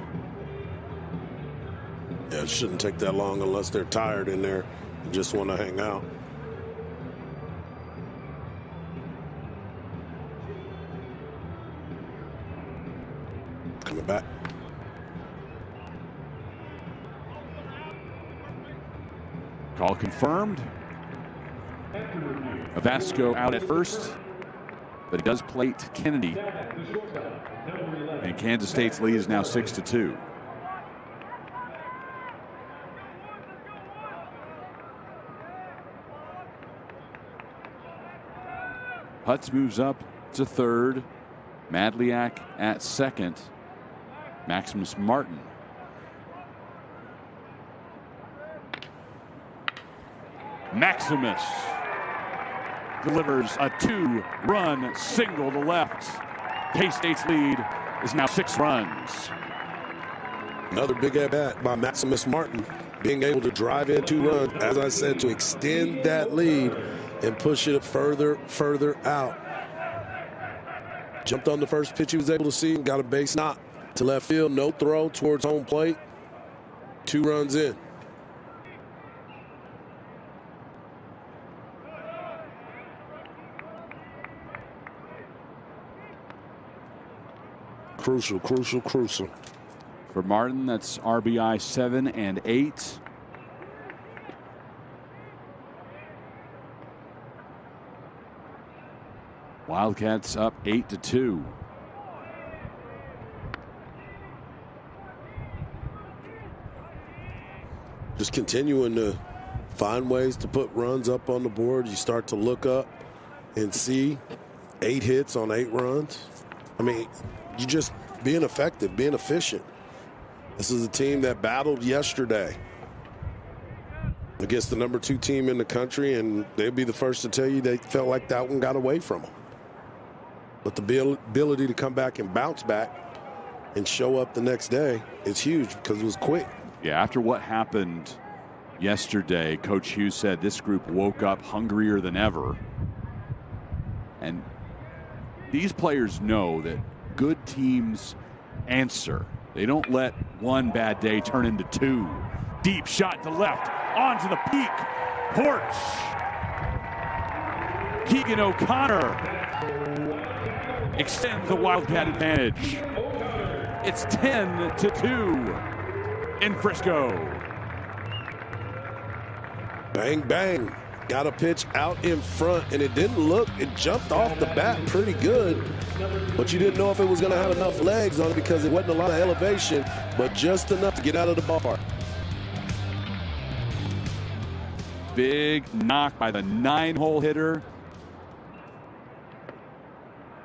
Yeah, it shouldn't take that long unless they're tired in there and just want to hang out. Coming back. Call confirmed. Vasco out at first, but he does plate Kennedy. And Kansas State's lead is now 6-2. Putz moves up to third. Madliak at second. Maximus Martin. Maximus delivers a 2-run single to left. K-State's lead is now 6 runs. Another big at-bat by Maximus Martin, being able to drive in 2 runs, as I said, to extend that lead and push it further out. Jumped on the first pitch he was able to see and got a base knock to left field. No throw towards home plate. 2 runs in. Crucial. For Martin, that's RBI 7 and 8. Wildcats up 8-2. Just continuing to find ways to put runs up on the board. You start to look up and see 8 hits on 8 runs. I mean, you just being effective, being efficient. This is a team that battled yesterday against the number 2 team in the country, and they'll be the first to tell you they felt like that one got away from them. But the ability to come back and bounce back and show up the next day is huge because it was quick. Yeah, after what happened yesterday, Coach Hughes said this group woke up hungrier than ever. And these players know that good teams answer. They don't let one bad day turn into 2. Deep shot to left, onto the peak. Porch. Keegan O'Connor extends the Wildcat advantage. It's 10-2 in Frisco. Bang, bang. got a pitch out in front, and it didn't look, it jumped off the bat pretty good, but you didn't know if it was going to have enough legs on it because it wasn't a lot of elevation, but just enough to get out of the ballpark. Big knock by the 9-hole hitter.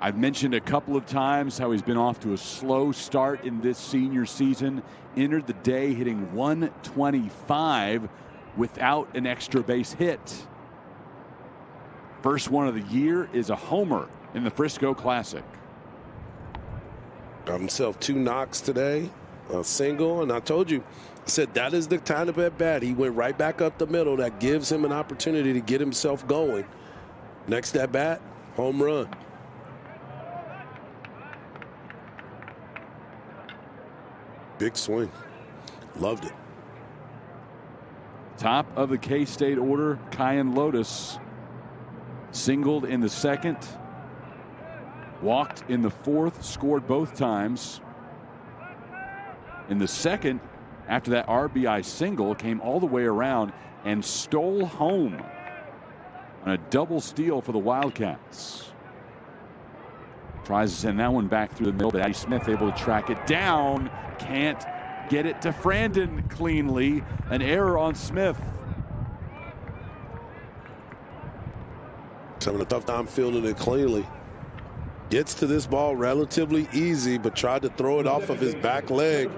I've mentioned a couple of times how he's been off to a slow start in this senior season. Entered the day hitting 125 without an extra base hit. First one of the year is a homer in the Frisco Classic. Got himself 2 knocks today, a single, and I told you, I said that is the kind of at bat. He went right back up the middle. That gives him an opportunity to get himself going. Next at bat, home run. Big swing. Loved it. Top of the K-State order, Kyan Lotus singled in the second, walked in the fourth, scored both times. In the second, after that RBI single, came all the way around and stole home on a double steal for the Wildcats. Tries to send that one back through the middle, but Addie Smith able to track it down. Can't get it to Frandon cleanly. An error on Smith. He's having a tough time fielding it cleanly. Gets to this ball relatively easy, but tried to throw it off of his back leg.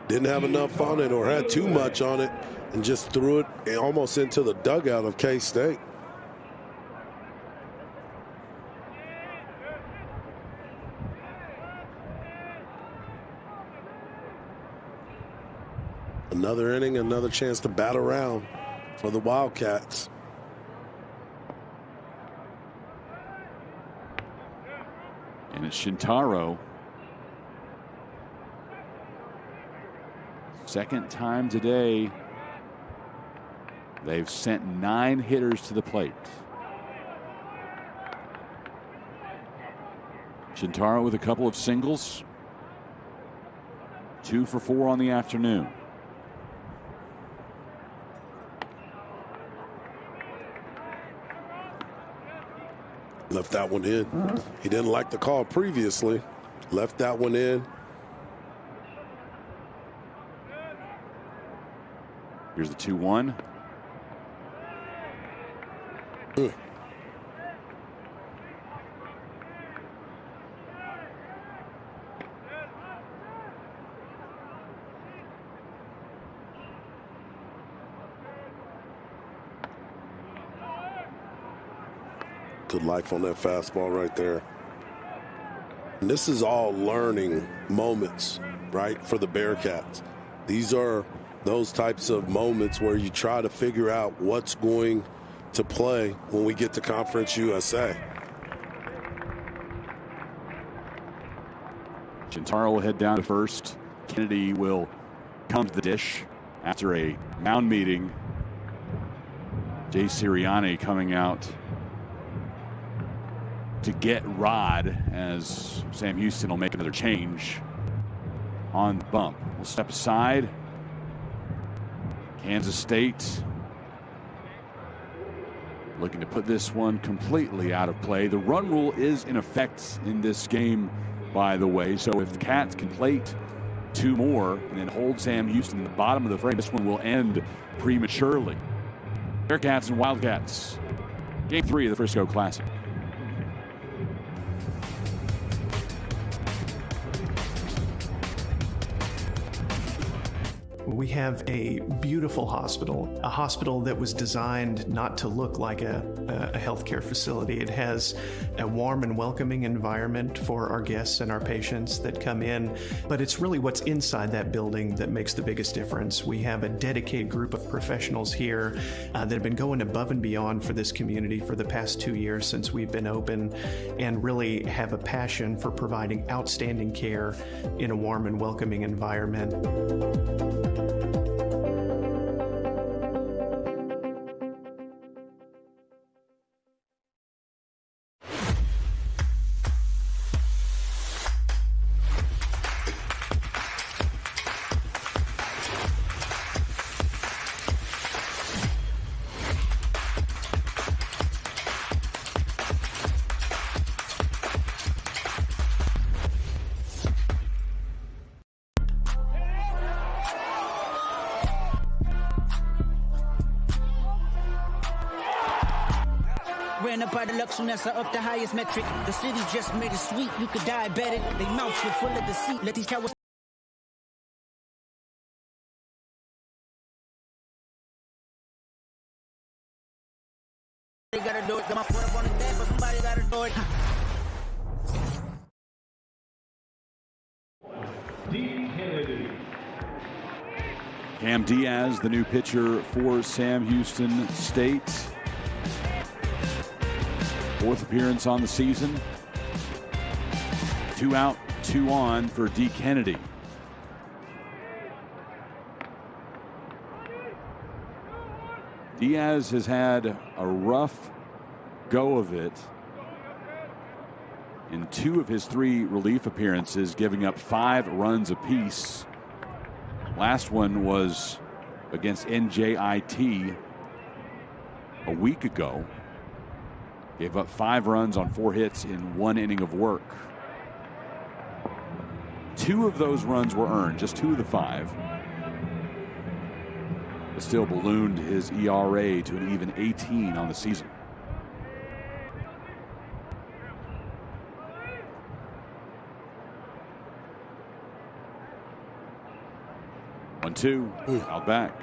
Didn't have enough on it or had too much on it and just threw it almost into the dugout of K-State. Another inning, another chance to bat around for the Wildcats. And it's Shintaro. Second time today they've sent 9 hitters to the plate. Shintaro with a couple of singles. 2 for 4 on the afternoon. Left that one in. He didn't like the call previously. Left that one in. Here's the 2-1. Good life on that fastball right there. And this is all learning moments, right, for the Bearcats. These are those types of moments where you try to figure out what's going to play when we get to Conference USA. Shintaro will head down to first. Kennedy will come to the dish after a mound meeting. Jay Sirianni coming out to get Rod as Sam Houston will make another change on the bump. We'll step aside. Kansas State looking to put this one completely out of play. The run rule is in effect in this game, by the way. So if the Cats can plate 2 more and then hold Sam Houston in the bottom of the frame, this one will end prematurely. Bearcats and Wildcats. Game 3 of the Frisco Classic. We have a beautiful hospital, a hospital that was designed not to look like a healthcare facility. It has a warm and welcoming environment for our guests and our patients that come in, but it's really what's inside that building that makes the biggest difference. We have a dedicated group of professionals here that have been going above and beyond for this community for the past 2 years since we've been open, and really have a passion for providing outstanding care in a warm and welcoming environment. ran up out of luck, soon as I up the highest metric. The city just made it sweet, you could die better. They mouths were full of deceit, let these cowards. They gotta do it, got my foot up on the deck, but somebody gotta do it. Cam Diaz, the new pitcher for Sam Houston State. Fourth appearance on the season. 2 out, 2 on for D. Kennedy. Diaz has had a rough go of it in 2 of his 3 relief appearances, giving up 5 runs apiece. Last one was against NJIT a week ago. Gave up 5 runs on 4 hits in 1 inning of work. 2 of those runs were earned, just 2 of the 5. But still ballooned his ERA to an even 18 on the season. One-two, out back.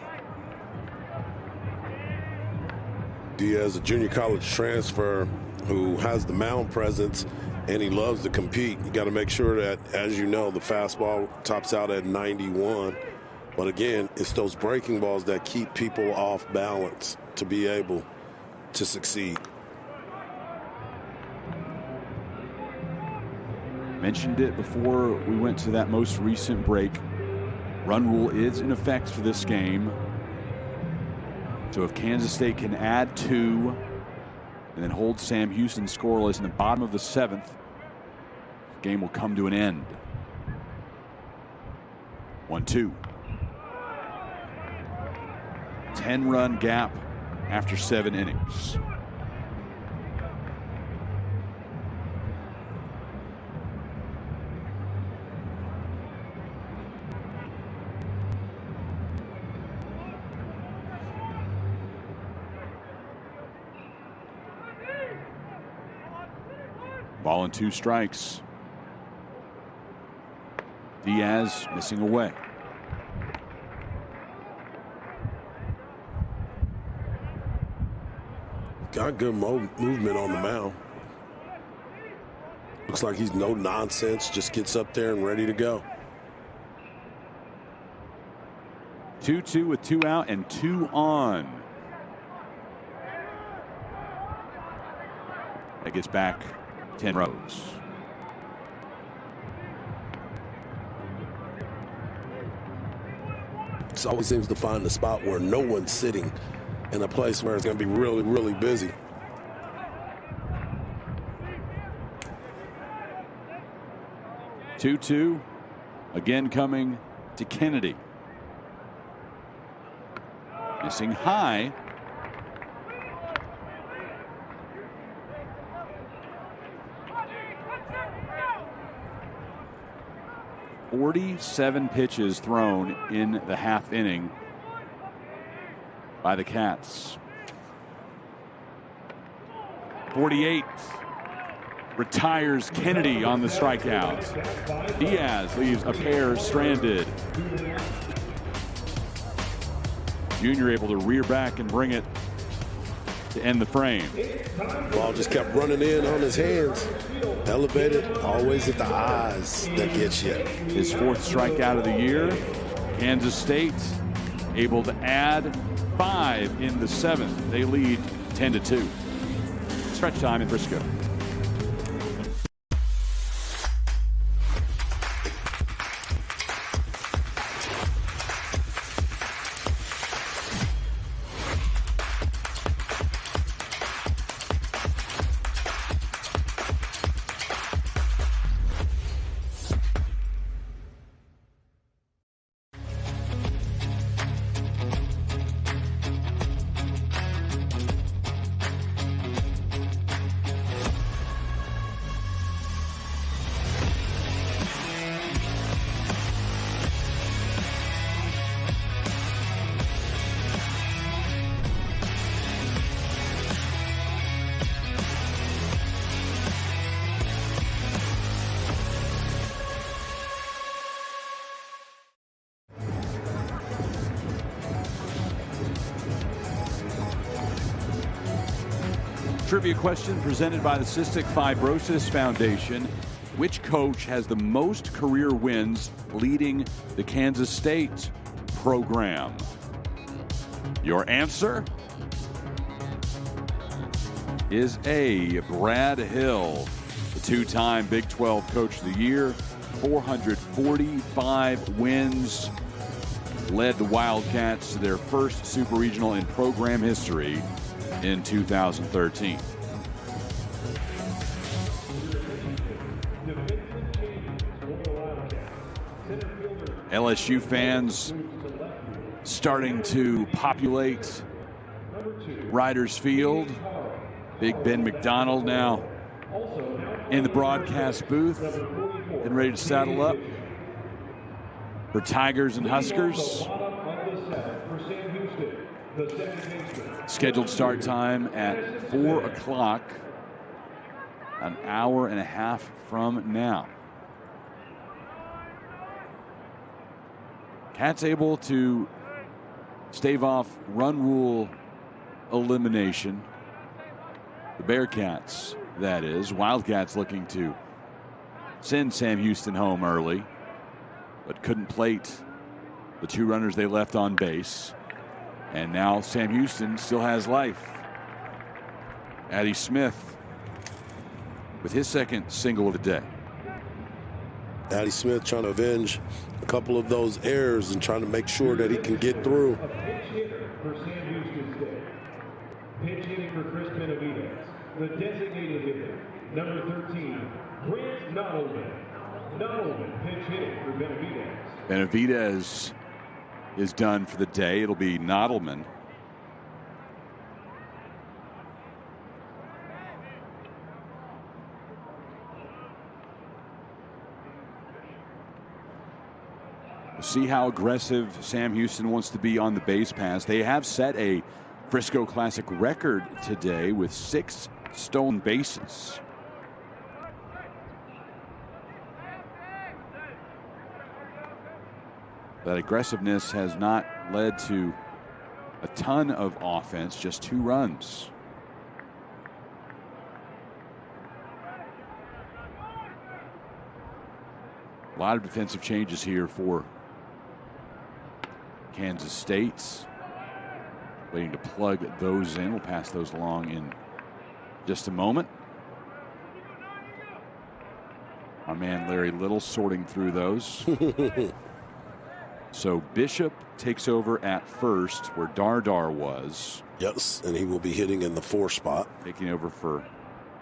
Diaz, a junior college transfer who has the mound presence and he loves to compete. You got to make sure that, as you know, the fastball tops out at 91. But again, it's those breaking balls that keep people off balance to be able to succeed. Mentioned it before we went to that most recent break. Run rule is in effect for this game. So if Kansas State can add 2 and then hold Sam Houston scoreless in the bottom of the 7th, the game will come to an end. 1-2. 10-run gap after 7 innings. Ball and 2 strikes. Diaz missing away. Got good movement on the mound. Looks like he's no nonsense, just gets up there and ready to go. 2-2 with 2 out and 2 on. That gets back 10 rows. It always seems to find the spot where no one's sitting in a place where it's going to be really, really busy. Two again coming to Kennedy. Missing high. .47 pitches thrown in the half inning by the Cats. 48 retires Kennedy on the strikeout. Diaz leaves a pair stranded. Junior able to rear back and bring it to end the frame. Ball just kept running in on his hands. Elevated, always at the eyes that gets you. His 4th strikeout of the year. Kansas State able to add 5 in the 7th. They lead 10-2. Stretch time in Frisco. Trivia question presented by the Cystic Fibrosis Foundation. Which coach has the most career wins leading the Kansas State program? Your answer is A, Brad Hill, the two-time Big 12 Coach of the Year, 445 wins, led the Wildcats to their first Super Regional in program history in 2013. LSU fans starting to populate Riders Field. Big Ben McDonald now in the broadcast booth and ready to saddle up for Tigers and Huskers. Scheduled start time at 4 o'clock, an hour and a half from now. Cats able to stave off run rule elimination. The Bearcats, that is. Wildcats looking to send Sam Houston home early, but couldn't plate the two runners they left on base. And now Sam Houston still has life. Addie Smith with his second single of the day. Addie Smith trying to avenge a couple of those errors and trying to make sure that he can get through. A pinch hitter for Sam Houston's day. Pinch hitting for Chris Benavidez. The designated hitter, number 13, Grant Nottleman. Nottleman pinch hitting for Benavidez. Benavidez is done for the day. It'll be Nottleman. We'll see how aggressive Sam Houston wants to be on the base pass. They have set a Frisco Classic record today with 6 stolen bases. That aggressiveness has not led to a ton of offense, just 2 runs. A lot of defensive changes here for Kansas State. Waiting to plug those in. We'll pass those along in just a moment. Our man Larry Little sorting through those. So Bishop takes over at first where Dardar was. Yes, and he will be hitting in the 4 spot. Taking over for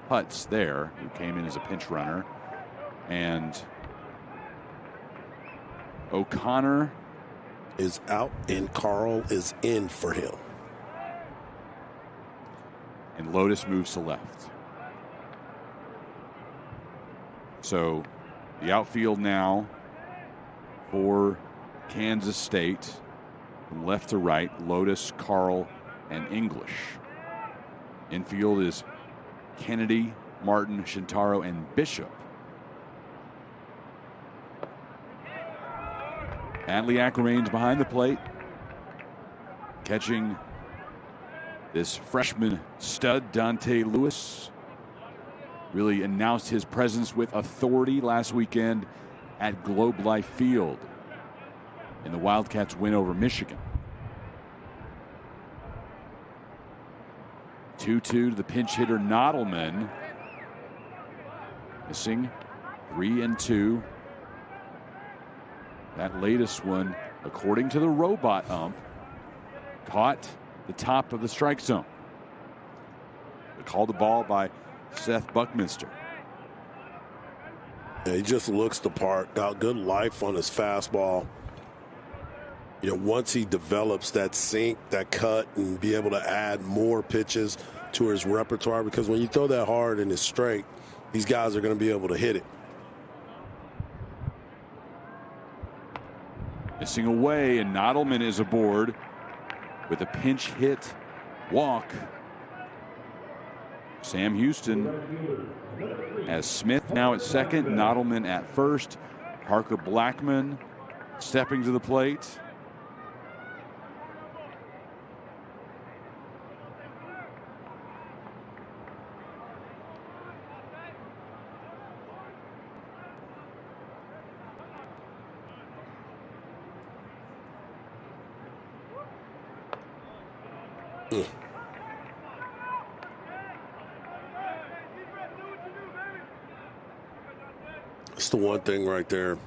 Putz there, who came in as a pinch runner. And O'Connor is out and Carl is in for him. And Lotus moves to left. So the outfield now for Kansas State, from left to right, Lotus, Carl, and English. Infield is Kennedy, Martin, Shintaro, and Bishop. Adliak remains behind the plate, catching this freshman stud, Dante Lewis. Really announced his presence with authority last weekend at Globe Life Field in the Wildcats' win over Michigan. 2-2 to the pinch hitter Nottleman. Missing 3-2. That latest one, according to the robot ump, caught the top of the strike zone. They called the ball by Seth Buckminster. Yeah, he just looks the part. Got good life on his fastball. You know, once he develops that sink, that cut, and be able to add more pitches to his repertoire, because when you throw that hard and it's straight, these guys are going to be able to hit it. Missing away, and Nottleman is aboard with a pinch hit walk. Sam Houston has Smith now at second, Nottleman at first. Parker Blackman stepping to the plate. It's the one thing right there.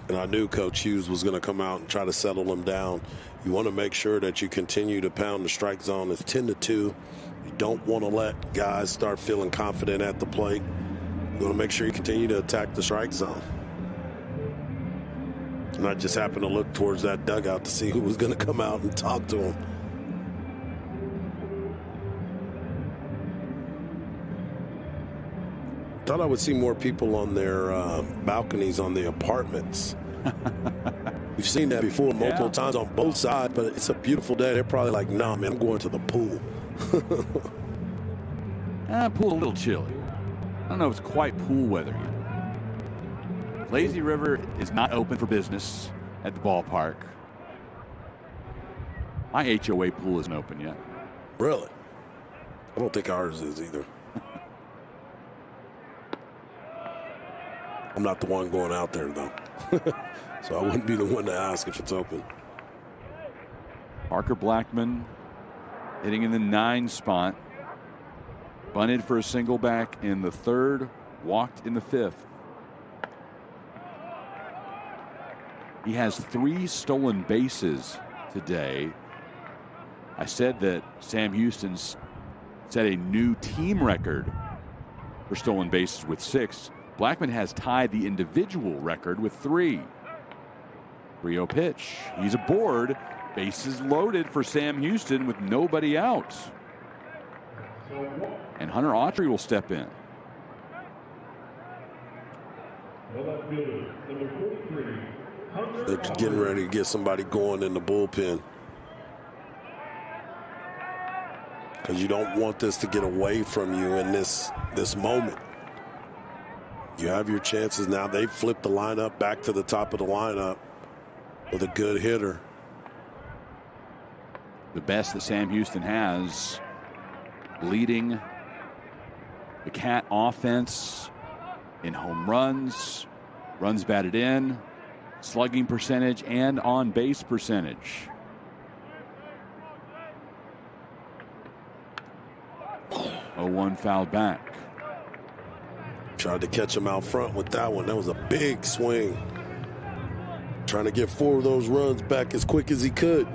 And I knew Coach Hughes was going to come out and try to settle them down. You want to make sure that you continue to pound the strike zone. It's 10-2. You don't want to let guys start feeling confident at the plate. You want to make sure you continue to attack the strike zone. And I just happened to look towards that dugout to see who was going to come out and talk to him. Thought I would see more people on their balconies on the apartments. We've seen that before multiple times on both sides, but it's a beautiful day. They're probably like, nah, man, I'm going to the pool. Pool a little chilly. I don't know if it's quite pool weather yet. Lazy River is not open for business at the ballpark. My HOA pool isn't open yet. Really? I don't think ours is either. I'm not the one going out there, though. So I wouldn't be the one to ask if it's open. Parker Blackman hitting in the 9 spot. Bunted for a single back in the 3rd, walked in the 5th. He has 3 stolen bases today. I said that Sam Houston set a new team record for stolen bases with 6. Blackman has tied the individual record with 3. 3-0 pitch. He's aboard. Bases loaded for Sam Houston with nobody out. And Hunter Autry will step in. They're getting ready to get somebody going in the bullpen. Because you don't want this to get away from you in this moment. You have your chances now. They flipped the lineup back to the top of the lineup with a good hitter. The best that Sam Houston has, leading the Cat offense in home runs, runs batted in, slugging percentage, and on base percentage. Oh, 1 foul back. Tried to catch him out front with that one. That was a big swing. Trying to get 4 of those runs back as quick as he could.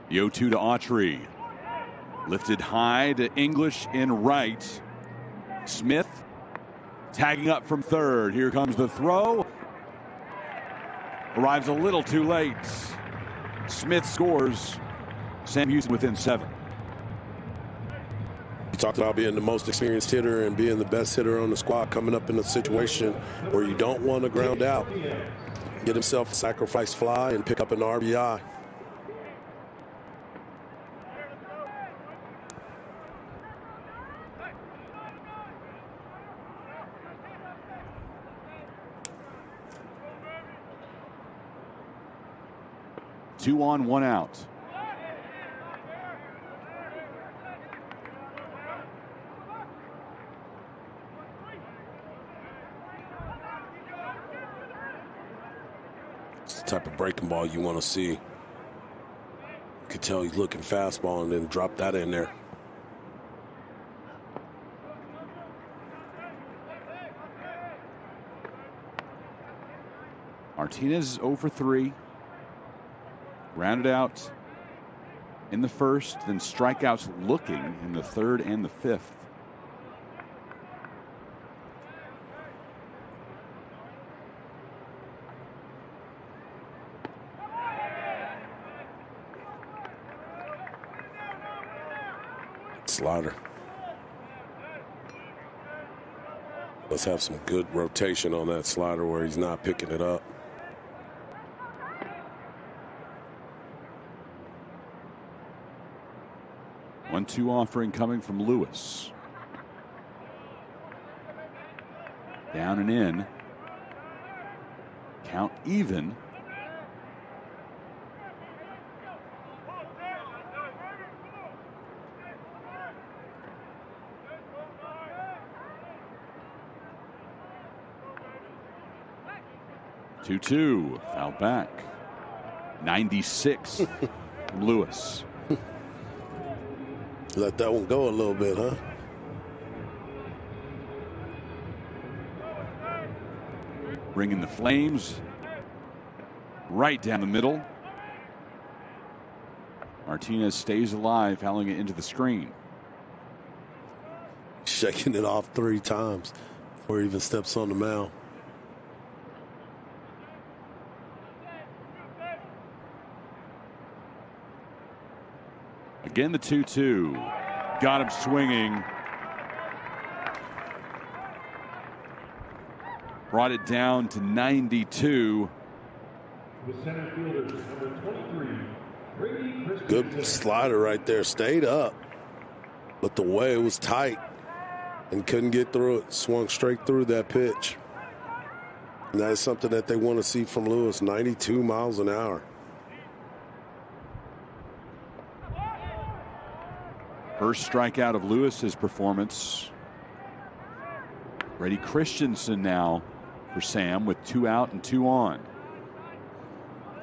The 0-2 to Autry. Lifted high to English in right. Smith tagging up from 3rd. Here comes the throw. Arrives a little too late. Smith scores. Sam Houston within 7. You talked about being the most experienced hitter and being the best hitter on the squad, coming up in a situation where you don't want to ground out. Get himself a sacrifice fly and pick up an RBI. Two on, 1 out. It's the type of breaking ball you want to see. You could tell he's looking fastball and then drop that in there. Martinez is 0 for 3. Rounded out in the 1st, then strikeouts looking in the 3rd and the 5th. Slider. Let's have some good rotation on that slider where he's not picking it up. One-two offering coming from Lewis. Down and in. Count even. 2-2, foul back. 96 from Lewis. Let that one go a little bit, huh? Bringing the Flames right down the middle. Martinez stays alive, fouling it into the screen. Shaking it off 3 times before he even steps on the mound. Again, the 2-2. Got him swinging. Brought it down to 92. The center fielder, number 23. Good slider right there. Stayed up. But the way it was tight and couldn't get through it. Swung straight through that pitch. And that is something that they want to see from Lewis. 92 miles an hour. First strikeout of Lewis's performance. Brady Christensen now for Sam with 2 out and 2 on.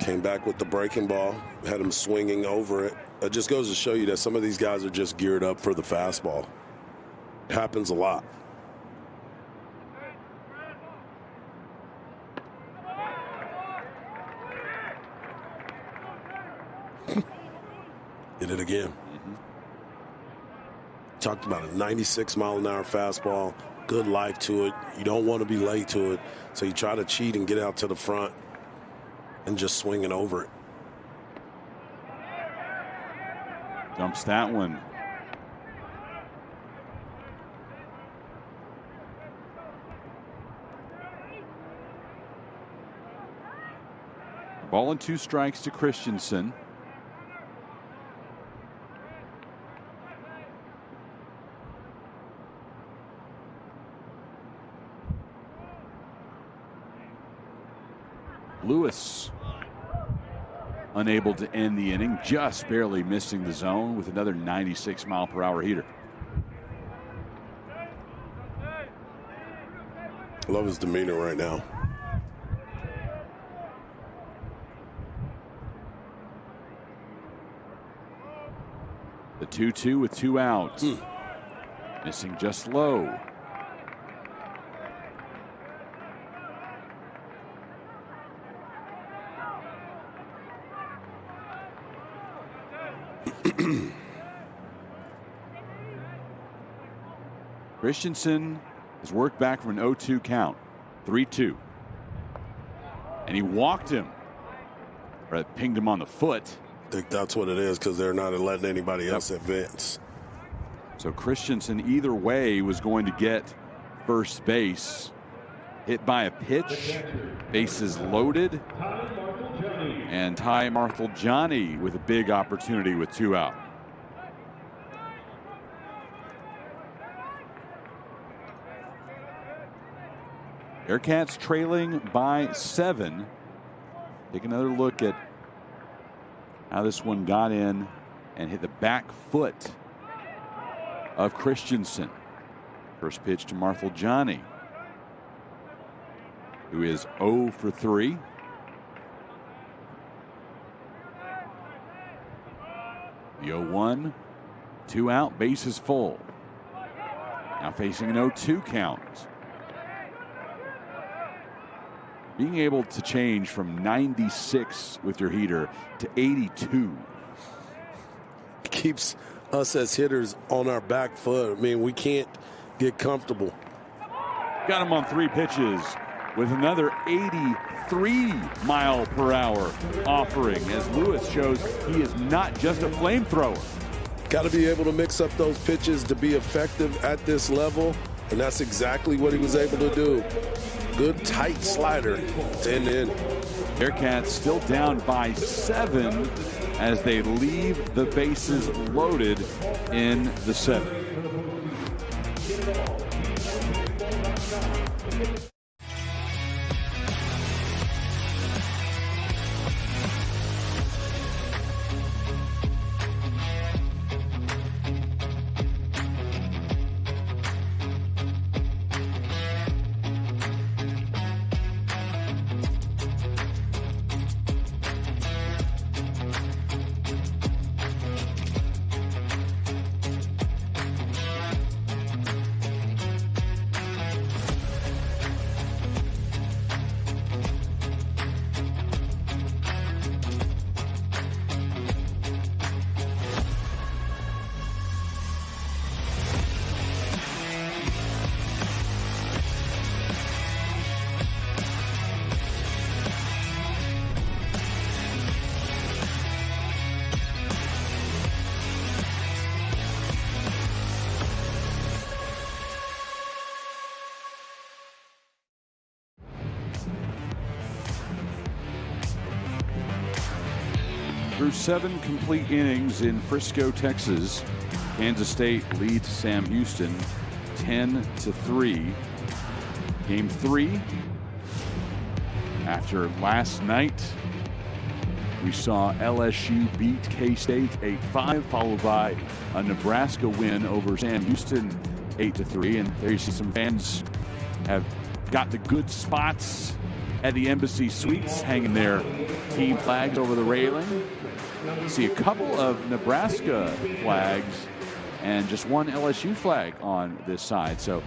Came back with the breaking ball. Had him swinging over it. It just goes to show you that some of these guys are just geared up for the fastball. It happens a lot. Did it again. Talked about a 96 mile an hour fastball. Good life to it. You don't want to be late to it. So you try to cheat and get out to the front and just swing it over it. Dumps that one. Ball and 2 strikes to Christensen. Lewis unable to end the inning, just barely missing the zone with another 96 mile per hour heater. Love his demeanor right now. The 2-2 with 2 outs. Missing just low. Christensen has worked back from an 0-2 count. 3-2. And he walked him. Or pinged him on the foot. I think that's what it is, because they're not letting anybody else advance. So Christensen either way was going to get first base. Hit by a pitch. Bases loaded. And Ty Marthel-Johnny with a big opportunity with 2 out. Bearcats trailing by 7. Take another look at how this one got in and hit the back foot of Christensen. First pitch to Marthel-Johnny, who is 0 for 3. The 0-1, 2 out, bases full. Now facing an 0-2 count. Being able to change from 96 with your heater to 82 keeps us as hitters on our back foot. I mean, we can't get comfortable. Got him on 3 pitches with another 83 mile per hour offering, as Lewis shows he is not just a flamethrower. Got to be able to mix up those pitches to be effective at this level, and that's exactly what he was able to do. Good tight slider to end the inning. Bearcats still down by 7 as they leave the bases loaded in the 7th. 7 complete innings in Frisco, Texas. Kansas State leads Sam Houston 10-3. Game 3. After last night, we saw LSU beat K-State 8-5, followed by a Nebraska win over Sam Houston 8-3. And there you see some fans have got the good spots at the Embassy Suites, hanging their team flags over the railing. You see a couple of Nebraska flags and just one LSU flag on this side. So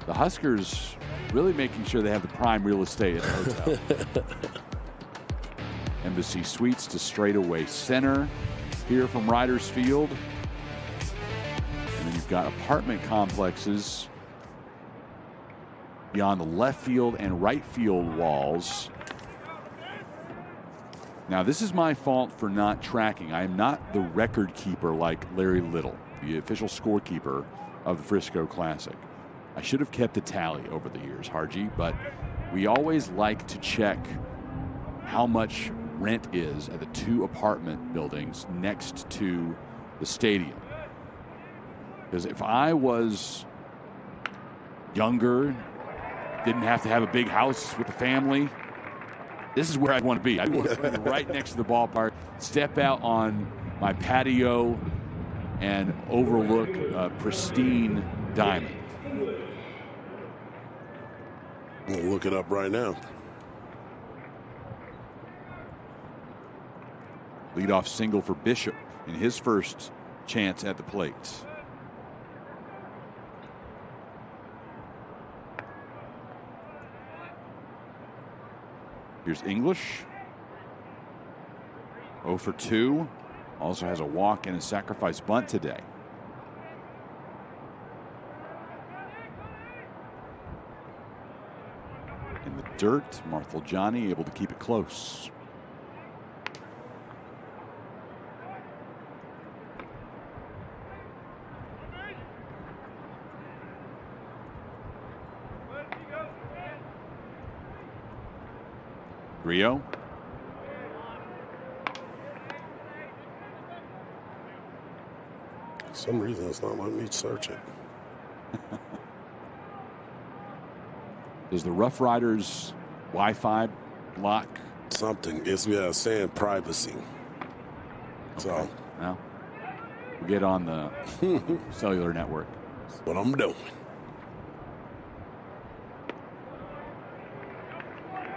the Huskers really making sure they have the prime real estate at the hotel. Embassy Suites to straightaway center here from Riders Field. And then you've got apartment complexes beyond the left field and right field walls. Now, this is my fault for not tracking. I am not the record keeper like Larry Little, the official scorekeeper of the Frisco Classic. I should have kept a tally over the years, Harji, but we always like to check how much rent is at the 2 apartment buildings next to the stadium. Because if I was younger, didn't have to have a big house with a family, this is where I'd want to be. I'd want to be right next to the ballpark, step out on my patio, and overlook a pristine diamond. We'll look it up right now. Leadoff single for Bishop in his first chance at the plate. Here's English. 0 for 2. Also has a walk and a sacrifice bunt today. In the dirt, Marthel-Johnny able to keep it close. Rio. For some reason, it's not letting me search it. Does the Rough Riders Wi-Fi block? Something. It's saying privacy. Okay. So. Well, we'll get on the cellular network. That's what I'm doing.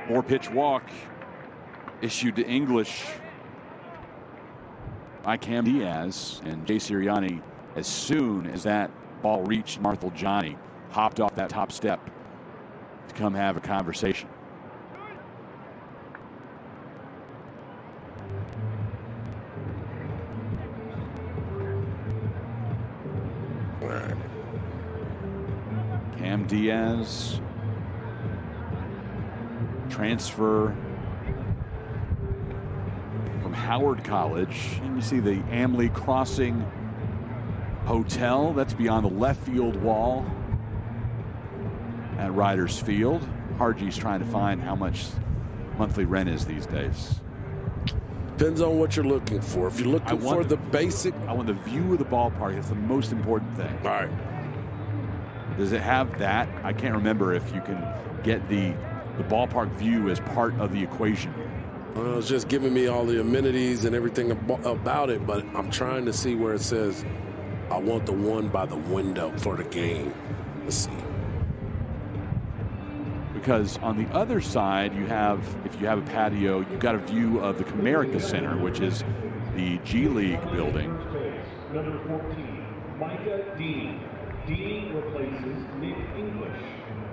More pitch walk issued to English by Cam Diaz, and Jay Sirianni, as soon as that ball reached Marthel-Johnny, hopped off that top step to come have a conversation. Cam Diaz, transfer from Howard College, and you see the Amley Crossing Hotel that's beyond the left field wall at Riders Field. Harji's trying to find how much monthly rent is these days. Depends on what you're looking for. If you're looking for the basic, I want the view of the ballpark. It's the most important thing. All right. Does it have that? I can't remember if you can get the ballpark view as part of the equation. It's just giving me all the amenities and everything about it, but I'm trying to see where it says I want the one by the window for the game. Let's see. Because on the other side, you have, if you have a patio, you've got a view of the Comerica Center, which is the G League building. Number 14, Micah Dean. Dean replaces Nick English.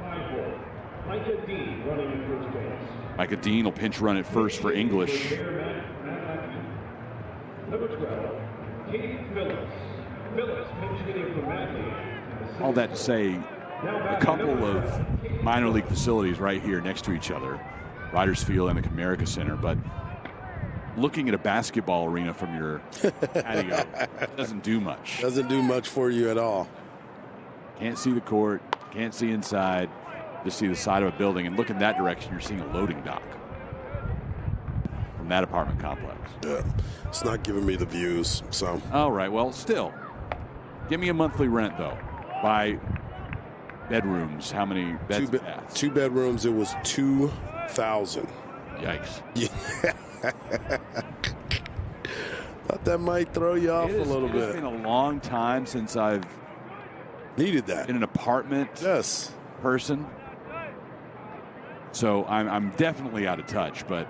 5-4. Micah Dean running at first base. Micah Dean will pinch run at first for English. Number 12, Katie Phillips. Phillips pinch hitting for Madley. All that to say, a couple of minor league facilities right here next to each other, Riders Field and the Comerica Center, but looking at a basketball arena from your patio doesn't do much. Doesn't do much for you at all. Can't see the court, can't see inside, just see the side of a building. And look in that direction, you're seeing a loading dock. from that apartment complex. Yeah, it's not giving me the views. So. All right, well, still, give me a monthly rent though. By bedrooms, how many beds? Two bedrooms. It was 2,000. Yikes. Yeah. Thought that might throw you off a little bit. It's been a long time since I've needed that in an apartment. Yes. Person. So I'm definitely out of touch, but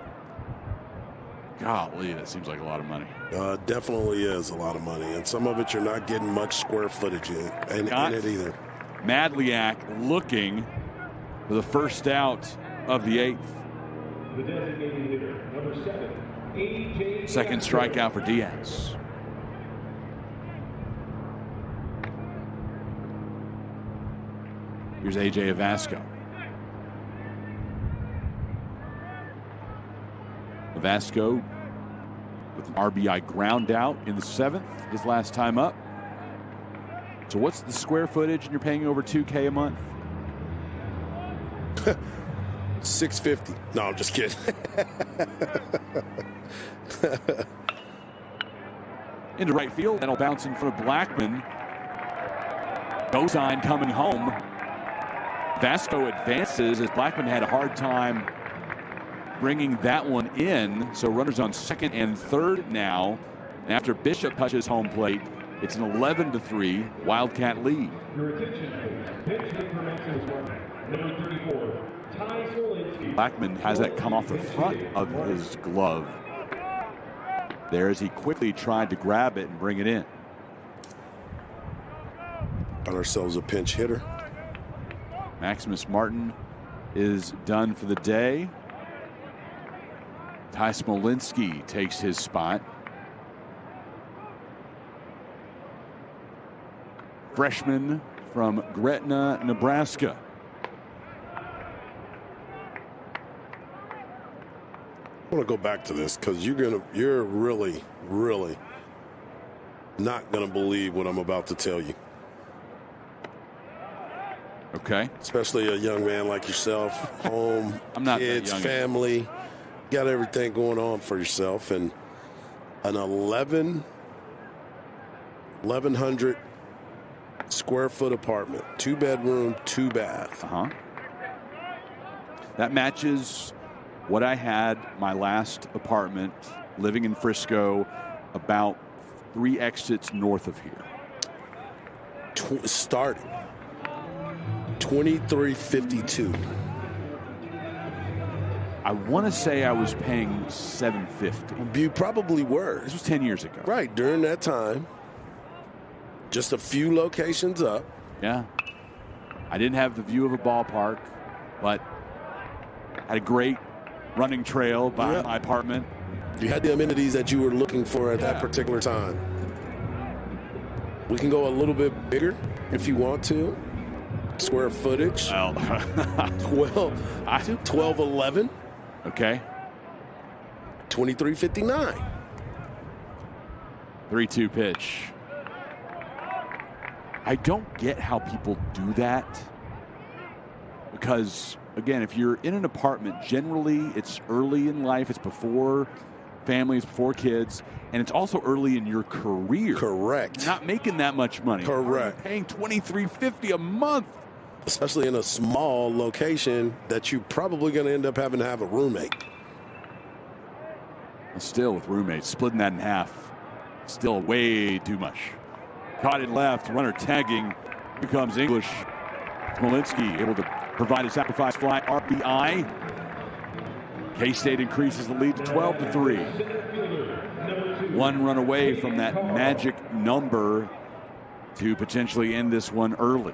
golly, that seems like a lot of money. Definitely is a lot of money, and some of it you're not getting much square footage in it either. Madliak looking for the first out of the 8th. The designated hitter, number 7, A.J. Second strikeout for Diaz. Here's A.J. Vasco. Vasco with an RBI ground out in the 7th, his last time up. So what's the square footage, and you're paying over $2K a month? $650. No, I'm just kidding. Into right field, that'll bounce in front of Blackman. No sign coming home. Vasco advances as Blackman had a hard time bringing that one in. So runners on second and third now. And after Bishop touches home plate, it's an 11-3 Wildcat lead. Your attention, please. Pitch information number 34. Blackman has that come off the front of his glove there as he quickly tried to grab it and bring it in. Got ourselves a pinch hitter. Maximus Martin is done for the day. Ty Smolinski takes his spot. Freshman from Gretna, Nebraska. I want to go back to this because you're really, really not going to believe what I'm about to tell you. Okay. Especially a young man like yourself, home, I'm not kids, family, got everything going on for yourself, and an 1,100 square foot apartment, 2-bedroom, 2-bath. That matches what I had my last apartment living in Frisco, about 3 exits north of here. Starting $2,352. I want to say I was paying $750. You probably were. This was 10 years ago. Right, during that time. Just a few locations up. Yeah. I didn't have the view of a ballpark, but had a great running trail by my apartment. You had the amenities that you were looking for at that particular time. We can go a little bit bigger if you want to. Square footage. Well, 1211. Okay. 2359. 3-2 pitch. I don't get how people do that, because again, if you're in an apartment, generally it's early in life, it's before families, before kids, and it's also early in your career. Correct. You're not making that much money. Correct. You're paying $2,350 a month. Especially in a small location that you're probably going to end up having to have a roommate. And still with roommates, splitting that in half, still way too much. Caught in left, runner tagging. Here comes English. Smolinski able to provide a sacrifice fly RBI. K-State increases the lead to 12-3. 1 run away from that magic number to potentially end this one early.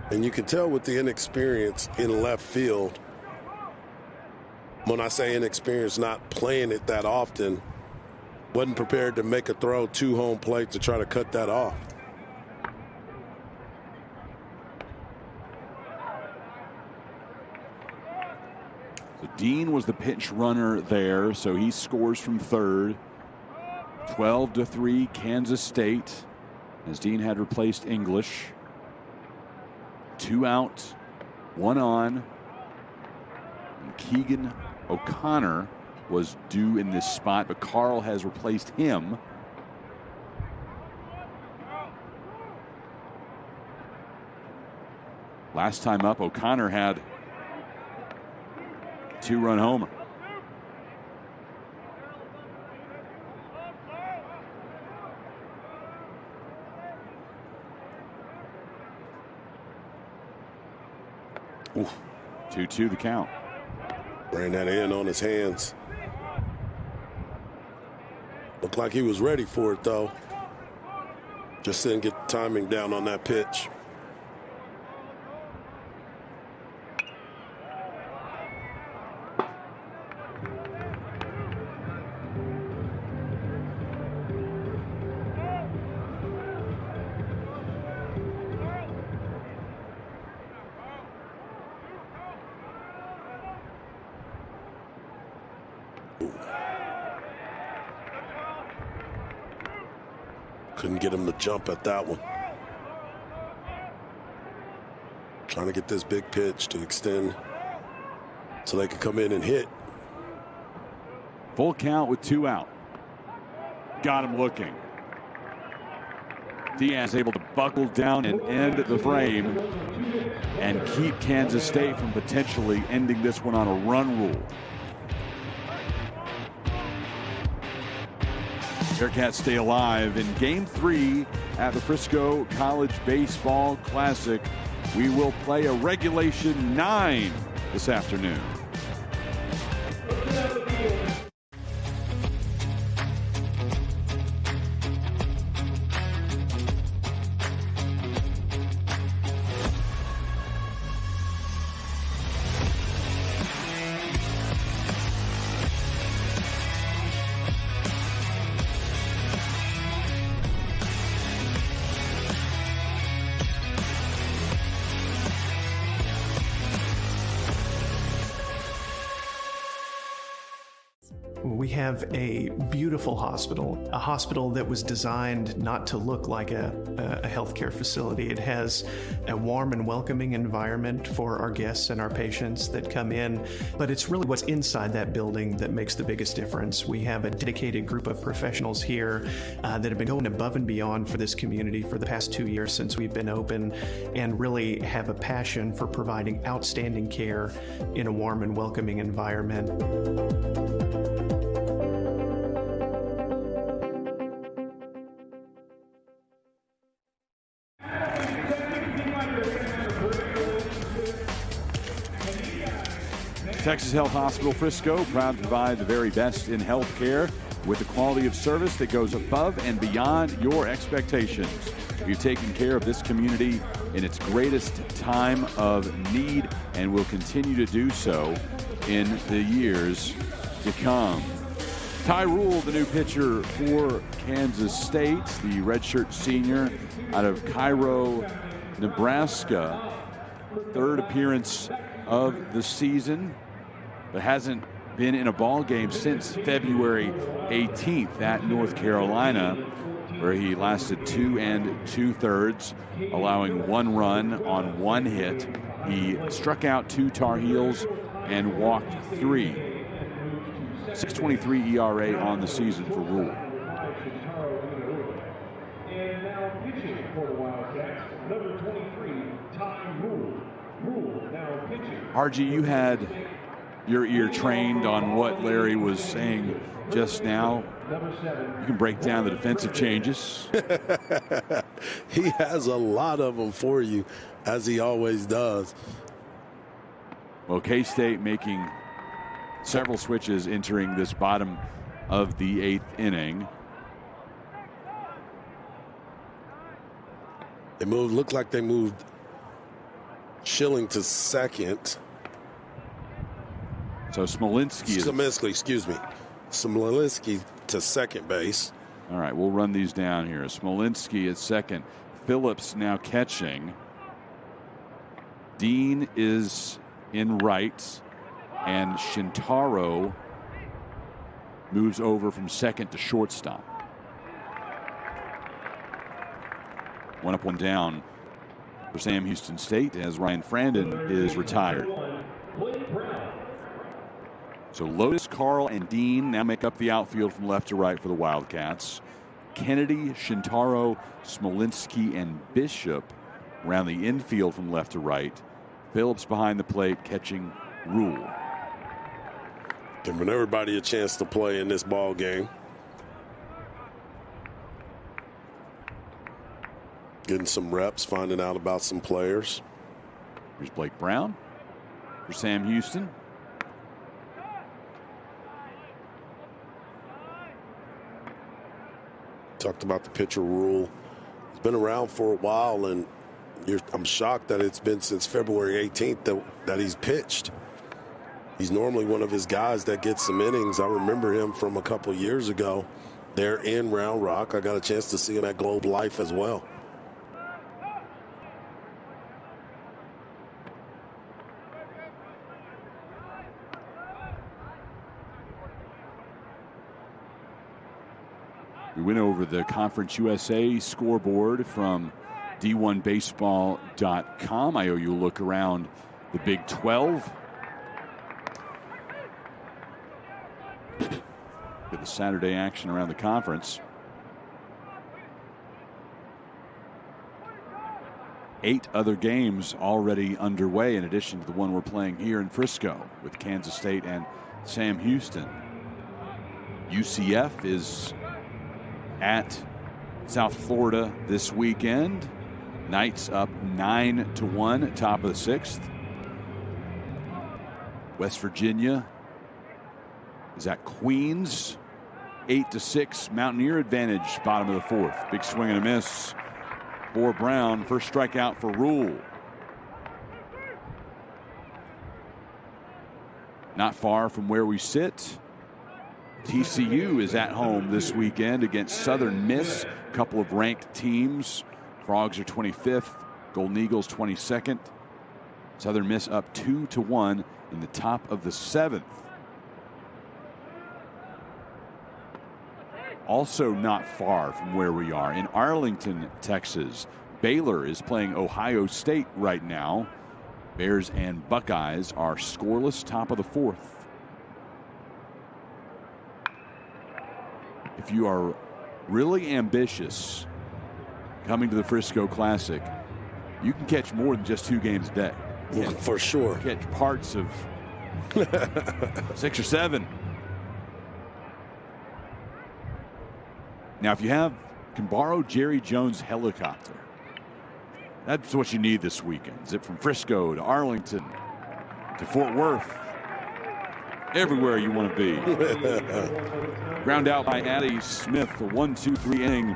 And you can tell with the inexperience in left field. When I say inexperience, not playing it that often, wasn't prepared to make a throw to home plate to try to cut that off. So Dean was the pinch runner there, so he scores from third. 12-3 Kansas State, as Dean had replaced English. 2 out, 1 on. And Keegan O'Connor was due in this spot, but Carl has replaced him. Last time up, O'Connor had a 2-run homer. Ooh. 2-2 the count. Ran that in on his hands. Looked like he was ready for it, though. Just didn't get the timing down on that pitch. Couldn't get him to jump at that one. Trying to get this big pitch to extend so they could come in and hit. Full count with 2 out. Got him looking. Diaz able to buckle down and end the frame and keep Kansas State from potentially ending this one on a run rule. Bearcats stay alive in Game 3 at the Frisco College Baseball Classic. We will play a regulation 9 this afternoon. We have a beautiful hospital, a hospital that was designed not to look like a healthcare facility. It has a warm and welcoming environment for our guests and our patients that come in, but it's really what's inside that building that makes the biggest difference. We have a dedicated group of professionals here that have been going above and beyond for this community for the past 2 years since we've been open, and really have a passion for providing outstanding care in a warm and welcoming environment. Texas Health Hospital Frisco, proud to provide the very best in healthcare with a quality of service that goes above and beyond your expectations. We've taken care of this community in its greatest time of need and will continue to do so in the years to come. Ty Rule, the new pitcher for Kansas State, the redshirt senior out of Cairo, Nebraska. 3rd appearance of the season, but hasn't been in a ball game since February 18th at North Carolina, where he lasted 2 2/3, allowing 1 run on 1 hit. He struck out 2 Tar Heels and walked 3. 6.23 ERA on the season for Rule. And now pitching for the Wildcats, number 23, Ty Rule. Rule now pitching. RG, you had your ear trained on what Larry was saying just now. You can break down the defensive changes. He has a lot of them for you, as he always does. Well, K-State making several switches entering this bottom of the 8th inning. They looked like they moved Schilling to second. So Smolinski to second base. All right, we'll run these down here. Smolinski at second. Phillips now catching. Dean is in right. And Shintaro moves over from second to shortstop. 1 up, 1 down for Sam Houston State as Ryan Frandon is retired. So Lotus, Carl, and Dean now make up the outfield from left to right for the Wildcats. Kennedy, Shintaro, Smolinski, and Bishop around the infield from left to right. Phillips behind the plate catching Rule. Giving everybody a chance to play in this ball game. Getting some reps, finding out about some players. Here's Blake Brown for Sam Houston. Talked about the pitcher Rule. He's been around for a while, and I'm shocked that it's been since February 18th that he's pitched. He's normally one of his guys that gets some innings. I remember him from a couple years ago there in Round Rock. I got a chance to see him at Globe Life as well. We went over the Conference USA scoreboard from D1Baseball.com. I owe you a look around the Big 12. Get the Saturday action around the conference. 8 other games already underway in addition to the one we're playing here in Frisco with Kansas State and Sam Houston. UCF is at South Florida this weekend. Knights up 9-1, top of the 6th. West Virginia is at Queens, 8-6. Mountaineer advantage, bottom of the 4th. Big swing and a miss for Brown. First strikeout for Rule. Not far from where we sit, TCU is at home this weekend against Southern Miss, a couple of ranked teams. Frogs are 25th, Golden Eagles 22nd. Southern Miss up 2-1 in the top of the 7th. Also not far from where we are in Arlington, Texas. Baylor is playing Ohio State right now. Bears and Buckeyes are scoreless, top of the 4th. If you are really ambitious coming to the Frisco Classic, you can catch more than just 2 games a day. Yeah, for sure. Catch parts of 6 or 7. Now, if you can borrow Jerry Jones' helicopter, that's what you need this weekend. Zip from Frisco to Arlington to Fort Worth. Everywhere you want to be. Ground out by Addie Smith, a 1-2-3 inning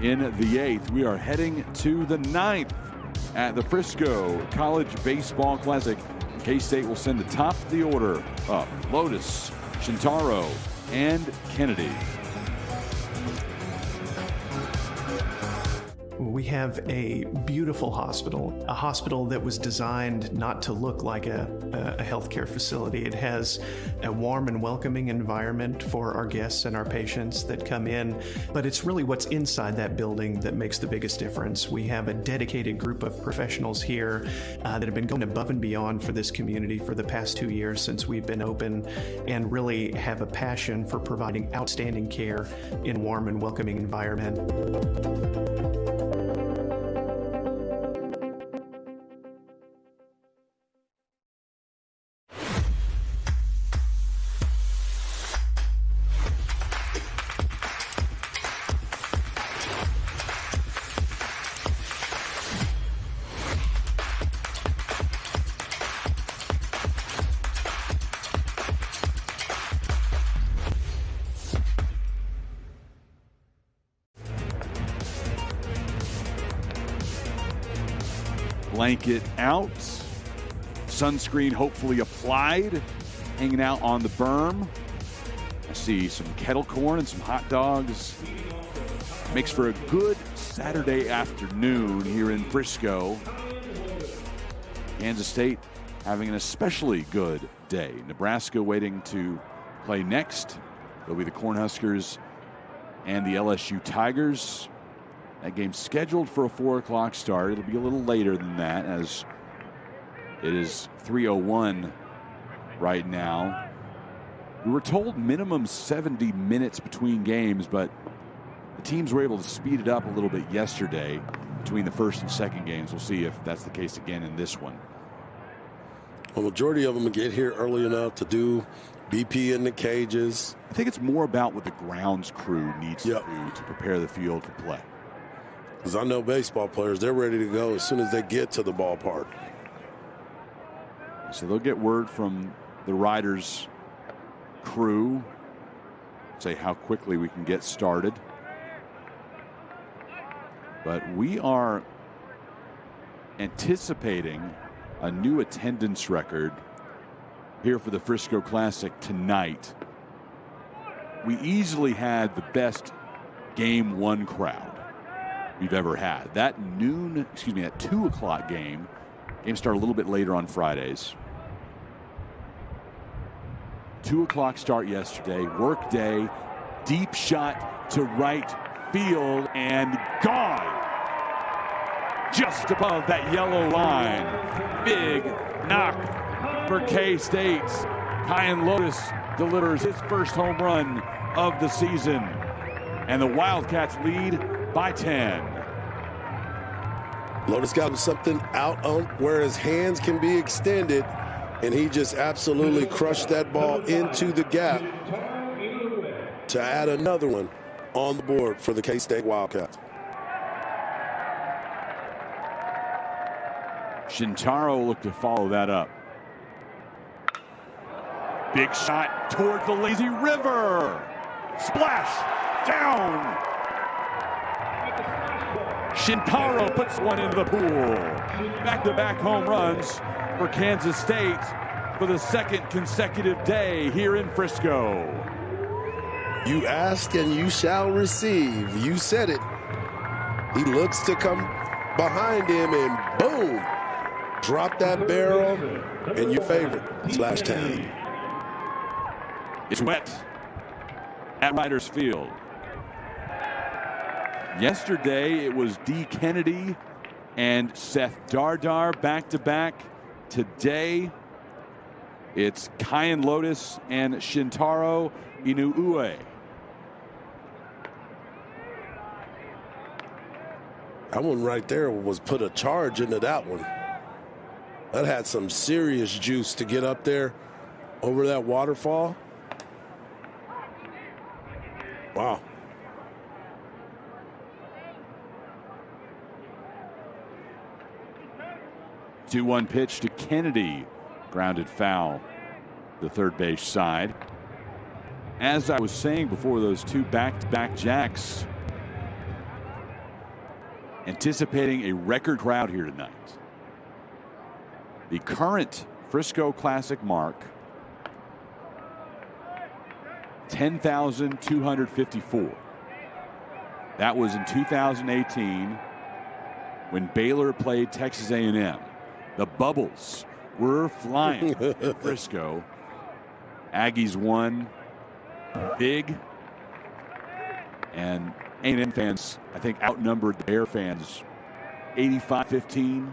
in the 8th. We are heading to the 9th at the Frisco College Baseball Classic. K-State will send the top of the order up. Lotus, Shintaro, and Kennedy. We have a beautiful hospital, a hospital that was designed not to look like a healthcare facility. It has a warm and welcoming environment for our guests and our patients that come in, but it's really what's inside that building that makes the biggest difference. We have a dedicated group of professionals here that have been going above and beyond for this community for the past 2 years since we've been open, and really have a passion for providing outstanding care in a warm and welcoming environment. Blanket out, sunscreen hopefully applied, hanging out on the berm. I see some kettle corn and some hot dogs. Makes for a good Saturday afternoon here in Frisco. Kansas State having an especially good day. Nebraska waiting to play next. It'll be the Cornhuskers and the LSU Tigers. That game's scheduled for a 4 o'clock start. It'll be a little later than that, as it is 3:01 right now. We were told minimum 70 minutes between games, but the teams were able to speed it up a little bit yesterday between the first and second games. We'll see if that's the case again in this one. Well, majority of them get here early enough to do BP in the cages. I think it's more about what the grounds crew needs to do to prepare the field for play. Because I know baseball players, they're ready to go as soon as they get to the ballpark. So they'll get word from the riders crew, say how quickly we can get started. But we are anticipating a new attendance record here for the Frisco Classic tonight. We easily had the best game one crowd we've ever had. That 2 o'clock game start a little bit later on Fridays. 2 o'clock start yesterday, work day, deep shot to right field and gone. Just above that yellow line. Big knock for K-State. Kyan Lotus delivers his first home run of the season. And the Wildcats lead by 10. Lotus got him something out on where his hands can be extended, and he just absolutely crushed that ball into the gap to add another one on the board for the K-State Wildcats. Shintaro looked to follow that up. Big shot toward the lazy river. Splash down. Shintaro puts one into the pool. Back-to-back home runs for Kansas State for the second consecutive day here in Frisco. You ask and you shall receive. You said it. He looks to come behind him and boom, drop that barrel and your favorite, Splash Town. It's wet at Riders Field. Yesterday it was D. Kennedy and Seth Dardar back-to-back. Today it's Kyan Lotus and Shintaro Inoue. That one right there was put a charge into that one. That had some serious juice to get up there over that waterfall. Wow. Two-one pitch to Kennedy. Grounded foul, the third base side. As I was saying before, those two back-to-back jacks, anticipating a record crowd here tonight. The current Frisco Classic mark, 10,254. That was in 2018 when Baylor played Texas A&M. The bubbles were flying in Frisco. Aggies won big, and A&M fans, I think, outnumbered the Bear fans 85-15,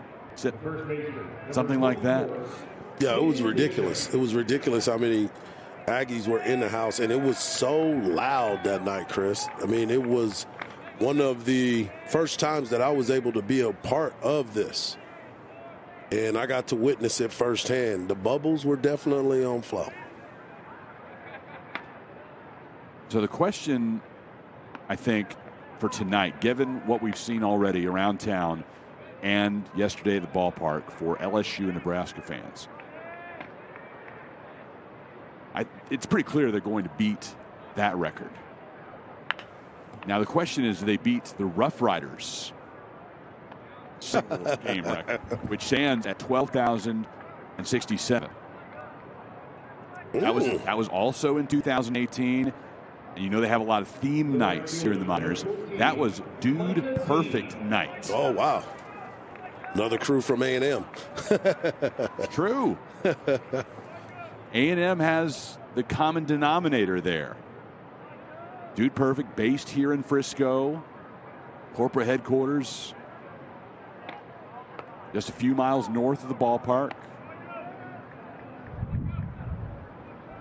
something like that. Yeah, it was ridiculous. It was ridiculous how many Aggies were in the house, and it was so loud that night, Chris. I mean, it was one of the first times that I was able to be a part of this, and I got to witness it firsthand. The bubbles were definitely on flow. So the question, I think, for tonight, given what we've seen already around town and yesterday at the ballpark for LSU and Nebraska fans, it's pretty clear they're going to beat that record. Now the question is, do they beat the Rough Riders single game record, which stands at 12,067. That was also in 2018. And you know they have a lot of theme nights here in the minors. That was Dude Perfect Night. Oh, wow. Another crew from A&M. True. A&M has the common denominator there. Dude Perfect, based here in Frisco. Corporate headquarters just a few miles north of the ballpark.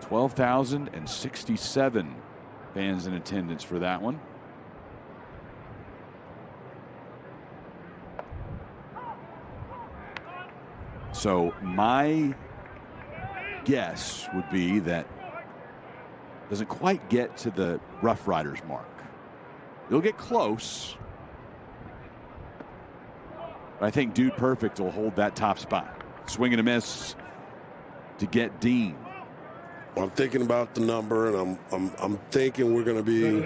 12,067 fans in attendance for that one. So my guess would be that doesn't quite get to the Rough Riders mark. It'll get close. But I think Dude Perfect will hold that top spot. Swing and a miss to get Dean. Well, I'm thinking about the number, and I'm thinking we're going to be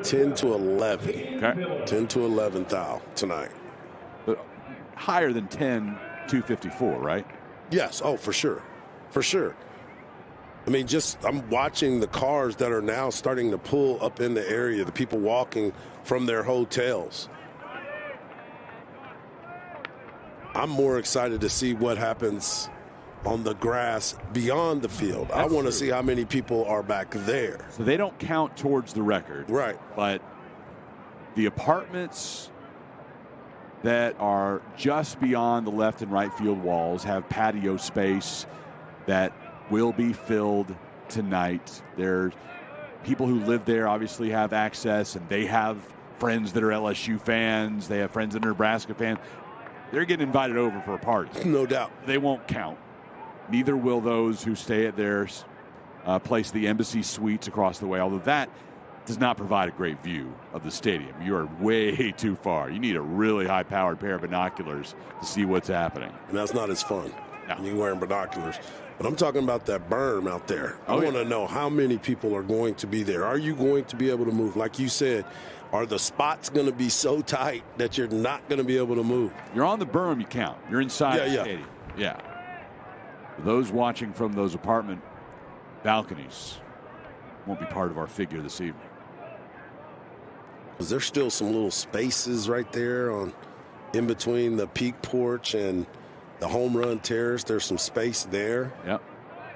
10 to 11. Okay. 10 to 11 thou tonight. But higher than 10-254, right? Yes. Oh, for sure. For sure. I mean, I'm watching the cars that are now starting to pull up in the area, the people walking from their hotels. I'm more excited to see what happens on the grass beyond the field. I want to see how many people are back there. So they don't count towards the record. Right. But the apartments that are just beyond the left and right field walls have patio space that will be filled tonight. There's people who live there obviously have access, and they have friends that are LSU fans. They have friends that are Nebraska fans. They're getting invited over for a party. No doubt. They won't count. Neither will those who stay at their place, the Embassy Suites across the way, although that does not provide a great view of the stadium. You are way too far. You need a really high-powered pair of binoculars to see what's happening. And that's not as fun. No. You're wearing binoculars. But I'm talking about that berm out there. I want to know how many people are going to be there. Are you going to be able to move? Like you said, are the spots going to be so tight that you're not going to be able to move? You're on the berm, you count. You're inside the stadium. Yeah. For those watching from those apartment balconies won't be part of our figure this evening. Because there's still some little spaces right there in between the peak porch and the home run terrace. There's some space there. Yep.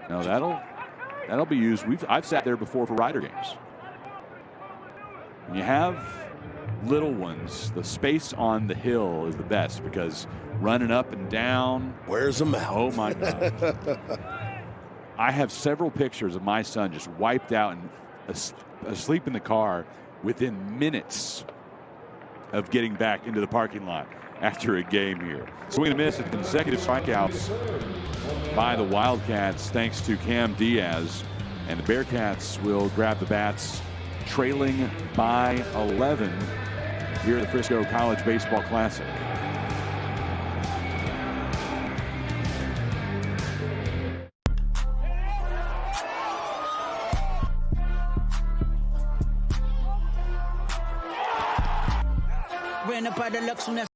Now that'll be used. I've sat there before for Rider games. When you have little ones, the space on the hill is the best because running up and down wears them out. Oh my God. I have several pictures of my son just wiped out and asleep in the car within minutes of getting back into the parking lot after a game here. Swing and a miss at consecutive strikeouts by the Wildcats thanks to Cam Diaz. And the Bearcats will grab the bats trailing by 11 here at the Frisco College Baseball Classic. Ran up by the Lux when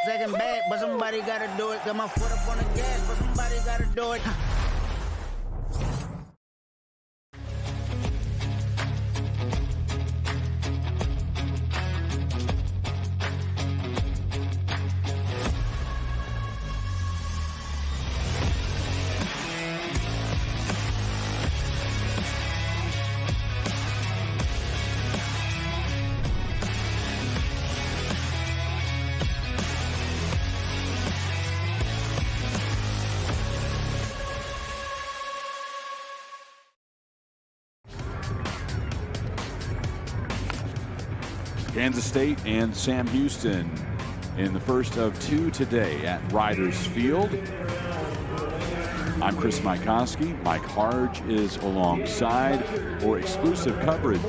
second bad, but somebody gotta do it. Got my foot up on the gas, but somebody gotta do it. Kansas State and Sam Houston in the first of two today at Riders Field. I'm Chris Mikoski. Mike Harge is alongside for exclusive coverage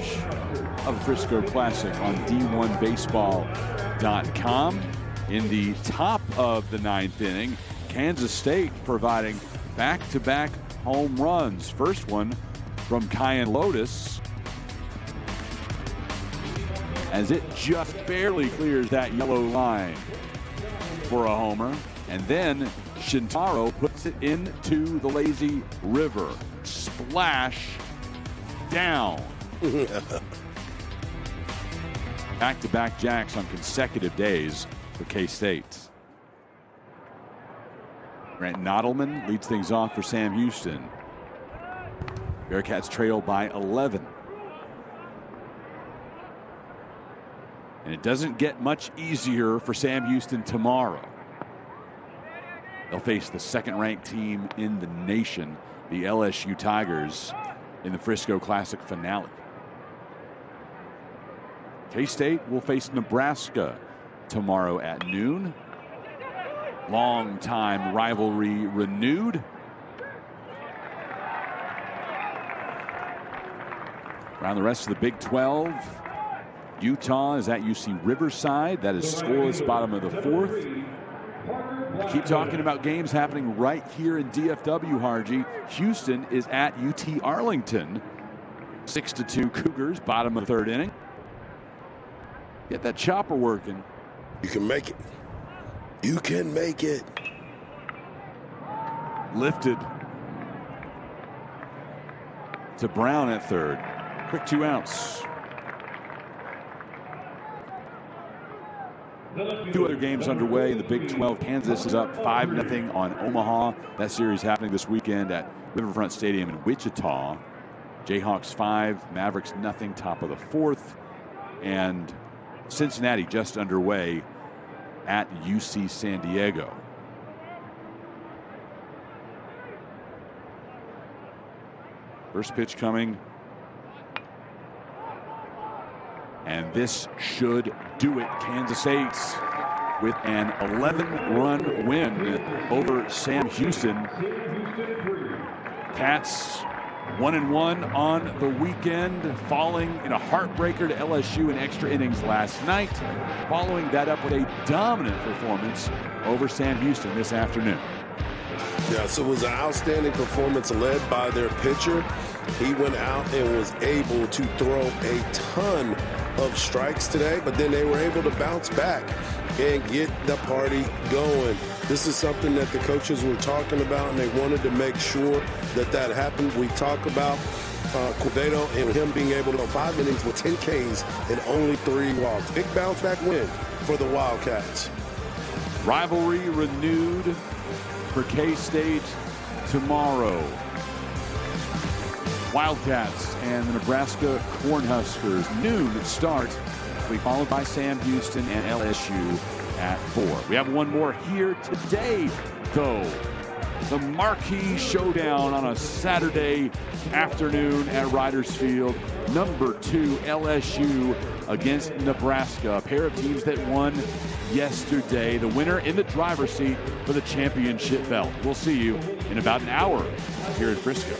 of the Frisco Classic on D1Baseball.com. In the top of the ninth inning, Kansas State providing back-to-back home runs. First one from Kyan Lotus, as it just barely clears that yellow line for a homer. And then Shintaro puts it into the lazy river. Splash down. Back-to-back jacks on consecutive days for K-State. Grant Nodelman leads things off for Sam Houston. Bearcats trail by 11. And it doesn't get much easier for Sam Houston tomorrow. They'll face the second-ranked team in the nation, the LSU Tigers, in the Frisco Classic finale. K-State will face Nebraska tomorrow at noon. Long-time rivalry renewed. Around the rest of the Big 12, Utah is at UC Riverside. That is scoreless, bottom of the fourth. We keep talking about games happening right here in DFW, Harji. Houston is at UT Arlington. 6-2 Cougars, bottom of the third inning. Get that chopper working. You can make it. You can make it. Lifted to Brown at third. Quick 2 outs. 2 other games underway in the Big 12. Kansas is up 5-0 on Omaha. That series happening this weekend at Riverfront Stadium in Wichita. Jayhawks 5, Mavericks 0, top of the fourth. And Cincinnati just underway at UC San Diego. First pitch coming. And this should do it. Kansas State with an 11-run win over Sam Houston. Cats 1-1 on the weekend, falling in a heartbreaker to LSU in extra innings last night. Following that up with a dominant performance over Sam Houston this afternoon. Yes, it was an outstanding performance led by their pitcher. He went out and was able to throw a ton of strikes today, but then they were able to bounce back and get the party going. This is something that the coaches were talking about, and they wanted to make sure that that happened. We talk about Quevedo and him being able to go 5 innings with 10 Ks and only 3 walks. Big bounce back win for the Wildcats. Rivalry renewed for K-State tomorrow. Wildcats and the Nebraska Cornhuskers, noon start. We followed by Sam Houston and LSU at 4. We have one more here today, though. The marquee showdown on a Saturday afternoon at Riders Field. Number 2 LSU against Nebraska, a pair of teams that won yesterday. The winner in the driver's seat for the championship belt. We'll see you in about an hour here in Frisco.